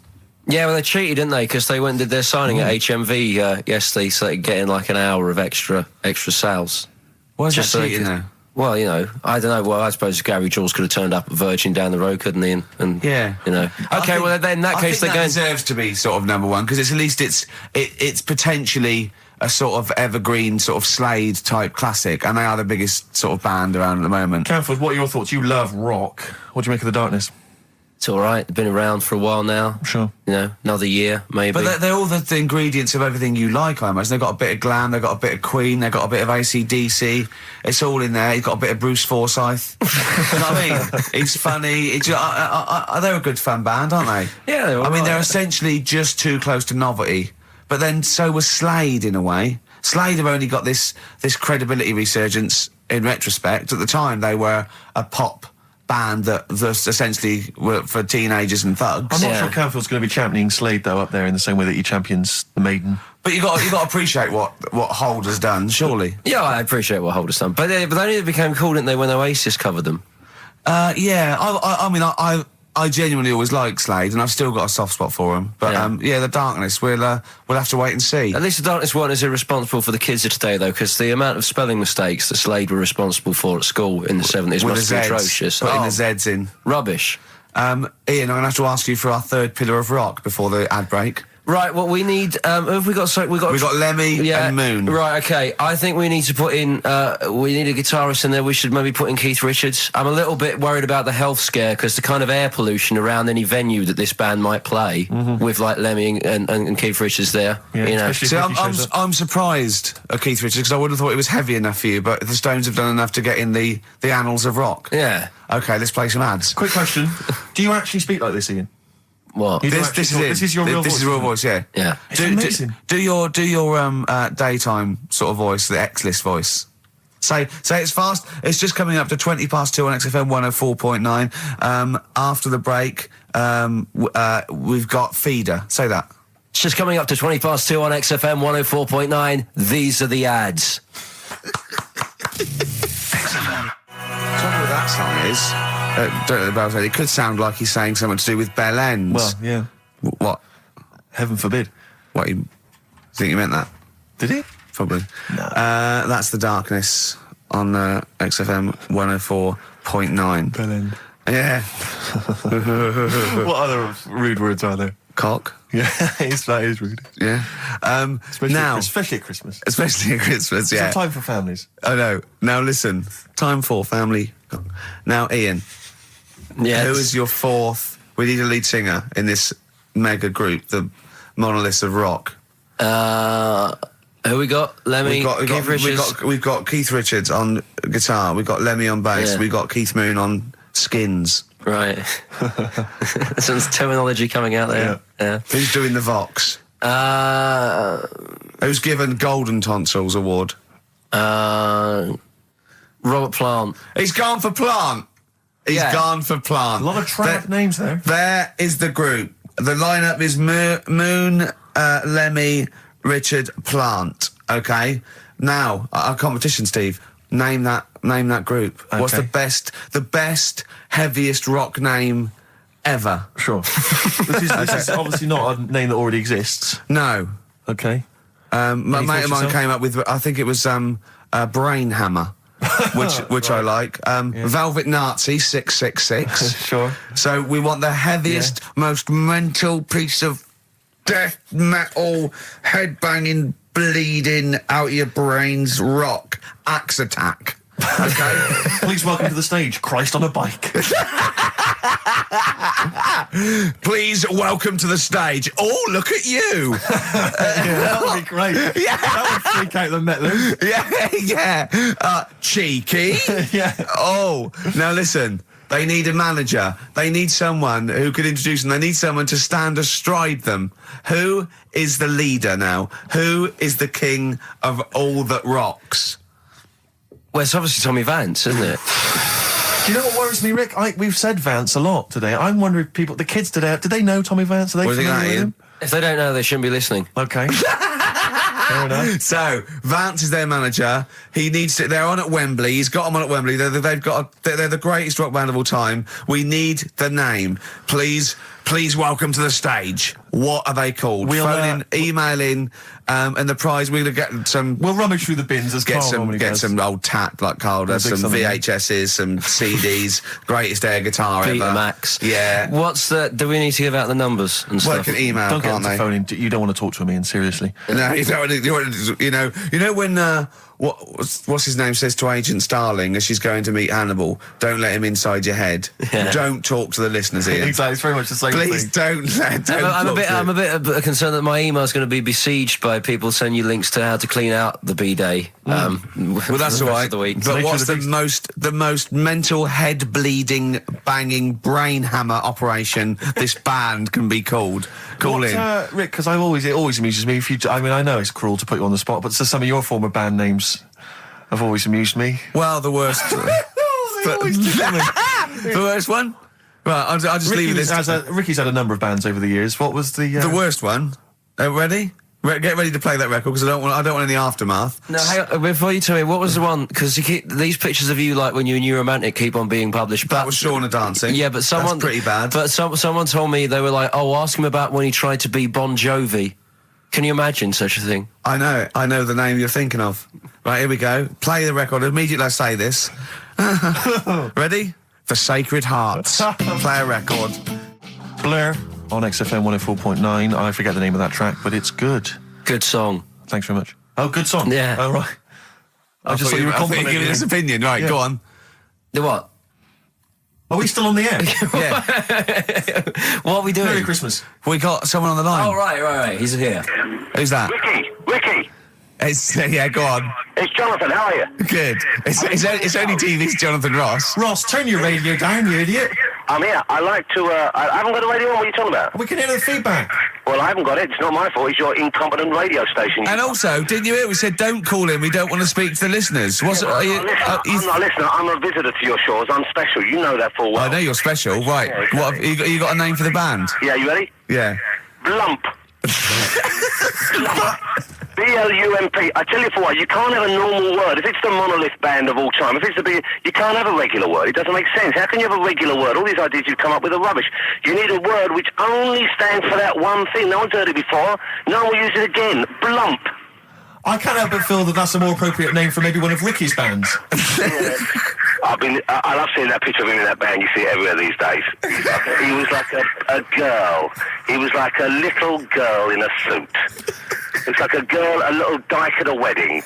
Yeah, well, they cheated, didn't they? Because they went and did their signing at HMV yesterday, so they could get in like an hour of extra sales. Why is that cheating now? Well, I don't know. Well, I suppose Gary Jules could have turned up at Virgin down the road, couldn't he? And yeah. Okay, well, then in that case, they're going... deserves to be sort of #1, because at least it's potentially a sort of evergreen, sort of Slade type classic, and they are the biggest sort of band around at the moment. Canfield, what are your thoughts? You love rock. What do you make of The Darkness? It's all right. They've been around for a while now. Sure. You know, another year, maybe. But they're all the ingredients of everything you like, I imagine. They've got a bit of glam, they've got a bit of Queen, they've got a bit of AC/DC. It's all in there. You've got a bit of Bruce Forsyth. You know what I mean? It's funny. They're a good fun band, aren't they? Yeah, they're all right. they're essentially just too close to novelty. But then so was Slade, in a way. Slade have only got this credibility resurgence in retrospect. At the time, they were a pop band that essentially were for teenagers and thugs. I'm not sure Canfield's going to be championing Slade, though, up there in the same way that he champions the Maiden. But you got to appreciate what Hold has done, surely. Yeah, I appreciate what Hold has done. But they only became cool, didn't they, when Oasis covered them? Yeah, I genuinely always liked Slade, and I've still got a soft spot for him. But The Darkness, we'll have to wait and see. At least the Darkness one is irresponsible for the kids of today, though, because the amount of spelling mistakes that Slade were responsible for at school in the 70s must be atrocious. Putting the Zs in. Rubbish. Ian, I'm going to have to ask you for our third pillar of rock before the ad break. Right, what we need... who have we got? Sorry, we've got Lemmy and Moon. Right, okay. I think we need to put in... we need a guitarist in there. We should maybe put in Keith Richards. I'm a little bit worried about the health scare because the kind of air pollution around any venue that this band might play with, like, Lemmy and Keith Richards there. Yeah, you know. See, I'm surprised at Keith Richards because I would have thought it was heavy enough for you, but the Stones have done enough to get in the annals of rock. Yeah. Okay, let's play some ads. Quick question. Do you actually speak like this, Ian? What? This is your real voice. This is your real voice, yeah. Yeah. It's amazing. Do your daytime sort of voice, the X-list voice. Say it's fast. It's just coming up to 2 on XFM 104.9. After the break, we've got Feeder. Say that. It's just coming up to 2 on XFM 104.9. These are the ads. XFM. The trouble with that song is... don't know about it. It could sound like he's saying something to do with Bell Ends. Well, yeah. What? Heaven forbid. What? You think you meant that? Did he? Probably. No. That's The Darkness on XFM 104.9. Bell End. Yeah. What other rude words are there? Cock. Yeah, that is rude. Yeah. Especially at Christmas. Especially at Christmas, yeah. It's a time for families. I know. Now listen. Time for family. Now, Ian. Yes. Who is your fourth? We need a lead singer in this mega group, the monoliths of rock. Who we got? Lemmy, Keith Richards. We've got Keith Richards on guitar. We've got Lemmy on bass. Yeah. We've got Keith Moon on skins. Right. Some terminology coming out there. Yeah. Who's doing the Vox? Who's given Golden Tonsils Award? Robert Plant. He's gone for Plant. He's gone for Plant. A lot of trap names there. There is the group. The lineup is Moon, Lemmy, Richard, Plant. Okay. Now our competition, Steve. Name that group. Okay. What's the best, heaviest rock name ever? Sure. This is obviously not a name that already exists. No. Okay. My mate of mine came up with, I think it was Brain Hammer, which I like. Velvet Nazi 666. Sure. So we want the heaviest, most mental piece of death metal, headbanging, bleeding out your brains rock. Axe Attack. Okay. Please welcome to the stage, Christ on a bike. Please welcome to the stage. Oh, look at you. That would be great. Yeah. That would freak out the metalers. Yeah. Cheeky. Yeah. Oh, now listen. They need a manager. They need someone who could introduce them. They need someone to stand astride them. Who is the leader now? Who is the king of all that rocks? Well, it's obviously Tommy Vance, isn't it? Do you know what worries me, Rick? We've said Vance a lot today. I'm wondering if the kids today, do they know Tommy Vance? Are they familiar with him? If they don't know, they shouldn't be listening. Okay. Fair enough. So, Vance is their manager. He needs to... They're on at Wembley. He's got them on at Wembley. They're the greatest rock band of all time. We need the name. Please welcome to the stage. What are they called? Phone in, email in, and the prize, we're going to get some... We'll rummage through the bins as Get Karl some old tat like Karl does, some VHSs, some CDs, greatest air guitar ever. Max. Yeah. Do we need to give out the numbers and stuff? Well, can email, Don't get can't them to they? phone in. You don't want to talk to him, Ian, seriously. No, you know when what's his name says to Agent Starling as she's going to meet Hannibal, don't let him inside your head. Yeah. Don't talk to the listeners, Ian. Exactly, it's very much the same Please thing. I'm a bit concerned that my email's going to be besieged by people sending you links to how to clean out the B-Day. Well, that's all right. The week. But what's the most mental, head-bleeding, banging, brain hammer operation this band can be called? Call in. Rick, because it always amuses me. I know it's cruel to put you on the spot, but some of your former band names have always amused me. Well, the worst. The worst one? Right, I'll just leave you this. Ricky's had a number of bands over the years. What was the worst one? Ready? Get ready to play that record because I don't want any aftermath. No, hang on, before you tell me, what was the one? Because these pictures of you, like when you were New Romantic, keep on being published. That was Shauna dancing. Yeah, but someone... That's pretty bad. But someone told me, they were like, oh, ask him about when he tried to be Bon Jovi. Can you imagine such a thing? I know the name you're thinking of. Right, here we go. Play the record. Immediately I say this. Ready? For Sacred Hearts. Play a record. Blur on XFM 104.9. I forget the name of that track, but it's good. Good song. Thanks very much. Oh, good song. Yeah. Oh, right. I just thought you were complimenting giving his opinion. Right, Yeah. go on. The what? Are we still on the air? Yeah. What are we doing? Merry Christmas. We got someone on the line. Oh, right. He's here. Who's that? Ricky, Yeah, go on. it's Jonathan. How are you? Good. It's only TV's Jonathan Ross. Ross, turn your radio down, you idiot. I'm here. I like to. I haven't got a radio on. What are you talking about? We can hear the feedback. Well, I haven't got it. It's not my fault. It's your incompetent radio station. And also, didn't you hear? We said don't call in. We don't want to speak to the listeners. I'm not a listener. I'm a visitor to your shows. I'm special. You know that full well. I know you're special, right? Yeah, exactly. What have you got a name for the band? Yeah, you ready? Yeah. Blump. B-L-U-M-P. I tell you for what, you can't have a normal word. If it's the monolith band of all time, if it's the you can't have a regular word. It doesn't make sense. How can you have a regular word? All these ideas you've come up with are rubbish. You need a word which only stands for that one thing. No one's heard it before. No one will use it again. Blump. I can't help but feel that that's a more appropriate name for maybe one of Ricky's bands. Yeah. I love seeing that picture of him in that band. You see it everywhere these days. He was like a girl. He was like a little girl in a suit. It's like a little dyke at a wedding.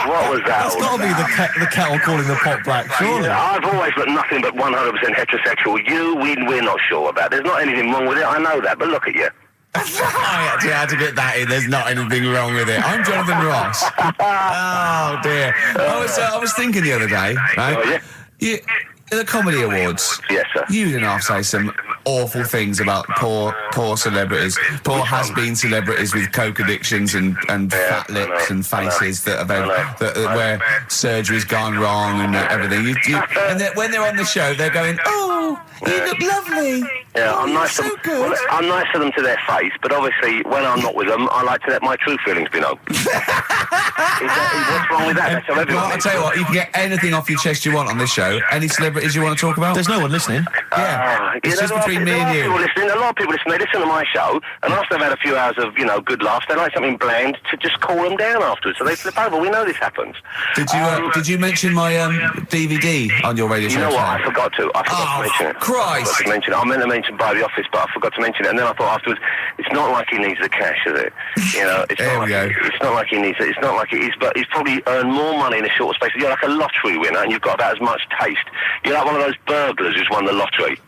What was that? That's got to be the kettle calling the pot black, surely. Yeah, I've always looked nothing but 100% heterosexual. We're not sure about. There's not anything wrong with it. I know that, but look at you. I actually had to get that in. There's not anything wrong with it. I'm Jonathan Ross. Oh dear. I was thinking the other day, right? Oh, yeah? The Comedy Awards. Yes, sir. You didn't half say some awful things about poor celebrities, poor has-been celebrities with coke addictions and fat lips and faces that where surgery's gone wrong and everything. And when they're on the show, they're going, "Oh, you look lovely." Yeah, I'm nice so to them. good. Well, I'm nice to them to their face, but obviously when I'm not with them, I like to let my true feelings be known. What's wrong with that? That's how everyone Well, I'll tell you what, you can get anything off your chest you want on this show. Any celebrities you want to talk about? There's no one listening. Yeah, it's just between me and you. A lot of people listen. They listen to my show, and after they've had a few hours of good laughs, they like something bland to just cool them down afterwards. So they flip over. We know this happens. Did you mention my DVD on your radio show? You know what? I forgot to. I forgot to mention it. Christ! I meant to mention by the office, but I forgot to mention it. And then I thought afterwards, it's not like he needs the cash, is it? It's not like he needs it. It's not like it is, but he's probably earned more money in a short space. You're like a lottery winner, and you've got about as much taste. You're like one of those burglars who's won the lottery.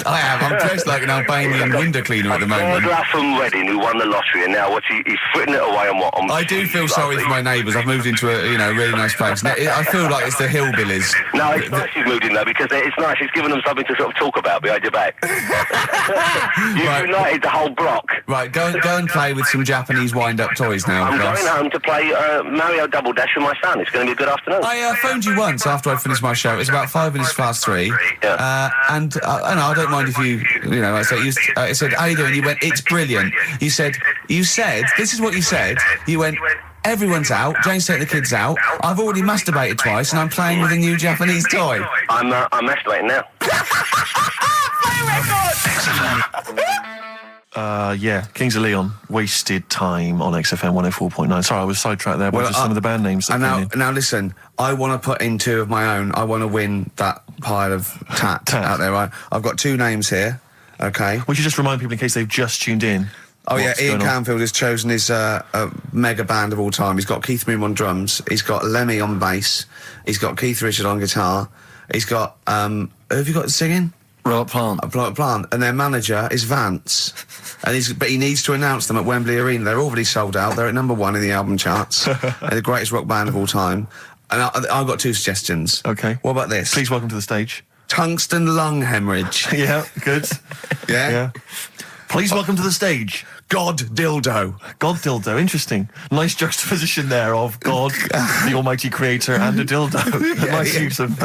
I am. I'm dressed like an Albanian window cleaner at the moment. Burglar from Reading who won the lottery, and now he's fritting it away on what? I do feel sorry for my neighbours. I've moved into a really nice place. I feel like it's the hillbillies. No, it's nice you've moved in though, because it's nice. It's given them something to sort of talk about behind your back. You've united the whole block. Right, go and play with some Japanese wind-up toys now. I'm going home to play Mario Double Dash with my son. It's going to be a good afternoon. I phoned you once after I finished my show. It's about 5 minutes past 3. Yeah. And I don't mind if I said, how you doing? You went, it's brilliant. You said, this is what you said. You went, everyone's out. Jane's taking the kids out. I've already masturbated twice, and I'm playing with a new Japanese toy. I'm masturbating now. Kings of Leon, Wasted Time on XFM 104.9. Sorry, I was sidetracked there by just some of the band names. Now listen, I want to put in 2 of my own. I want to win that pile of tat out there, right? I've got 2 names here, okay? Would you just remind people in case they've just tuned in? Oh yeah, What's Ian going on? Canfield has chosen his mega band of all time. He's got Keith Moon on drums. He's got Lemmy on bass. He's got Keith Richard on guitar. He's got who have you got singing? Robert Plant. Robert Plant. And their manager is Vance. But he needs to announce them at Wembley Arena. They're already sold out. They're at number 1 in the album charts. They're the greatest rock band of all time. And I've got 2 suggestions. Okay. What about this? Please welcome to the stage. Tungsten lung hemorrhage. Yeah, good. Yeah? Please welcome to the stage. God dildo. God dildo, interesting. Nice juxtaposition there of God, the Almighty Creator, and a dildo. Nice use of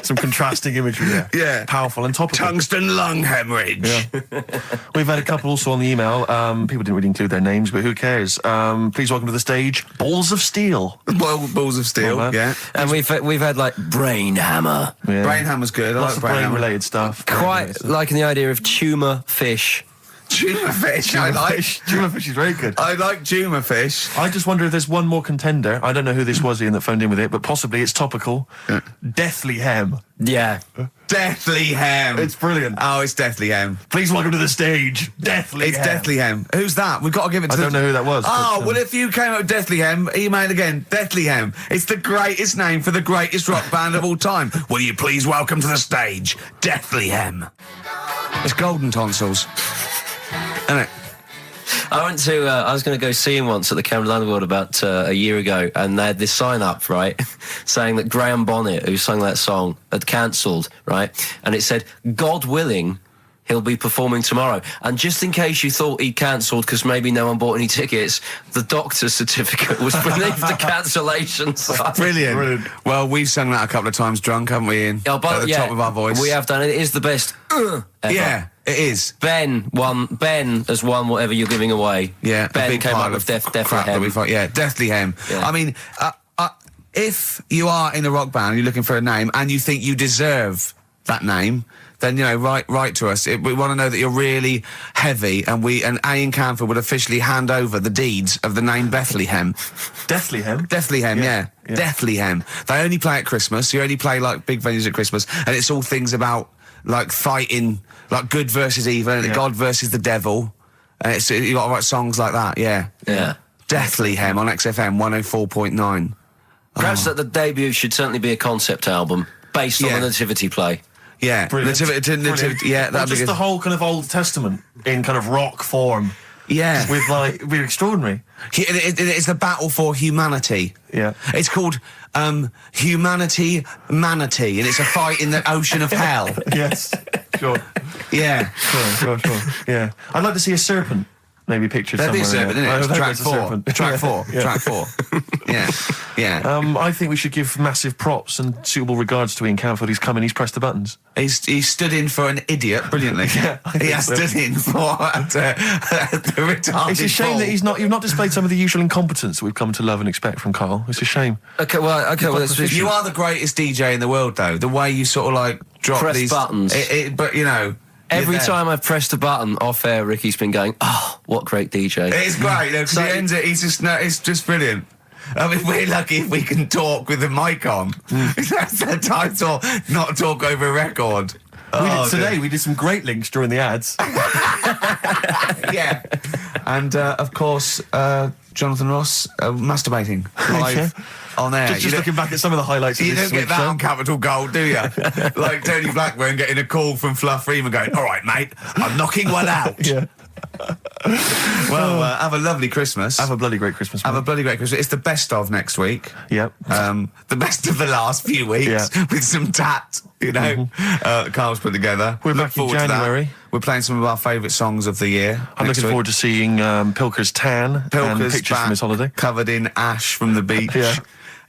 some contrasting imagery there. Yeah. Powerful and topical. Tungsten lung hemorrhage. Yeah. We've had a couple also on the email. People didn't really include their names, but who cares? Please welcome to the stage, Balls of Steel. Balls of Steel, Oh, yeah. And we've had like Brain Hammer. Yeah. Brain Hammer's good. I Lots like of Brain Hammer. brain-related stuff. Quite liking the idea of tumour fish. Tuna fish, I like. Tuna fish is very good. I like tuna fish. I just wonder if there's one more contender. I don't know who this was, Ian, that phoned in with it, but possibly it's topical. Deathly Hem. Yeah. Deathly Hem. It's brilliant. Oh, it's Deathly Hem. Please welcome to the stage, Deathly It's Hem. Deathly Hem. Who's that? We've got to give it to I don't know who that was. Oh, but, well, if you came up with Deathly Hem, email again. Deathly Hem. It's the greatest name for the greatest rock band of all time. Will you please welcome to the stage, Deathly Hem? It's Golden Tonsils. Isn't it? I was going to go see him once at the Camden Underworld about a year ago, and they had this sign up, right, saying that Graham Bonnet, who sung that song, had cancelled, right, and it said, God willing, he'll be performing tomorrow. And just in case you thought he'd cancelled because maybe no one bought any tickets, the doctor's certificate was beneath the cancellation sign. Brilliant. Well, we've sung that a couple of times drunk, haven't we, Ian? Oh, but, at the top of our voice. We have done it. It is the best ever. Yeah, it is. Ben has won whatever you're giving away. Yeah, Ben a big came pile up with of Deathly crap that Hem. we find. Yeah, Deathly Hem. Yeah. I mean, if you are in a rock band, you're looking for a name, and you think you deserve that name, then write to us. We want to know that you're really heavy, and Ian Canfield would officially hand over the deeds of the name Bethlehem. Deathly Hem? Deathly Hem, yeah. Deathly Hem. They only play at Christmas. You only play like big venues at Christmas, and it's all things about like fighting, like good versus evil, and God versus the devil. And you got to write songs like that. Yeah. Deathly Hem on XFM 104.9. Perhaps that the debut should certainly be a concept album based on the Nativity play. Yeah, Brilliant. Nativity, yeah, Or that'd be just good. the whole kind of Old Testament in kind of rock form. Yeah, It'd be extraordinary. It's the battle for humanity. Yeah. It's called Humanity Manatee, and it's a fight in the ocean of hell. Yes, sure. Yeah. Sure. Yeah. I'd like to see a serpent maybe pictured That'd be somewhere. a serpent, isn't it? I Track hope it's a 4. serpent. Track 4. Yeah. I think we should give massive props and suitable regards to Ian Canfield. He's come in, he's pressed the buttons. He's stood in for an idiot brilliantly. Yeah, I he think has so. stood in for the retarded. It's a shame fool. that you've not displayed some of the usual incompetence that we've come to love and expect from Karl. It's a shame. Okay, well, You are the greatest DJ in the world, though. The way you sort of like drop Press these buttons. But you know, every time I've pressed a button off air, Ricky's been going, "Oh, what great DJ!" It's great because So- he ends it. It's just brilliant. I mean, we're lucky if we can talk with the mic on. That's the title, not talk over a record. We did some great links during the ads. Yeah. And, of course, Jonathan Ross masturbating live on air. Just looking back at some of the highlights of You this don't get week's that show. on Capital Gold, do you? Like Tony Blackburn getting a call from Fluff Freeman going, all right, mate, I'm knocking one out. Yeah. Well, have a lovely Christmas. Have a bloody great Christmas. Have mate. a bloody great Christmas. It's the best of next week. Yep. The best of the last few weeks with some tat, you know, Carl's put together. We're Look back in forward to that. January. We're playing some of our favourite songs of the year. I'm next looking week. forward to seeing Pilker's tan and Pilker's pictures back, from his holiday. covered in ash from the beach. Yeah.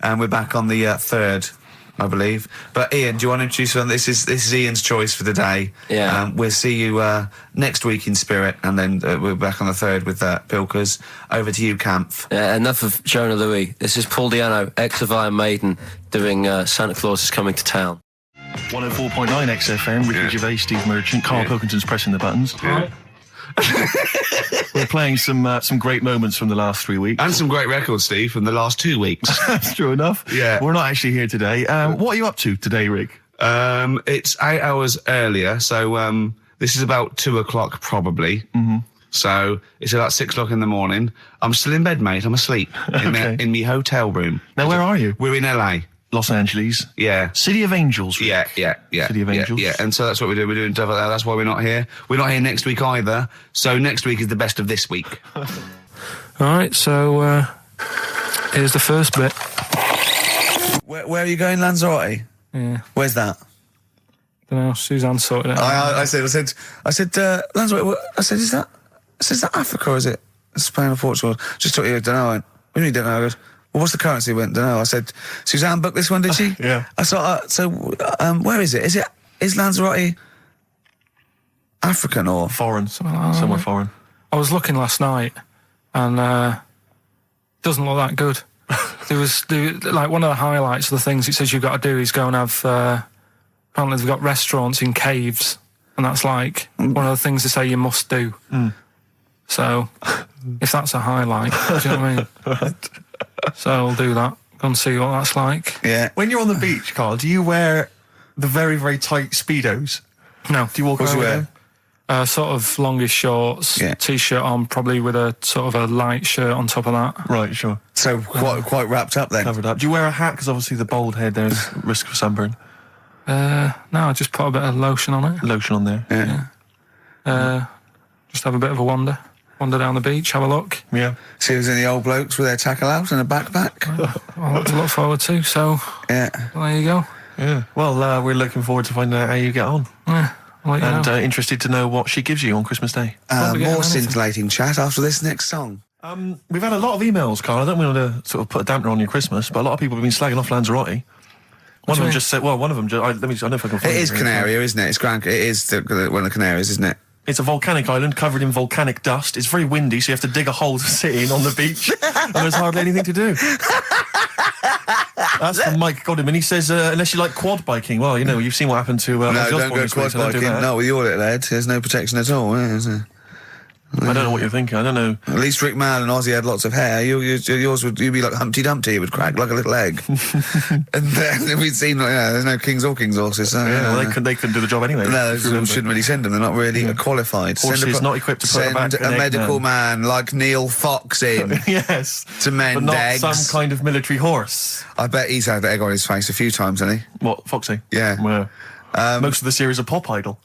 And we're back on the 3rd, I believe. But Ian, do you want to introduce one? This is Ian's choice for today. Yeah. We'll see you next week in spirit, and then we're back on the 3rd with Pilkers. Over to you, Kampf. Enough of Jonah Louis. This is Paul Di'Anno, ex of Iron Maiden, doing Santa Claus is Coming to Town. 104.9 XFM, Ricky Gervais, Steve Merchant, Karl Pilkington's pressing the buttons. We're playing some great moments from the last 3 weeks. And some great records, Steve, from the last 2 weeks. That's true enough. Yeah. We're not actually here today. What are you up to today, Rick? It's 8 hours earlier, so this is about 2 o'clock probably. So it's about 6 o'clock in the morning. I'm still in bed, mate. I'm asleep in my hotel room. Now, where are you? We're in LA. Los Angeles. Yeah. City of Angels. Yeah. City of Angels. Yeah, and so that's what we do. We're doing stuff like that. That's why we're not here. We're not here next week either. So next week is the best of this week. All right, so here's the first bit. Where are you going, Lanzarote? Yeah. Where's that? Don't know. Suzanne sorted it out. I said, Lanzarote. I said, is that Africa or is it Spain or Portugal? Just thought you don't know. I went, what do you mean don't know? I goes, well, what's the currency? He went, don't know. I said, Suzanne booked this one, did she? Yeah. I thought, where is it? Is Lanzarote African or foreign? Somewhere foreign. I was looking last night, and doesn't look that good. There was like one of the highlights of the things it says you've got to do is go and have. Apparently, they've got restaurants in caves, and that's like one of the things they say you must do. So, if that's a highlight, do you know what I mean? Right. So I'll do that. Go and see what that's like. Yeah. When you're on the beach, Karl, do you wear the very, very tight Speedos? No. Do you walk around with them? Sort of longish shorts, t-shirt on, probably with a sort of a light shirt on top of that. Right, sure. So quite wrapped up then. Covered up. Do you wear a hat? Because obviously the bald head, there's risk of sunburn. No, I just put a bit of lotion on it. Lotion on there. Yeah. Just have a bit of a wander down the beach, have a look. Yeah. See if there's any old blokes with their tackle out and a backpack. I'll have to look forward to, so yeah. Well, there you go. Yeah. Well, we're looking forward to finding out how you get on. Yeah. I'll let you know. Interested to know what she gives you on Christmas Day. More scintillating chat after this next song. We've had a lot of emails, Karl. I don't want to sort of put a dampener on your Christmas, but a lot of people have been slagging off Lanzarote. One of them just said, I don't know if I can find it. It is Canaria, isn't it? It is one of the Canaries, isn't it? It's a volcanic island covered in volcanic dust. It's very windy, so you have to dig a hole to sit in on the beach, and there's hardly anything to do. That's from Mike Godham, and he says, unless you like quad biking, well, you've seen what happened to... no, don't go quad biking. No, with your little head, there's no protection at all, is there? I don't know what you're thinking. I don't know. At least Rick Mann and Ozzy had lots of hair. Yours would be like Humpty Dumpty. It would crack like a little egg. And then we'd seen there's no kings or kings horses. So, they couldn't do the job anyway. No, we shouldn't really send them. They're not really qualified. Horses not equipped to put back a medical man like Neil Fox in. Yes. To mend but not eggs. Some kind of military horse. I bet he's had the egg on his face a few times, hasn't he? What, Foxy? Yeah. Well, most of the series are Pop Idol.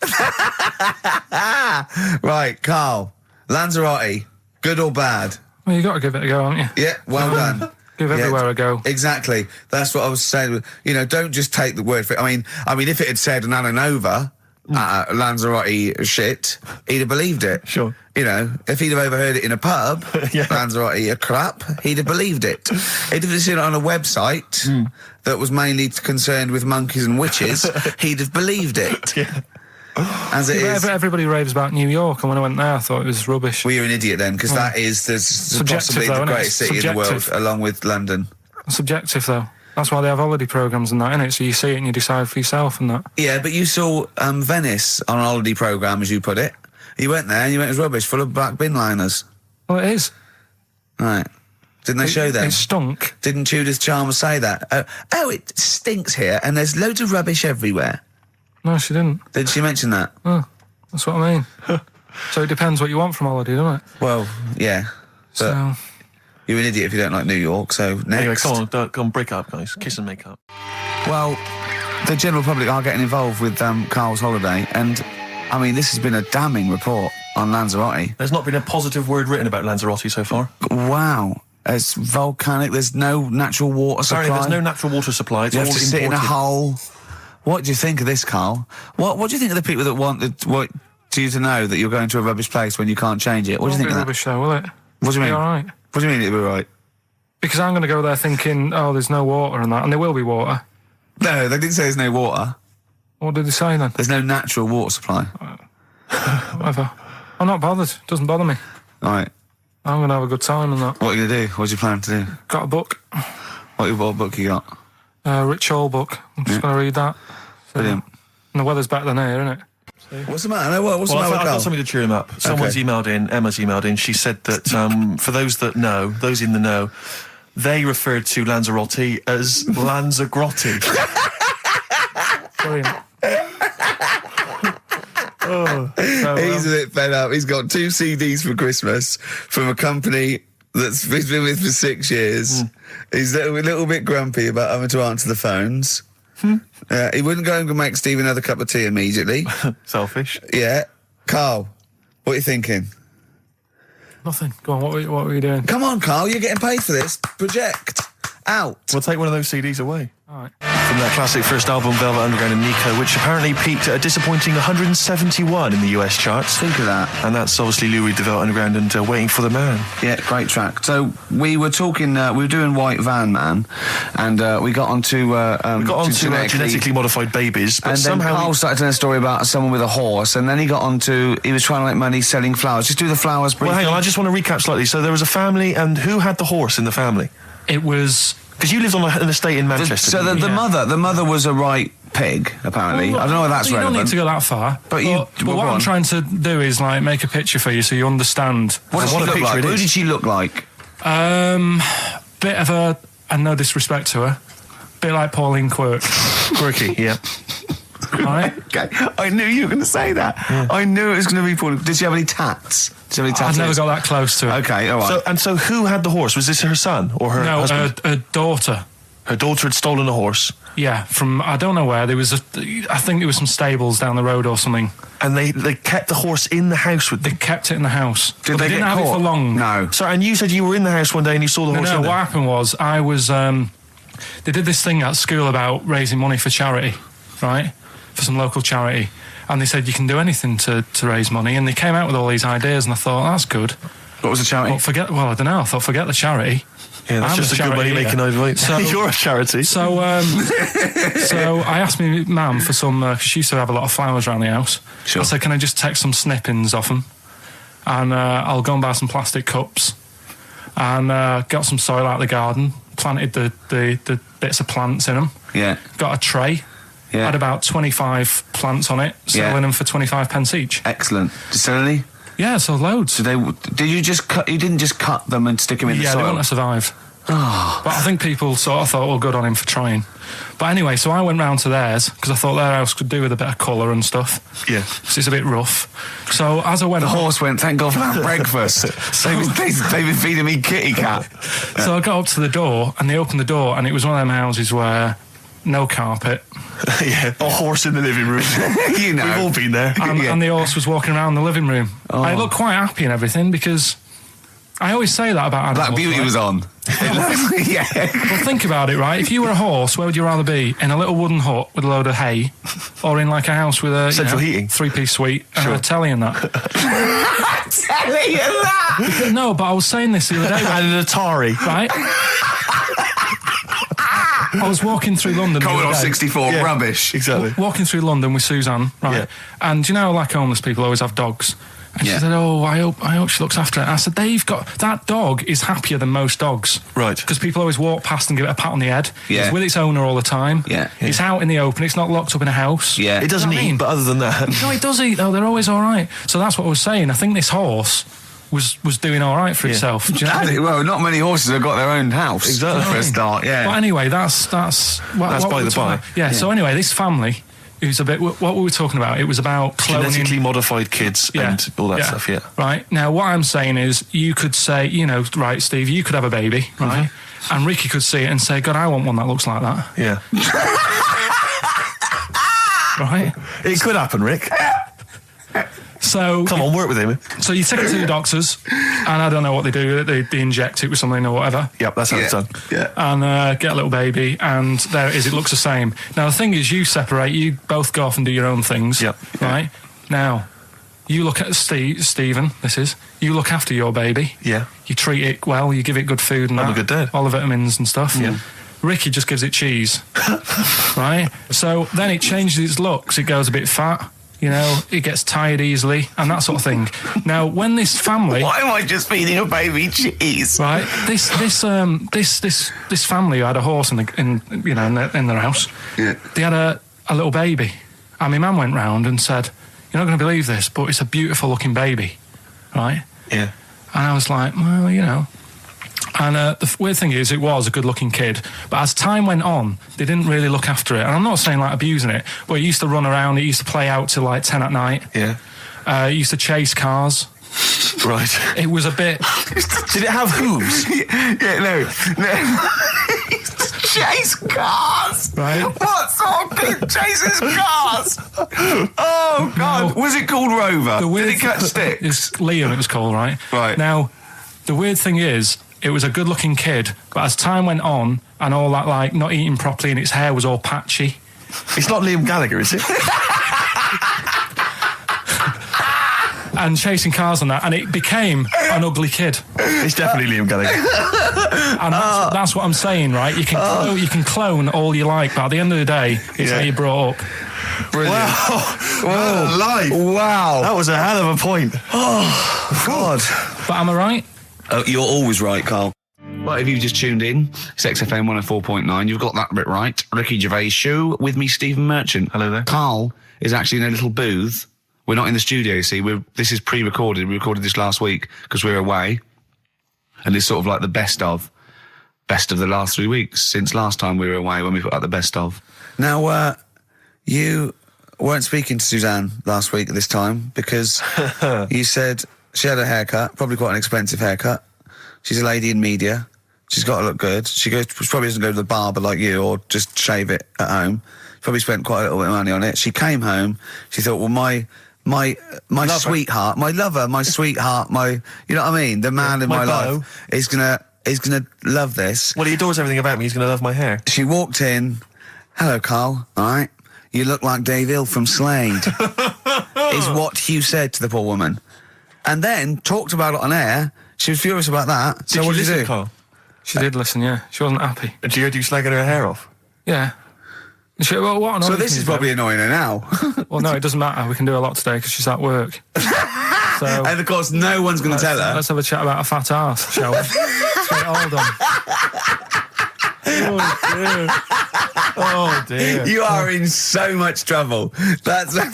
Right, Karl. Lanzarote, good or bad? Well, you got to give it a go, haven't you? Yeah, well done. Give everywhere a go. Exactly. That's what I was saying. Don't just take the word for it. I mean, if it had said an Alanova, Lanzarote shit, he'd have believed it. Sure. If he'd have overheard it in a pub, Lanzarote a crap, he'd have believed it. He'd have seen it on a website that was mainly concerned with monkeys and witches, he'd have believed it. Yeah. As it is. Everybody raves about New York, and when I went there, I thought it was rubbish. Well, you're an idiot then, because that is possibly the greatest city in the world, along with London. Subjective, though. That's why they have holiday programmes and that, innit? So you see it and you decide for yourself and that. Yeah, but you saw Venice on a holiday programme, as you put it. You went there and you went, it was rubbish, full of black bin liners. Well, it is. Right. Didn't they show them? It stunk. Didn't Judith Chalmers say that? Oh, it stinks here, and there's loads of rubbish everywhere. No, she didn't. Did she mention that? Oh, that's what I mean. So it depends what you want from holiday, doesn't it? Well, yeah. So you're an idiot if you don't like New York, so next. Anyway, come on, break up, guys. Kiss and make up. Well, the general public are getting involved with Karl's holiday, and, I mean, this has been a damning report on Lanzarote. There's not been a positive word written about Lanzarote so far. Wow. It's volcanic, there's no natural water supply. Sorry, there's no natural water supply. It's you all have to imported. sit in a hole. What do you think of this, Karl? What do you think of the people that want you to know that you're going to a rubbish place when you can't change it? What do you think of that? Rubbish though, will it? What do you mean? All right. What do you mean it'll be right? Because I'm going to go there thinking, there's no water and that, and there will be water. No, they didn't say there's no water. What did they say then? There's no natural water supply. Whatever. I'm not bothered. It doesn't bother me. All right. I'm going to have a good time and that. What are you going to do? What do you plan to do? Got a book. What book you got? Rich Hall book. I'm just going to read that. Brilliant. And the weather's better than here, isn't it? What's the matter? What's the matter? I've got something to cheer him up. Someone's emailed in, Emma's emailed in, she said that for those that know, those in the know, they referred to Lanzarote as Lanzagrotti. Brilliant. He's a bit fed up. He's got 2 CDs for Christmas from a company that's he's been with for 6 years. He's a little bit grumpy about having to answer the phones. He wouldn't go and make Steve another cup of tea immediately. Selfish. Yeah. Carl, what are you thinking? Nothing. Go on, what were you doing? Come on, Carl, you're getting paid for this. Project. Out. We'll take one of those CDs away. All right. From that classic first album, Velvet Underground and Nico, which apparently peaked at a disappointing 171 in the US charts. Think of that. And that's obviously Louis de Velvet Underground and Waiting for the Man. Yeah, great track. So we were talking, we were doing White Van Man, and we got onto genetically modified babies, but and somehow then Karl started telling a story about someone with a horse, and then he got onto, he was trying to make money selling flowers. Just do the flowers briefly. Well, hang on, I just want to recap slightly. So there was a family, and who had the horse in the family? It was... Because you lived on an estate in Manchester. So the mother was a right pig, apparently. Well, I don't know if that's you relevant. don't need to go that far. But what I'm trying to do is like make a picture for you so you understand. What does she look like? Who did she look like? Bit of a, and no disrespect to her, bit like Pauline Quirk. Quirky, yeah. Right? Okay, I knew you were going to say that. Yeah. I knew it was going to be Pauline. Did she have any tats? I've never got that close to it. Okay, all right. So who had the horse? Was this her son or her husband? No, her daughter. Her daughter had stolen a horse. Yeah, from I don't know where. I think there was some stables down the road or something. And they kept the horse in the house with them. They kept it in the house. Did they didn't get have caught? it for long. No. Sorry, and you said you were in the house one day and you saw the horse. No, what happened was I was. They did this thing at school about raising money for charity, right? For some local charity. And they said you can do anything to raise money, and they came out with all these ideas, and I thought, that's good. What was the charity? Well, I don't know. I thought, forget the charity. Yeah, that's just a good money making overweight. So you're a charity. So I asked my mum for some, because she used to have a lot of flowers around the house. Sure. I said, can I just take some snippings off them? And I'll go and buy some plastic cups. And got some soil out of the garden, planted the bits of plants in them. Yeah. Got a tray. Yeah. Had about 25 plants on it, selling them for 25 pence each. Excellent. Did you sell any? Yeah, so loads. Did you just cut? You didn't just cut them and stick them in the soil? Yeah, they wouldn't have survived. Oh. But I think people sort of thought, well, good on him for trying. But anyway, so I went round to theirs because I thought their house could do with a bit of colour and stuff. Yeah. So it's a bit rough. So as I went... The horse went, thank God for that breakfast. They've been feeding me kitty cat. So I got up to the door and they opened the door and it was one of them houses where no carpet. Yeah, a horse in the living room. You know. We've all been there. And the horse was walking around the living room. Oh. I looked quite happy and everything because I always say that about animals. Black Beauty was on. Yeah. Well, think about it, right? If you were a horse, where would you rather be? In a little wooden hut with a load of hay, or in like a house with a central heating, 3-piece suite, and a telly and that? Telly and that. No, but I was saying this the other day. And an Atari, right? I was walking through London. Commodore 64, yeah, rubbish. Exactly. Walking through London with Suzanne, right? Yeah. And you know, like homeless people always have dogs. And she said, "Oh, I hope she looks after it." And I said, that dog is happier than most dogs, right? Because people always walk past and give it a pat on the head. Yeah. It's with its owner all the time. Yeah. It's out in the open. It's not locked up in a house. Yeah. It doesn't eat, but other than that, no, it does eat though. They're always all right. So that's what I was saying. I think this horse was doing all right for itself. Do you know what I mean? Well, not many horses have got their own house. Exactly. For a start, yeah. But anyway, that's by the by. Yeah. So anyway, this family. Who's a bit. What were we talking about? It was about cloning. Genetically modified kids and all that stuff. Yeah. Right now, what I'm saying is, you could say, right, Steve, you could have a baby, right? Mm-hmm. And Ricky could see it and say, God, I want one that looks like that. Yeah. Right. It could happen, Rick. So come on, work with him. So you take it to the doctors, and I don't know what they do. They inject it with something or whatever. Yep, that's how it's done. Yeah. And get a little baby, and there it is. It looks the same. Now the thing is, you separate. You both go off and do your own things. Yep. Right. Now, you look at Stephen. You look after your baby. Yeah. You treat it well. You give it good food and I'm a good dad. All the vitamins and stuff. Yeah. Ricky just gives it cheese. Right. So then it changes its looks. It goes a bit fat. It gets tired easily and that sort of thing. Now, when this family... Why am I just feeding a baby cheese? Right. This family who had a horse in their house. Yeah. They had a little baby. And my mum went round and said, "You're not going to believe this, but it's a beautiful looking baby." Right? Yeah. And I was like, well, And the weird thing is, it was a good-looking kid, but as time went on, they didn't really look after it. And I'm not saying like abusing it, but it used to run around. It used to play out till like 10 at night. Yeah. It used to chase cars. Right. It was a bit. Did it have hooves? No. Chase cars. Right. What sort of kid chases cars? Oh God! No. Was it called Rover? The weird Did it catch stick? It's Liam. It was called, right? Right. Now, the weird thing is, it was a good-looking kid, but as time went on, and all that, like not eating properly, and its hair was all patchy. It's not Liam Gallagher, is it? And chasing cars and that, and it became an ugly kid. It's definitely Liam Gallagher. And that's what I'm saying, right? You can clone all you like, but at the end of the day, it's how you brought up. Brilliant. Wow. Live. Wow! That was a hell of a point. Oh God! But am I right? Oh, you're always right, Karl. Well, if you've just tuned in, it's XFM 104.9. You've got that bit right. Ricky Gervais Show with me, Stephen Merchant. Hello there. Karl is actually in a little booth. We're not in the studio, you see. This is pre-recorded. We recorded this last week because we're away. And it's sort of like the best of the last 3 weeks since last time we were away when we put out the best of. Now, you weren't speaking to Suzanne last week at this time because you said she had a haircut, probably quite an expensive haircut. She's a lady in media. She's got to look good. She probably doesn't go to the barber like you or just shave it at home. Probably spent quite a little bit of money on it. She came home. She thought, well, my sweetheart, my lover, my sweetheart, you know what I mean? The man in my life is gonna love this. Well, he adores everything about me. He's gonna love my hair. She walked in. Hello, Karl. All right. You look like Dave Hill from Slade. Is what Hugh said to the poor woman. And then talked about it on air. She was furious about that. So what did you do? Karl? She did listen, yeah. She wasn't happy. Did you go do slagging her hair off? Yeah. She, well, what So this is probably annoying her now. Well, no, it doesn't matter. We can do a lot today because she's at work. So, and of course, no one's going to tell her. Let's have a chat about a fat arse, shall we? Let's get it all done. Oh dear. You are in so much trouble. That's look,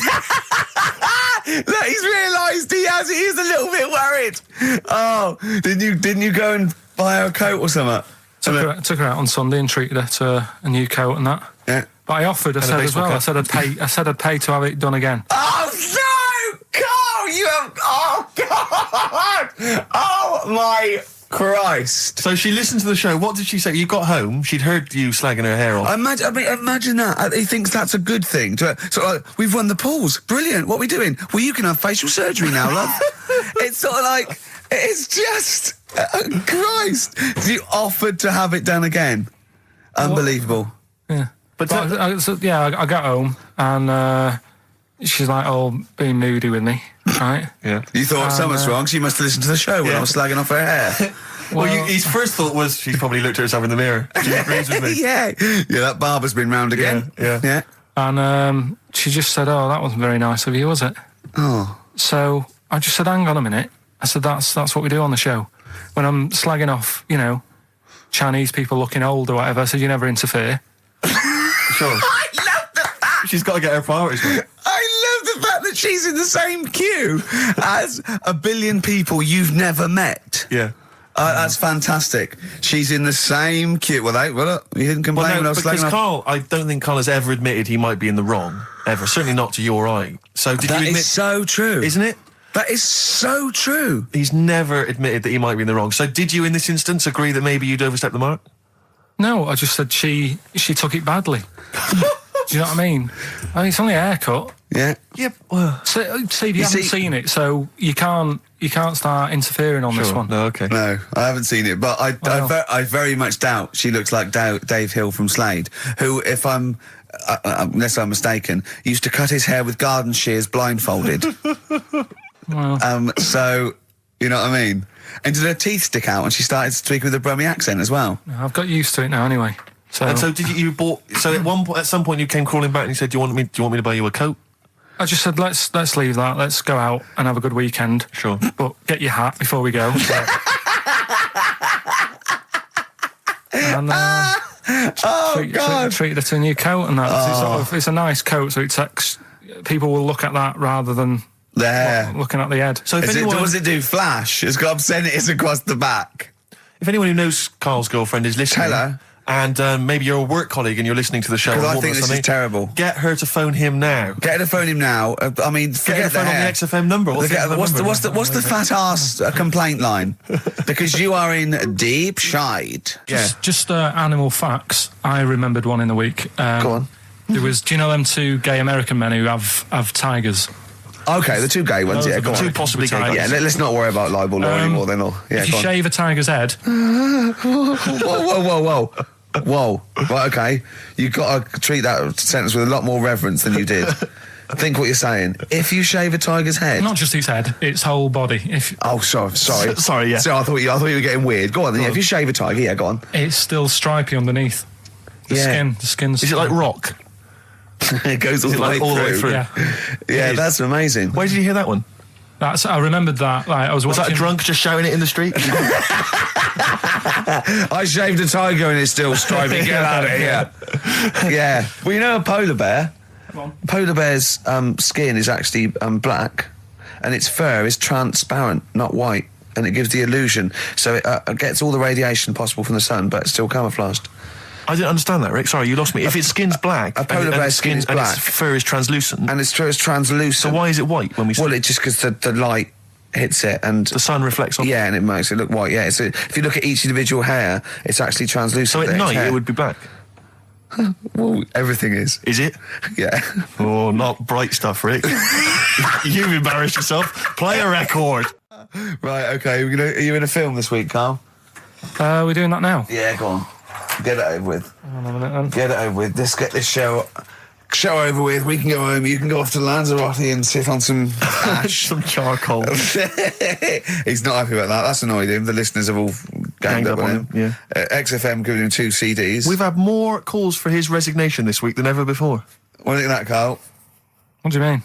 he's realised he is a little bit worried. Oh, didn't you go and buy her a coat or something? Took her out on Sunday and treated her to a new coat and that. Yeah. But I offered, I said as well, I said I'd pay to have it done again. Oh no, Karl, you have. Oh God. Oh my Christ. So she listened to the show. What did she say? You got home, she'd heard you slagging her hair off. Imagine that. He thinks that's a good thing. So like, we've won the pools. Brilliant. What are we doing? Well, you can have facial surgery now, love. It's sort of like, it's just, Christ. You offered to have it done again. Unbelievable. Yeah. But I got home and she's like all being moody with me, right? Yeah. You thought something's wrong, so you must have listened to the show when I was slagging off her hair. Well, his first thought was she's probably looked at herself in the mirror. She agrees with me. Yeah, that barber's been round again. Yeah. And she just said, "Oh, that wasn't very nice of you, was it?" Oh. So I just said, "Hang on a minute." I said, "That's what we do on the show. When I'm slagging off, Chinese people looking old or whatever." I said, "You never interfere." Sure. I love the fact. She's got to get her priorities right. I love the fact that she's in the same queue as a billion people you've never met. Yeah. That's fantastic. She's in the same queue. Well, look, you didn't complain when I was because slagging off. Karl, I don't think Karl has ever admitted he might be in the wrong, ever. Certainly not to your eye. So did you admit... That is so true. Isn't it? That is so true. He's never admitted that he might be in the wrong. So did you, in this instance, agree that maybe you'd overstepped the mark? No, I just said she took it badly. Do you know what I mean? It's only a haircut. Yeah. Yep. Well, Steve, you haven't seen it, so you can't start interfering on this one. No, okay. No, I haven't seen it, but I very much doubt she looks like Dave Hill from Slade, who, if unless I'm mistaken, used to cut his hair with garden shears blindfolded. Well. So, you know what I mean? And did her teeth stick out and she started speaking with a Brummie accent as well? I've got used to it now anyway. So, and so did you bought? So at some point you came crawling back and you said, "Do you want me to buy you a coat?" I just said, let's leave that. Let's go out and have a good weekend. Sure. But get your hat before we go. And treated her to a new coat and that. It's a nice coat, so people will look at that rather than looking at the head. So does it do flash? It's got obscenities across the back. if anyone who knows Karl's girlfriend is listening, Tell her. and maybe you're a work colleague and you're listening to the show, Because I or think this something, is terrible. Get her to phone him now. Get her to phone him now. I mean, Get her forget to phone the on the hair. XFM number. What's the fat ass complaint line? Because you are in deep shite. Just animal facts. I remembered one in the week. Go on. There was, do you know them two gay American men who have tigers? Okay, the two gay ones, Those yeah, are go the on. two possibly gay guys. Yeah, let's not worry about libel law anymore then. Yeah, If you go on. shave a tiger's head, Whoa. Right, okay. You've got to treat that sentence with a lot more reverence than you did. Think what you're saying. If you shave a tiger's head... not just its head, its whole body. Oh, sorry. Sorry, yeah. So I thought you were getting weird. Go on then. Yeah, if you shave a tiger, yeah, go on. It's still stripy underneath. The skin's... Is it like rock? It goes all the way through. Yeah. Yeah, that's amazing. Where did you hear that one? I remembered that. Like, I was Was watching... that a drunk just shouting it in the street? I shaved a tiger and it's still stripy. Get out of here. Yeah. Well, you know a polar bear? Polar bear's skin is actually black and its fur is transparent, not white, and it gives the illusion. So it gets all the radiation possible from the sun, but it's still camouflaged. I didn't understand that, Rick. Sorry, you lost me. If its skin's black, A polar bear's skin is and black. its fur is translucent, And its fur is translucent. so why is it white when we see Well, it's just because the light hits it and... the sun reflects on Yeah, and it makes it look white, yeah. So if you look at each individual hair, it's actually translucent. So at It's night hair. it would be black. Well, everything is. Is it? Yeah. Oh, not bright stuff, Rick. You've embarrassed yourself. Play a record. Right, okay. Are you in a film this week, Karl? we're doing that now. Yeah, go on. Get it over with. Hang on a minute then. Get it over with. Let's get this show over with. We can go home. You can go off to Lanzarote and sit on some ash. Some charcoal. He's not happy about that. That's annoyed him. The listeners have all ganged up on him. Yeah. XFM giving him 2 CDs. We've had more calls for his resignation this week than ever before. What do you think of that, Karl? What do you mean?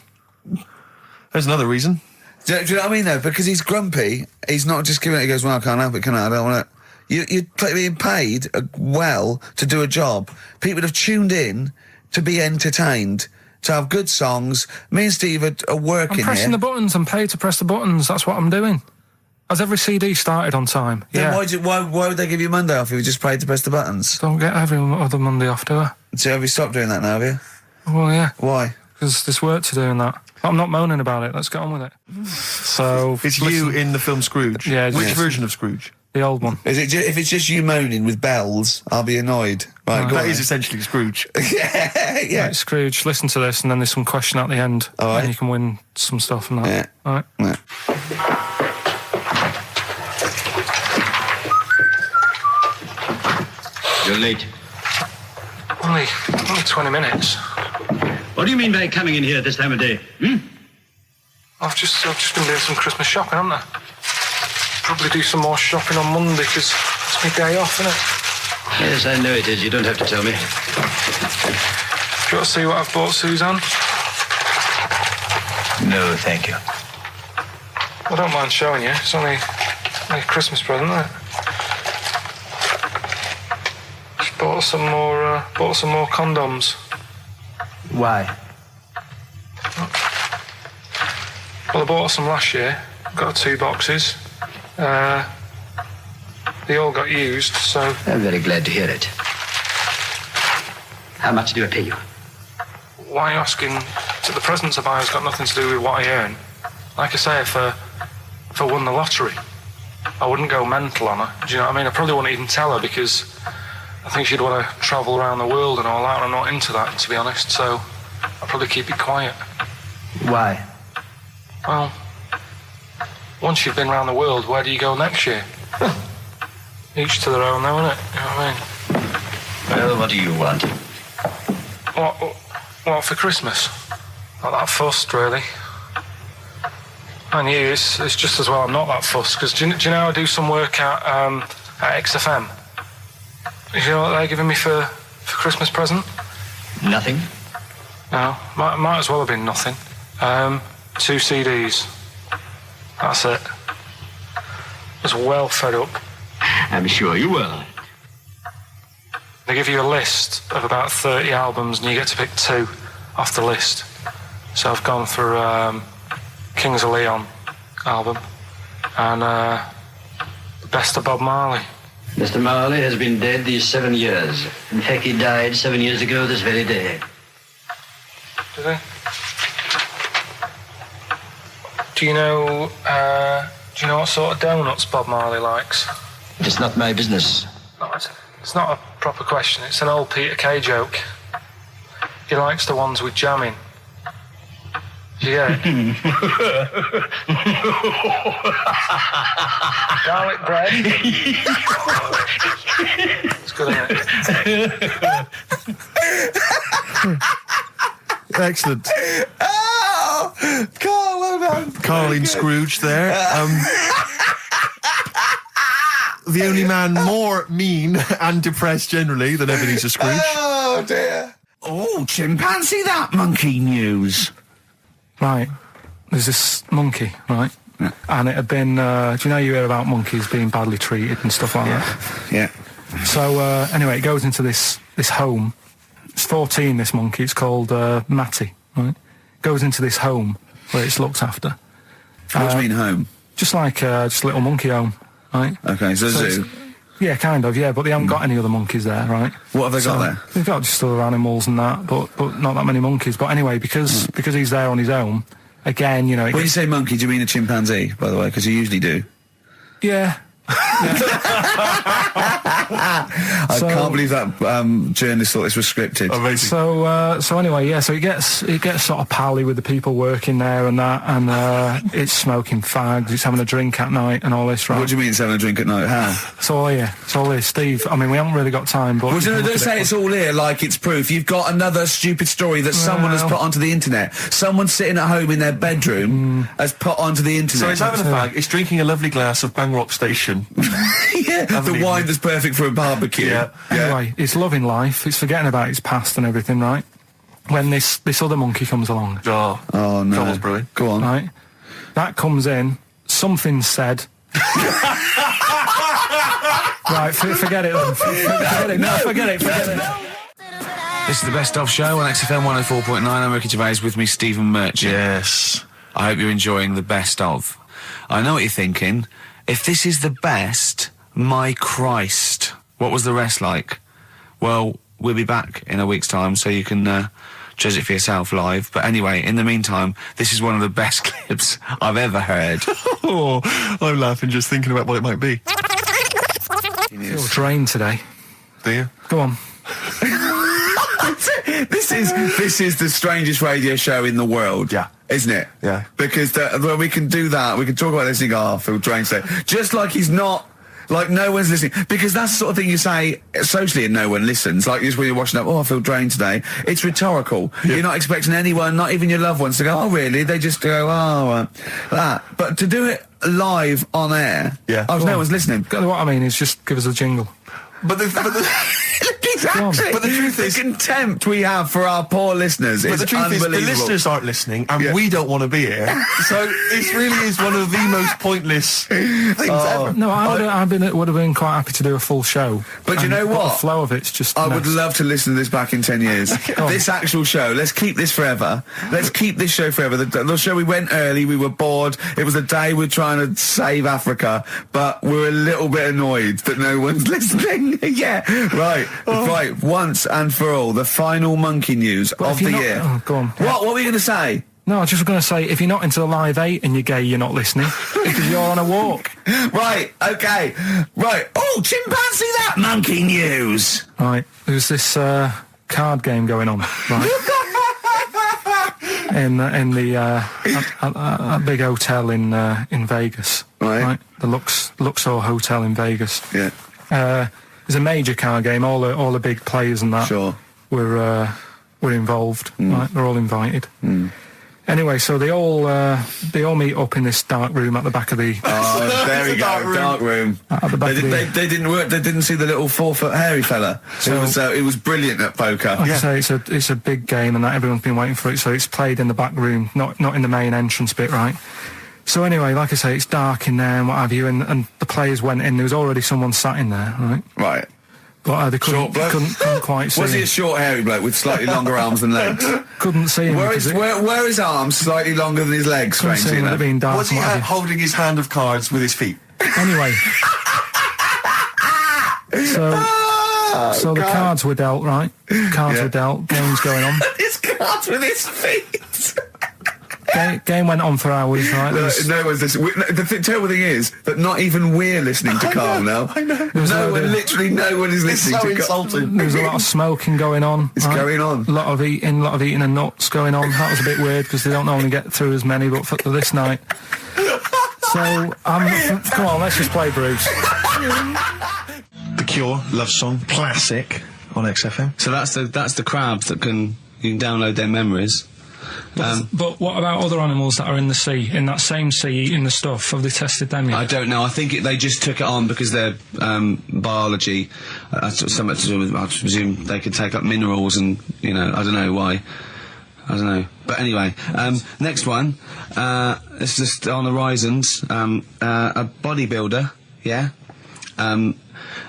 There's another reason. Do you know what I mean, though? Because he's grumpy. He's not just giving it. He goes, well, I can't help it, can I? I don't want it. You're being paid well to do a job. People have tuned in to be entertained, to have good songs. Me and Steve are working I'm pressing here. the buttons. I'm paid to press the buttons. That's what I'm doing. Has every CD started on time? Then Yeah. why would they give you Monday off if you just paid to press the buttons? Don't get every other Monday off, do I? So have you stopped doing that now, have you? Well, yeah. Why? Because there's work to do in that. I'm not moaning about it. Let's get on with it. So It's you in the film Scrooge. Yeah, Which yes. version of Scrooge? the old one. Is it if it's just you moaning with bells, I'll be annoyed. Right, go That on is then. essentially Scrooge. yeah. Right, Scrooge, listen to this, and then there's some question at the end, All right. and you can win some stuff and that. Yeah. All right. Yeah. You're late. Only 20 minutes. What do you mean by coming in here at this time of day? I've just been doing some Christmas shopping, haven't I? Probably do some more shopping on Monday because it's my day off, isn't it? Yes, I know it is. You don't have to tell me. Do you want to see what I've bought Suzanne? No, thank you. I don't mind showing you. It's only a Christmas present, isn't it? Just bought some more condoms. Why? Well, I bought some last year. Got 2 boxes. They all got used, so... I'm very glad to hear it. How much do I pay you? Why are you asking? The presents I buy has got nothing to do with what I earn. Like I say, if I won the lottery, I wouldn't go mental on her. Do you know what I mean? I probably wouldn't even tell her because I think she'd want to travel around the world and all that, and I'm not into that, to be honest, so I'd probably keep it quiet. Why? Well, once you've been around the world, where do you go next year? Each to their own, though, innit? You know what I mean? Well, what do you want? What for Christmas? Not that fussed, really. And you, it's just as well I'm not that fussed, because do you know I do some work at XFM? Do you know what they're giving me for Christmas present? Nothing? No, might as well have been nothing. 2 CDs. That's it. I was well fed up. I'm sure you will. They give you a list of about 30 albums and you get to pick 2 off the list. So I've gone for Kings of Leon album and Best of Bob Marley. Mr. Marley has been dead these 7 years. In fact, he died 7 years ago this very day. Did he? Do you know what sort of donuts Bob Marley likes? It's not my business. No, it's not a proper question. It's an old Peter Kay joke. He likes the ones with jam in. Did you get it? Garlic bread. It's good, isn't it? Excellent. Oh, Carl, well done. Karl in Scrooge there. The only man more mean and depressed generally than Ebenezer Scrooge. Oh, dear. Oh, chimpanzee that monkey news. Right. There's this monkey, right? Yeah. And it had been, do you know you hear about monkeys being badly treated and stuff like that? Yeah. So, anyway, it goes into this home. It's 14, this monkey. It's called Matty, right? Goes into this home where it's looked after. What do you mean home? Just like just a little monkey home, right? Okay, so zoo. Yeah, kind of, yeah, but they haven't got any other monkeys there, right? What have they got there? They've got just other animals and that, but not that many monkeys. But anyway, because he's there on his own, again, you know... When you say monkey, do you mean a chimpanzee, by the way? Because you usually do. Yeah. I can't believe that journalist thought this was scripted. Amazing. So anyway, yeah. So he gets sort of pally with the people working there and that, and it's smoking fags. It's having a drink at night and all this, right? What do you mean it's having a drink at night? How? It's all here. It's all here, Steve. I mean, we haven't really got time, but Well, don't say it's all here like it's proof. You've got another stupid story that someone has put onto the internet. Someone sitting at home in their bedroom has put onto the internet. So it's having a fag, it's drinking a lovely glass of Bangrock Station. Yeah, the wine that's perfect for a barbecue. Yeah. Anyway, it's loving life. It's forgetting about its past and everything, right? When this other monkey comes along, Oh no. Trouble's brewing. Go on. right? That comes in. Something's said. Right, forget it then. Forget it. No, forget it. This is the Best Of Show on XFM 104.9. I'm Ricky Gervais, with me, Stephen Merchant. Yes. I hope you're enjoying the Best Of. I know what you're thinking. If this is the best, my Christ, what was the rest like? Well, we'll be back in a week's time, so you can judge it for yourself live. But anyway, in the meantime, this is one of the best clips I've ever heard. Oh, I'm laughing just thinking about what it might be. I feel drained today. Do you? Go on. This is the strangest radio show in the world. Yeah. Isn't it? Yeah. Because well, we can do that. We can talk about this and go, oh, I feel drained today. Just like he's not... Like, no one's listening. Because that's the sort of thing you say socially and no one listens. Like, just when you're watching up, oh, I feel drained today. It's rhetorical. Yeah. You're not expecting anyone, not even your loved ones, to go, oh, really? They just go, oh, that. But to do it live on air, no one's listening. What I mean is just give us a jingle. But the Exactly. But the truth is, the contempt we have for our poor listeners is unbelievable. The listeners aren't listening, and we don't want to be here. So it really is one of the most pointless things ever. No, would have been quite happy to do a full show. But you know what? The flow of it's just. I would love to listen to this back in 10 years. This actual show. Let's keep this forever. Let's keep this show forever. The show, we went early. We were bored. It was a day we're trying to save Africa, but we're a little bit annoyed that no one's listening. Yeah, right. Right, once and for all, the final monkey news of the year. Oh, go on. What were you going to say? No, I was just going to say, if you're not into the Live 8 and you're gay, you're not listening, because you're on a walk. Right, okay. Right. Oh, chimpanzee that monkey news. Right, there's this card game going on, right? in the big hotel in Vegas. Right. The Luxor Hotel in Vegas. Yeah. It's a major card game. All the big players and that were involved. Right, they're all invited. Anyway, so they all meet up in this dark room at the back of the. Oh, there we go, dark room. At the back they didn't work. They didn't see the little 4-foot hairy fella. So it was brilliant at poker. Like I say, it's a big game, and that everyone's been waiting for it. So it's played in the back room, not in the main entrance bit, right? So anyway, like I say, it's dark in there and what have you, and the players went in. There was already someone sat in there, right? Right. But they couldn't quite see Was he him. a short, hairy bloke with slightly longer arms than legs? Couldn't see him. Were his arms slightly longer than his legs, Couldn't see him, strangely enough? being dark. Was he holding his hand of cards with his feet? Anyway. So the cards were dealt, right? Cards were dealt, games going on. His cards with his feet. Game went on for hours, right? No one's listening. The terrible thing is that not even we're listening to Karl now. I know. Literally no one is listening to Karl. There was a lot of smoking going on. It's going on. A lot of eating and nuts going on. That was a bit weird because they don't normally get through as many, but for this night. So, come on, let's just play Bruce. The Cure, Love Song, classic on XFM. So that's the crabs that you can download their memories. But what about other animals that are in the sea, in that same sea, eating the stuff? Have they tested them yet? I don't know. I think they just took it on because their biology, something to do with, I presume they could take up minerals and, I don't know why. I don't know. But anyway, next one, it's just on the horizons, a bodybuilder, yeah?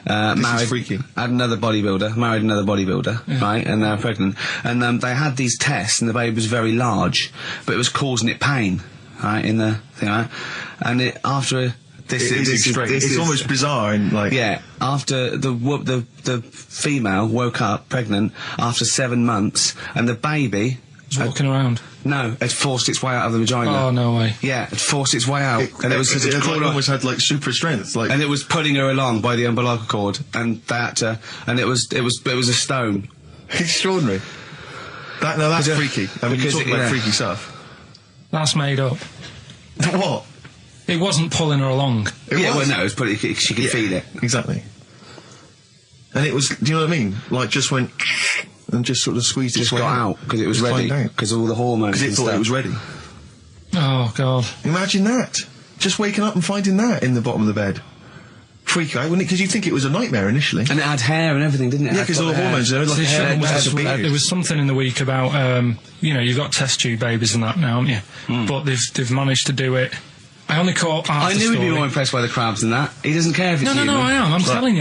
Married, freaky. married another bodybuilder, right, and they're pregnant, and they had these tests, and the baby was very large, but it was causing it pain, right, in the thing, right, and it's almost bizarre, and after the female woke up pregnant after 7 months, and the baby was walking around. No, it forced its way out of the vagina. Oh, no way. Yeah, it forced its way out. And it almost had super strength. And it was pulling her along by the umbilical cord, and they had to, and it was a stone. Extraordinary. That's freaky. I mean, you're talking about freaky stuff. That's made up. What? It wasn't pulling her along. It was putting, she could feel it. Exactly. And it was, do you know what I mean? Like, just went... and just sort of squeezed its way out because it was ready, because all the hormones. Because it thought it was ready. Oh God! Imagine that. Just waking up and finding that in the bottom of the bed. Freak out, wouldn't it? Because you'd think it was a nightmare initially. And it had hair and everything, didn't it? Yeah, because all the hormones there, like hair. There was something in the week about you've got test tube babies and that now, haven't you? But they've managed to do it. I only caught half the story. I knew he'd be more impressed by the crabs than that. He doesn't care if it's human. No, I am. I'm telling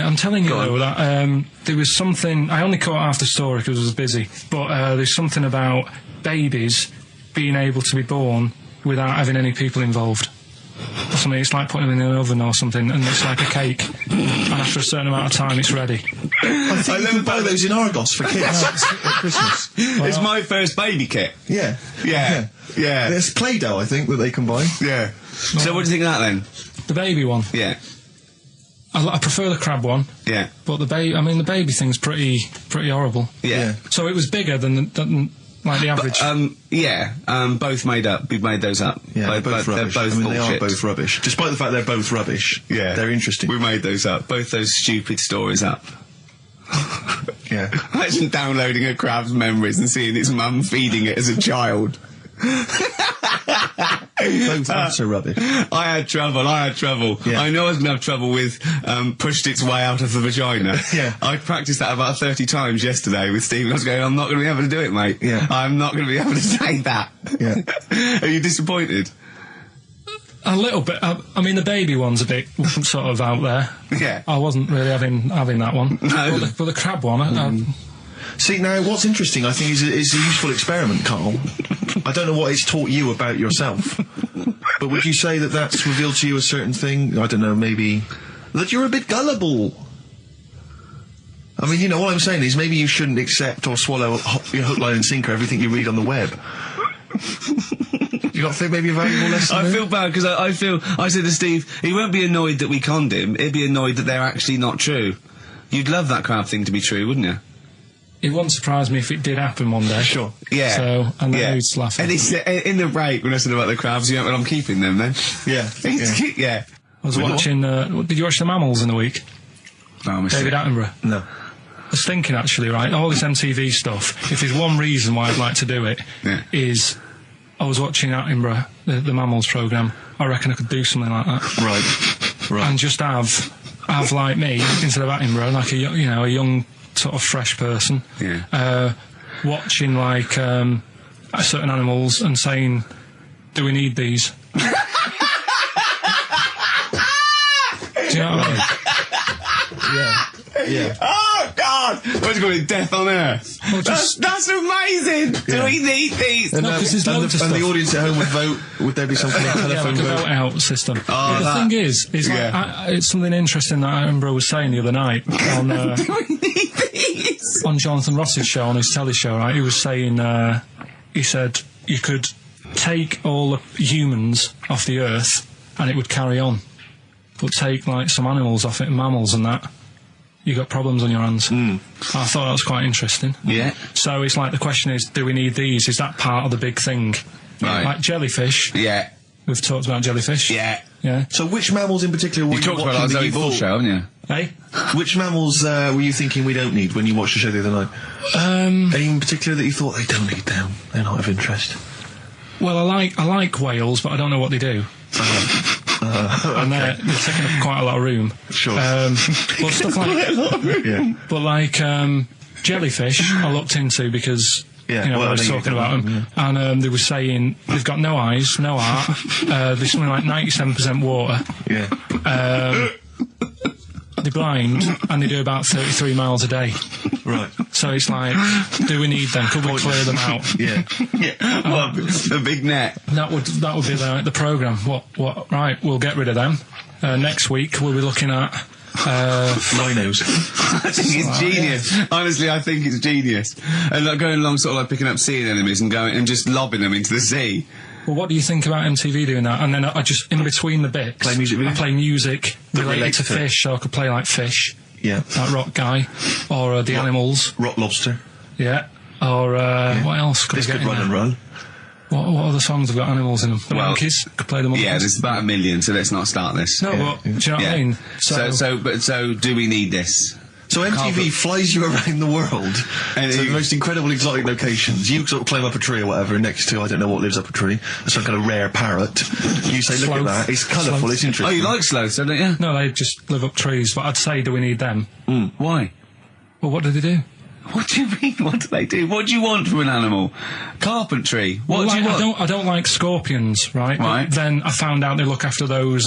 you though that there was something. I only caught half the story because I was busy. But there's something about babies being able to be born without having any people involved. Or something. It's like putting them in an oven or something, and it's like a cake. And after a certain amount of time, it's ready. I think you can buy those in Argos for kids at Christmas. It's my first baby kit. Yeah. There's Play-Doh, I think, that they can buy. Yeah. So what do you think of that then? The baby one. Yeah. I prefer the crab one. Yeah. But the baby thing's pretty horrible. Yeah. So it was bigger than like the average. Both made up. We've made those up. Yeah, they're both rubbish. They're both they are both rubbish. Despite the fact they're both rubbish. Yeah. They're interesting. We made those up. Both those stupid stories up. Yeah. Imagine downloading a crab's memories and seeing its mum feeding it as a child. Both are rubbish. I had trouble. Yeah. I know I was going to have trouble with pushed its way out of the vagina. Yeah. I practiced that about 30 times yesterday with Steve. I was going, I'm not going to be able to do it, mate. Yeah. I'm not going to be able to say that. Yeah. Are you disappointed? A little bit. I mean, the baby one's a bit sort of out there. Yeah. I wasn't really having that one. No. But the crab one, See, now, what's interesting, I think, is a useful experiment, Karl. I don't know what it's taught you about yourself, but would you say that that's revealed to you a certain thing? I don't know, maybe that you're a bit gullible. I mean, all I'm saying is maybe you shouldn't accept or swallow hook, line and sinker everything you read on the web. You not think maybe a valuable lesson? I feel bad because I said to Steve, he won't be annoyed that we conned him, he'd be annoyed that they're actually not true. You'd love that crab thing to be true, wouldn't you? It wouldn't surprise me if it did happen one day. Sure. Yeah. So, and then he's laughing. And he said, in the break, when I said about the crabs, well, I'm keeping them then. Yeah. Yeah. I was watching, did you watch The Mammals in the week? Oh, David Attenborough? No. I was thinking, actually, right, all this MTV stuff, if there's one reason why I'd like to do it, is I was watching Attenborough, the Mammals programme. I reckon I could do something like that. Right. And just have like me, instead of Attenborough, like a young, sort of fresh person, watching like certain animals and saying, "Do we need these?" Do you know what I mean? Yeah. Oh God! God! What's it called? Death on Earth. Well, That's amazing. Do we need these? And, No, 'cause there's loads of and the stuff. audience at home would vote. Would there be some kind of telephone like a vote? vote out system. Oh, the thing is like, it's something interesting that I remember I was saying the other night on on Jonathan Ross's show, on his telly show, right? He was saying, he said you could take all the humans off the earth and it would carry on, but take like some animals off it, mammals and that, you got problems on your hands. I thought that was quite interesting. Yeah. So it's like the question is, do we need these? Is that part of the big thing? Right. Like jellyfish. Yeah. We've talked about jellyfish. Yeah. Yeah. So which mammals in particular were You you talked about watching that that you Zoe Ball thought? show, haven't you? Hey? Which mammals were you thinking we don't need when you watched the show the other night? Any in particular that you thought they don't need them? They're not of interest. Well, I like whales, but I don't know what they do. And they're taking up quite a lot of room. Sure. But stuff like, Yeah. but like jellyfish, I looked into because Yeah, you know well, I was I know you talking don't about them, know, and they were saying they've got no eyes, no heart. There's something like 97% water. Yeah. They're blind, and they do about 33 miles a day. Right. So it's like, do we need them? Could we clear them out? Yeah. Well, the big net. That would be the programme. What? Right, we'll get rid of them. Next week we'll be looking at Rhinos. I think it's genius. Honestly, I think it's genius. And like going along, sort of like picking up sea anemones and going and just lobbing them into the sea. Well, what do you think about MTV doing that? And then I just, in between the bits, Play music videos? I play music related relates to to it. fish, so I could play like Fish, Yeah. that rock guy, or the animals, Rock lobster. yeah, or what else could This I get could in run there? and run. What other songs have got animals in them? The Well, monkeys, could play the monkeys. Yeah, there's about 1 million, so let's not start this. No, but do you know what I mean? So do we need this? So MTV flies you around the world And to you- the most incredible exotic locations. You sort of climb up a tree or whatever next to, I don't know what lives up a tree, some kind of rare parrot. You say, look at Sloth. that, it's colourful, Sloth. it's Oh, interesting. you like sloths, don't you? No, they just live up trees, but I'd say, do we need them? Why? Well, what do they do? What do you mean? What do they do? What do you want from an animal? Carpentry. What do you want? I don't like scorpions, right? Right. But then I found out they look after those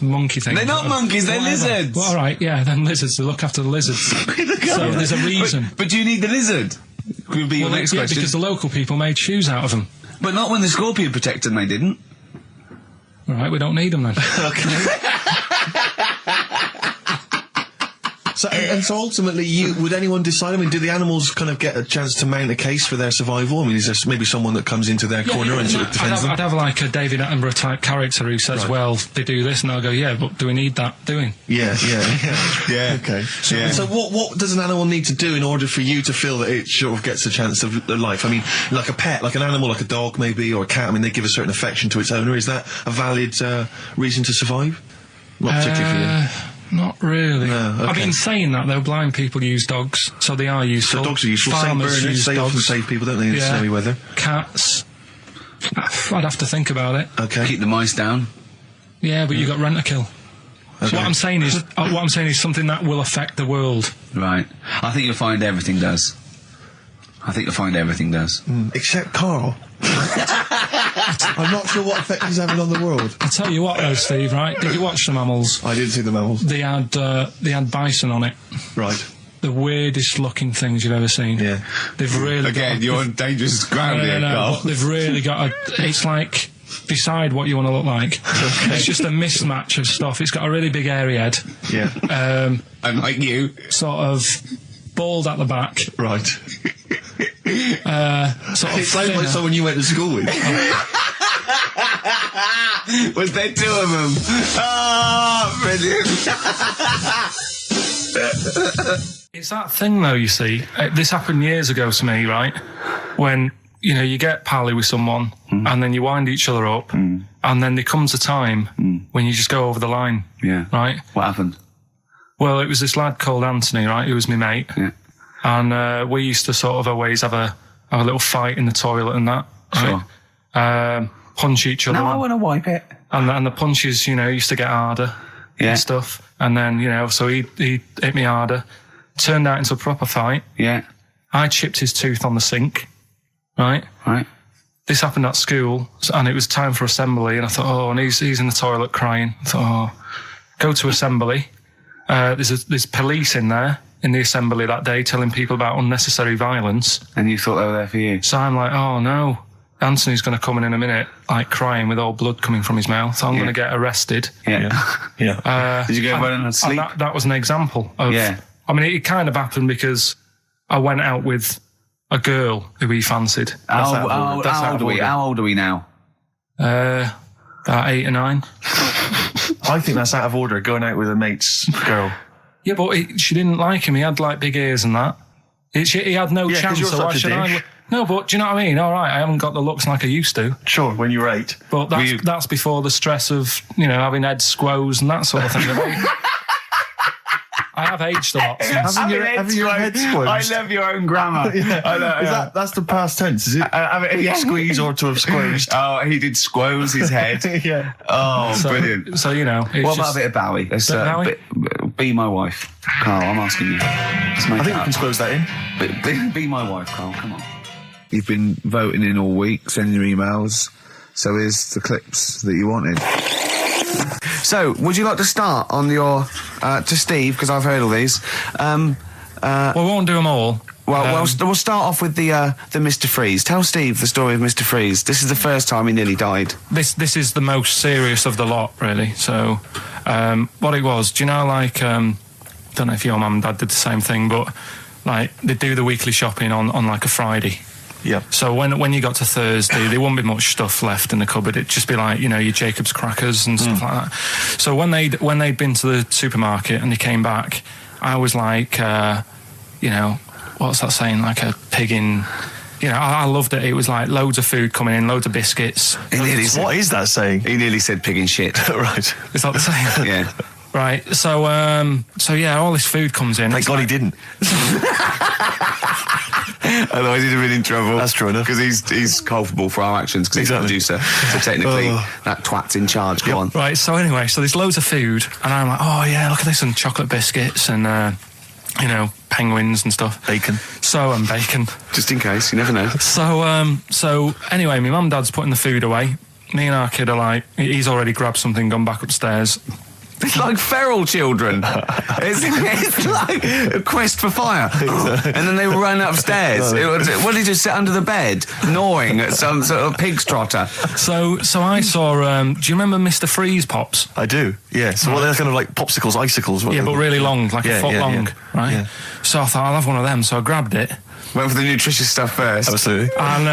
monkey things. They're not monkeys, they're Whatever. lizards. Well, all right, yeah, then lizards. They look after the lizards. So there's a reason. But do you need the lizard? Could be your Well, next yeah, question. because the local people made shoes out of them. But not when the scorpion protected them, they didn't. All right, we don't need them then. So, and so ultimately, would anyone decide? I mean, do the animals kind of get a chance to mount a case for their survival? I mean, is there maybe someone that comes into their corner and sort of defends them? I'd have like a David Attenborough type character who says, Right. well, they do this, and I'll go, yeah, but do we need that doing? Yeah. Yeah. Okay. So what does an animal need to do in order for you to feel that it sort of gets a chance of life? I mean, like a pet, like an animal, like a dog maybe, or a cat, I mean, they give a certain affection to its owner. Is that a valid reason to survive? Not particularly for you. Not really. No, okay. I've been saying that, though. Blind people use dogs, so they are useful. So dogs are useful. Saint Farmers burners, use they often dogs. save people, don't they, in Yeah. snowy weather? Cats. I'd have to think about it. Okay. Keep the mice down. Yeah, but you got rent a kill. Okay. What I'm saying is something that will affect the world. Right. I think you'll find everything does. Except Karl. I'm not sure what effect he's having on the world. I'll tell you what, though, Steve. Right? Did you watch the mammals? I did see the mammals. They had bison on it. Right. The weirdest looking things you've ever seen. Yeah. They've really Again, you're on dangerous ground here, Carl. but they've really got it's like, decide what you want to look like. It's just a mismatch of stuff. It's got a really big airy head. Yeah. And like you. Sort of bald at the back. Right. Sort of It sounds like thinner. someone you went to school with. Was there two of them? Oh, brilliant. It's that thing, though, you see. This happened years ago to me, right? When, you get pally with someone, and then you wind each other up, and then there comes a time when you just go over the line. Yeah. Right? What happened? Well, it was this lad called Anthony, right? Who was my mate. Yeah. And we used to sort of always have a little fight in the toilet and that. Sure. Right? Punch each other. No, I want to wipe it. And the punches, used to get harder. Yeah. And stuff. And then, so he hit me harder. Turned out into a proper fight. Yeah. I chipped his tooth on the sink. Right? Right. This happened at school, and it was time for assembly, and I thought, and he's in the toilet crying. I thought, go to assembly. There's police in there. in the assembly that day telling people about unnecessary violence. And you thought they were there for you? So I'm like, oh no, Anthony's going to come in a minute, like crying with all blood coming from his mouth. I'm going to get arrested. Yeah. Did you go home and sleep? That was an example of... Yeah. I mean, it kind of happened because I went out with a girl who he fancied. How old are we now? About 8 or 9. I think that's out of order, going out with a mate's girl. Yeah, but she didn't like him. He had like big ears and that. He had no chance. You're so why such a should dick. No, but do you know what I mean? All right, I haven't got the looks like I used to. Sure, when you were 8. But that's before the stress of, having head squoes and that sort of thing. I have aged a lot. Having your head squoze. I love your own grammar. That's the past tense, is it? Squeeze or to have squozed. Oh, he did squoze his head. Yeah. Oh, brilliant. So, what about a bit of Bowie? Be my wife. Karl, I'm asking you. I think we can squoze that in. Be my wife, Karl, come on. You've been voting in all week, sending your emails. So here's the clips that you wanted. So, would you like to start on your... to Steve, because I've heard all these. We won't do them all. Well, we'll start off with the Mr. Freeze. Tell Steve the story of Mr. Freeze. This is the first time he nearly died. This is the most serious of the lot, really. So, what it was, do you know, like... don't know if your mum and dad did the same thing, but, like, they do the weekly shopping on like, a Friday. Yeah. So when you got to Thursday, there wouldn't be much stuff left in the cupboard. It'd just be like, your Jacob's crackers and stuff like that. So when they'd been to the supermarket and they came back, I was like, what's that saying? Like a pig in... I loved it. It was like loads of food coming in, loads of biscuits. What is that saying? He nearly said pig in shit. Right. Is that the saying? Yeah. Right. So all this food comes in. Thank God he didn't. Otherwise he'd have been in trouble. That's true enough. Because he's culpable for our actions because he's the producer. So technically, that twat's in charge. Go on. Right, so anyway, there's loads of food, and I'm like, oh yeah, look at this, and chocolate biscuits, and, penguins and stuff. Bacon. And bacon. Just in case, you never know. So anyway, my mum and dad's putting the food away. Me and our kid are like, he's already grabbed something, gone back upstairs. It's like feral children. It's like a quest for fire. And then they run upstairs. What did you sit under the bed, gnawing at some sort of pig's trotter? So I saw, do you remember Mr. Freeze Pops? I do, yeah. So they're kind of like popsicles, icicles. Yeah, but really long, like a foot long, right? Yeah. So I thought, I'll have one of them. So I grabbed it. Went for the nutritious stuff first. Absolutely. And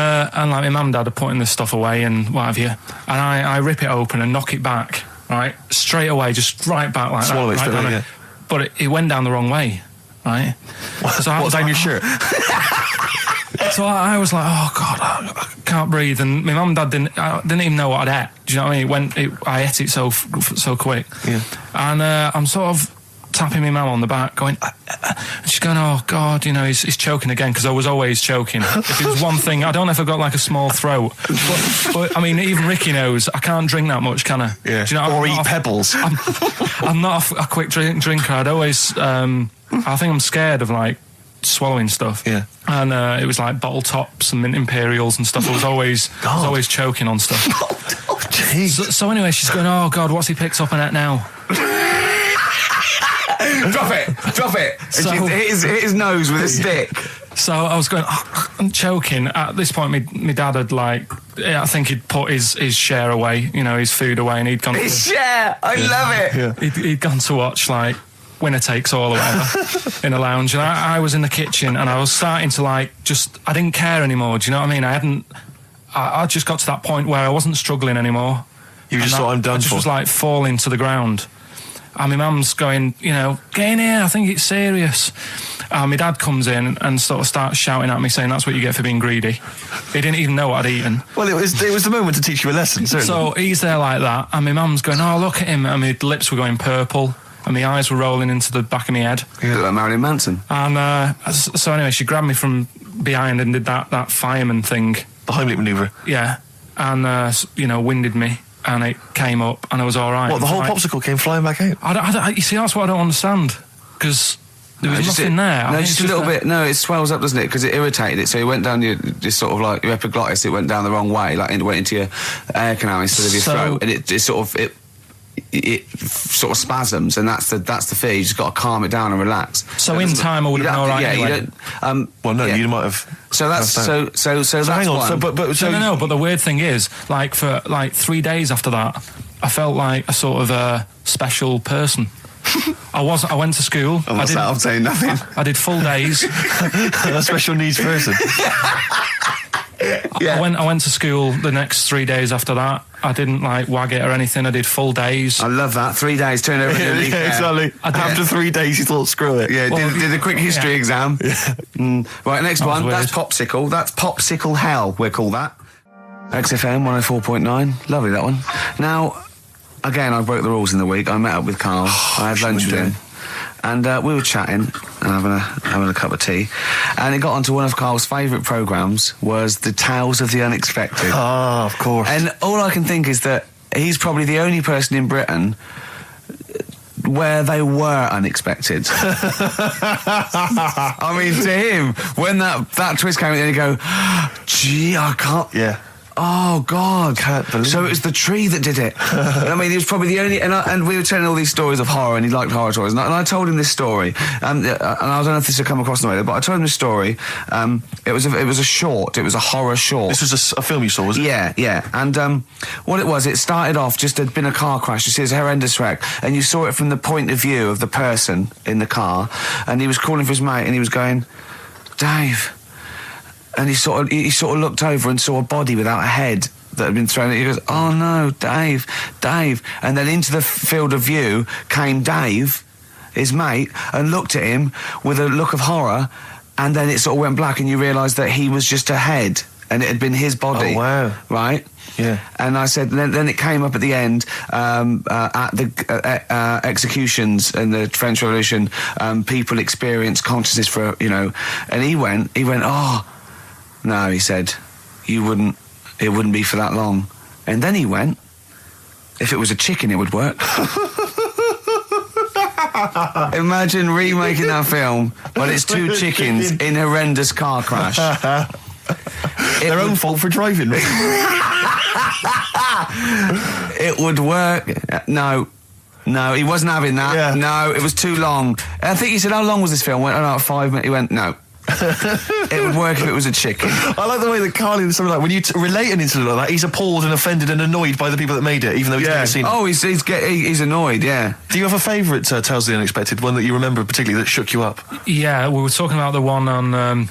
like my mum and dad are putting this stuff away and what have you. And I rip it open and knock it back. Right, straight away, just right back like Swallow that. Swallow it, right, But it went down the wrong way, right? So I was down your shirt? So I was like, oh God, I can't breathe. And my mum and dad didn't even know what I'd ate. Do you know what I mean? I ate it so quick. Yeah. And I'm sort of tapping my mum on the back, going, and she's going, oh God, he's choking again, because I was always choking. If it was one thing, I don't know if I've got like a small throat, but I mean, even Ricky knows I can't drink that much, can I? Yeah. Do you know, or eat pebbles. I'm not a quick drinker. I'd always, I think I'm scared of like swallowing stuff. Yeah. And it was like bottle tops and mint imperials and stuff. I was always choking on stuff. Oh, jeez. So anyway, she's going, oh God, what's he picked up on it now? Drop it. So, hit his nose with a stick. So I was going, I'm choking. At this point, my dad had I think he'd put his share away, his food away, and he'd gone... His share! I love it! Yeah. He'd gone to watch, Winner Takes All or whatever in a lounge, and I was in the kitchen, and I was starting to, I didn't care anymore, do you know what I mean? I just got to that point where I wasn't struggling anymore. You just thought, I'm done for. I just was, falling to the ground. And my mum's going, get in here, I think it's serious. And my dad comes in and sort of starts shouting at me, saying that's what you get for being greedy. He didn't even know what I'd eaten. Well, it was the moment to teach you a lesson, certainly. So he's there like that, and my mum's going, oh, look at him, and my lips were going purple, and my eyes were rolling into the back of my head. You look like Marilyn Manson. And so anyway, she grabbed me from behind and did that fireman thing. The Heimlich manoeuvre. Yeah. And, winded me. And it came up, and I was all right. What, the whole popsicle came flying back out? You see, that's what I don't understand. Because there was nothing there. No, just a little bit. No, it swells up, doesn't it? Because it irritated it. So it went down your epiglottis. It went down the wrong way. It went into your air canal instead of your throat. And it it sort of spasms, and that's the fear. You just got to calm it down and relax. So in time, I would have been all right. Yeah, anyway. you don't. Well, no, you might have. So that's so that's hang on. one. No. But the weird thing is, like for 3 days after that, I felt like a sort of a special person. I went to school. I'm saying nothing. I did full days. A special needs person. Yeah. I went to school the next 3 days after that. I didn't wag it or anything. I did full days. I love that. 3 days, turn over. Exactly. After 3 days, you thought, screw it. Yeah, did a quick history exam. Yeah. Right, next one. Weird. That's Popsicle. That's Popsicle Hell, we'll call that. XFM 104.9. Lovely, that one. Now, again, I broke the rules in the week. I met up with Karl. I had lunch with him. And we were chatting and having a cup of tea. And it got onto one of Karl's favourite programmes, was the Tales of the Unexpected. Ah, of course. And all I can think is that he's probably the only person in Britain where they were unexpected. I mean, to him, when that twist came in, he'd go, gee, I can't... Yeah. Oh, God. Can't believe so it was the tree that did it. I mean, he was probably the only... And we were telling all these stories of horror, and he liked horror stories. And I told him this story. And I don't know if this will come across in the way, but I told him this story. It was a short. It was a horror short. This was a film you saw, was it? Yeah. And what it was, it started off, just there'd been a car crash. You see, it's a horrendous wreck. And you saw it from the point of view of the person in the car. And he was calling for his mate, and he was going, Dave... And he sort of looked over and saw a body without a head that had been thrown at. He goes, oh no, Dave. And then into the field of view came Dave, his mate, and looked at him with a look of horror, and then it sort of went black, and you realised that he was just a head, and it had been his body. Oh, wow. Right? Yeah. And I said, then it came up at the end, at the executions in the French Revolution, people experience consciousness for, and he went, oh, no, he said, it wouldn't be for that long. And then he went, if it was a chicken, it would work. Imagine remaking that film, but it's two chickens in horrendous car crash. Their own fault for driving. It would work. No, he wasn't having that. Yeah. No, it was too long. I think he said, how long was this film? I went, about 5 minutes. He went, no. It would work if it was a chicken. I like the way that Karl is something like, when you relate an incident like that, he's appalled and offended and annoyed by the people that made it, even though he's never seen it. Oh, he's annoyed, yeah. Do you have a favourite Tales of the Unexpected, one that you remember particularly that shook you up? Yeah, we were talking about the one on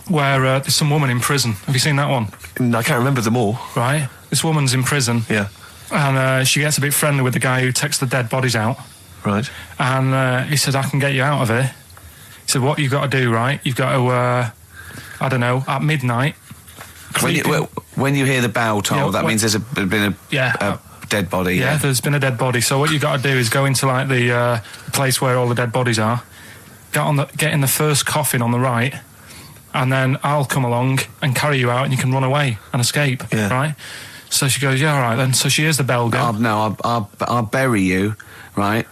where there's some woman in prison. Have you seen that one? I can't remember them all. Right. This woman's in prison. Yeah. And she gets a bit friendly with the guy who takes the dead bodies out. Right. And he said, I can get you out of here. He said, what you've got to do, right? You've got to, I don't know, at midnight. When you hear the bell toll, that means there's been a dead body. Yeah, there's been a dead body. So what you've got to do is go into the place where all the dead bodies are, get in the first coffin on the right, and then I'll come along and carry you out, and you can run away and escape, right? So she goes, yeah, all right then. So she hears the bell go. I'll bury you, right?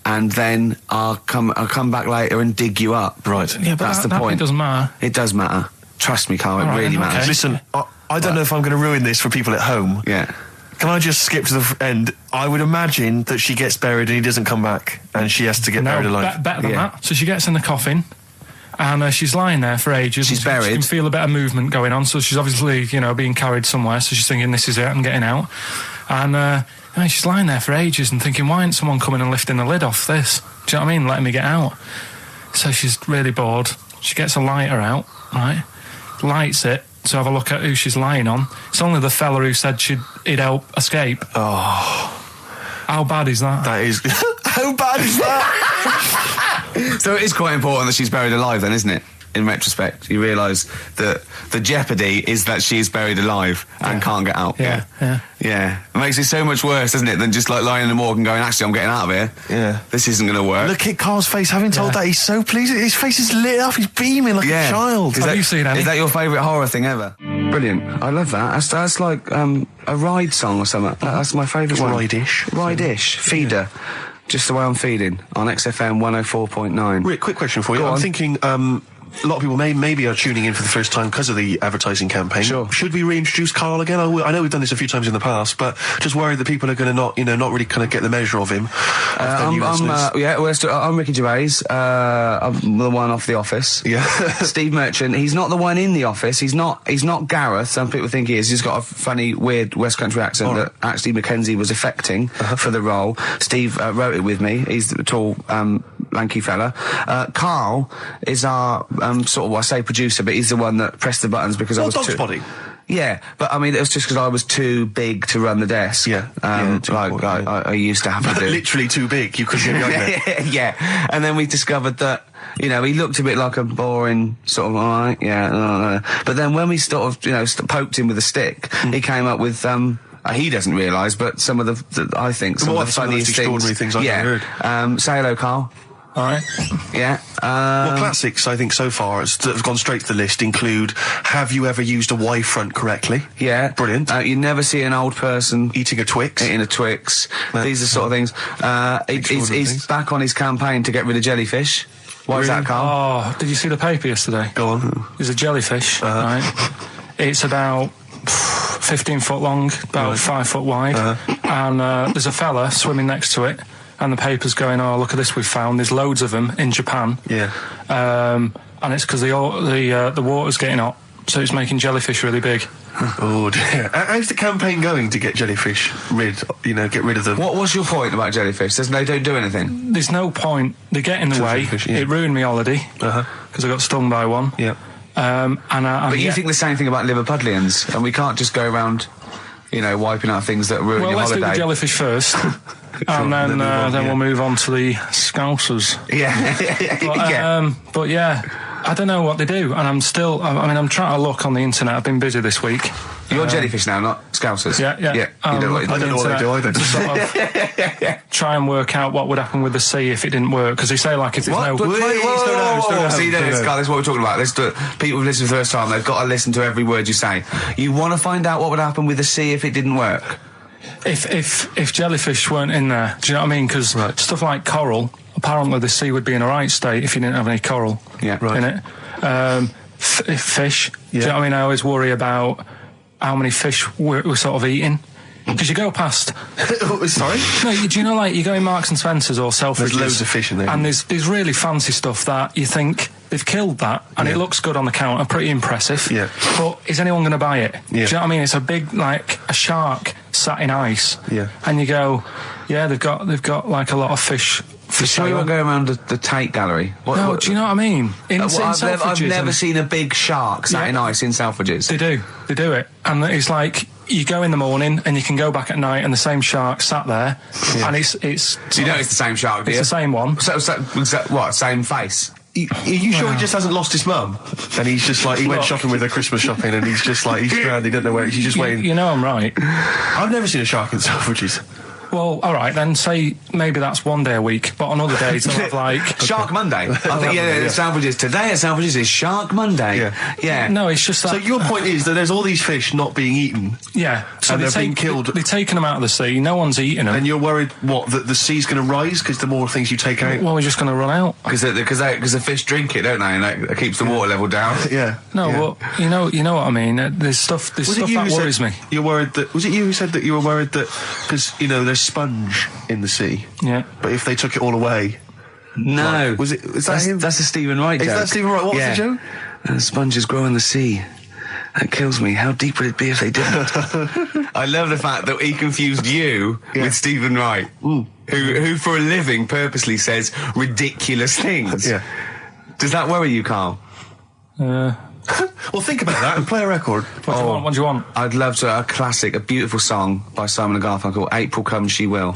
And then I'll come back later and dig you up. Right. Yeah, but that's the point. It doesn't matter. It does matter. Trust me, Karl, it really matters. Okay. Listen, I don't know if I'm going to ruin this for people at home. Yeah. Can I just skip to the end? I would imagine that she gets buried and he doesn't come back, and she has to get buried alive. Better than that. So she gets in the coffin, and she's lying there for ages. She's buried. She can feel a bit of movement going on, so she's obviously, being carried somewhere. So she's thinking, this is it, I'm getting out. And she's lying there for ages and thinking, why isn't someone coming and lifting the lid off this? Do you know what I mean? Letting me get out. So she's really bored. She gets a lighter out, right? Lights it to have a look at who she's lying on. It's only the fella who said he'd help escape. Oh. How bad is that? That is... How bad is that? So it is quite important that she's buried alive then, isn't it? In retrospect, you realise that the jeopardy is that she is buried alive and can't get out. Yeah. It makes it so much worse, doesn't it, than just lying in the morgue and going, actually, I'm getting out of here. Yeah. This isn't going to work. Look at Karl's face. Having told that, he's so pleased. His face is lit up. He's beaming like a child. Have you seen any? Is that your favourite horror thing ever? Brilliant. I love that. That's like a ride song or something. That's my favourite one. Ride-ish. Feeder. Just the way I'm feeding on XFM 104.9. Rick, quick question for you. Go I'm on. thinking... a lot of people maybe are tuning in for the first time because of the advertising campaign. Sure. Should we reintroduce Karl again? I know we've done this a few times in the past, but just worried that people are going to not really kind of get the measure of him. I'm Ricky Gervais. I'm the one off The Office. Yeah. Steve Merchant. He's not the one in The Office. He's not Gareth. Some people think he is. He's got a funny, weird West Country accent that actually Mackenzie was affecting for the role. Steve wrote it with me. He's the tall, lanky fella. Karl is our sort of, I say producer, but he's the one that pressed the buttons because I was Dog's Body. Yeah, but I mean, it was just because I was too big to run the desk. Yeah. I used to have to do. Literally too big. You couldn't get behind there. Yeah, and then we discovered that, he looked a bit like a boring sort of, alright, yeah, but then when we sort of, poked him with a stick, he came up with, he doesn't realise, but some of the I think, some of the funniest extraordinary things I've ever heard. Say hello, Karl. Alright. Yeah. Well, classics, I think, so far, that have gone straight to the list include, have you ever used a Y front correctly? Yeah. Brilliant. You never see an old person eating a Twix. Eating a Twix. These are sort of things. He's back on his campaign to get rid of jellyfish. Why is that, Karl? Oh, did you see the paper yesterday? Go on. There's a jellyfish, right? It's about 15 foot long, about 5 foot wide, and there's a fella swimming next to it. And the paper's going, oh, look at this we've found. There's loads of them in Japan. Yeah. And it's because the water's getting hot, so it's making jellyfish really big. Oh, dear. How's the campaign going to get jellyfish get rid of them? What was your point about jellyfish? They don't do anything? There's no point. They get in the way. It ruined me holiday, because I got stung by one. Yeah. But you think the same thing about Liverpudlians, and we can't just go around, wiping out things that ruin your let's holiday. do the jellyfish first. And then we'll move on to the Scousers. Yeah. But yeah, I don't know what they do, and I'm trying to look on the internet. I've been busy this week. You're jellyfish now, not Scousers. Yeah. I don't know what they do either. To sort of try and work out what would happen with the sea if it didn't work, because they say if there's no. See, this is what we're talking about. People who listen for the first time, they've got to listen to every word you say. You want to find out what would happen with the sea if it didn't work. If jellyfish weren't in there, do you know what I mean? Because stuff like coral, apparently the sea would be in a right state if you didn't have any coral in it. Fish, do you know what I mean? I always worry about how many fish we're sort of eating. Because you go past... Sorry? No, do you know, you go in Marks and Spencer's or Selfridges... There's loads of fish in there. And there's really fancy stuff that you think they've killed that, and it looks good on the counter, pretty impressive. Yeah. But is anyone going to buy it? Yeah. Do you know what I mean? It's a big, a shark sat in ice. Yeah. And you go, they've got a lot of fish... So you won't go around the Tate Gallery? Do you know what I mean? I've never seen a big shark sat in ice in Selfridges. They do it. And it's you go in the morning and you can go back at night and the same shark sat there. Yeah. And it's... So you know it's the same shark, do you? It's the same one. So what, same face? Are you sure he just hasn't lost his mum? And he's just he went shopping with her Christmas shopping and he's just he's stranded, he doesn't know where, he's just waiting. You know I'm right. I've never seen a shark in Selfridges. Well, all right, then say maybe that's one day a week, but on other days they'll have Shark Monday. I think, Selfridges. Today at Selfridges is Shark Monday. Yeah. No, it's just that... So your point is that there's all these fish not being eaten. Yeah. So and they're being killed. They're taking them out of the sea, no one's eating them. And you're worried, that the sea's going to rise because the more things you take out? Well, we're just going to run out. Because the fish drink it, don't they? And that keeps the water level down. Yeah. No, well, you know what I mean? There's stuff that worries me. You're worried that... Was it you who said that you were worried that... Because, there's sponge in the sea. Yeah. But if they took it all away... No. Is that him? That's a Stephen Wright joke. Is that Stephen Wright? What was the joke? Sponges grow in the sea. That kills me. How deep would it be if they didn't? I love the fact that he confused you with Stephen Wright, who for a living purposely says ridiculous things. Yeah. Does that worry you, Karl? Well, think about that and play a record. What do you want? I'd love to. A classic, a beautiful song by Simon and Garfunkel, April Comes She Will.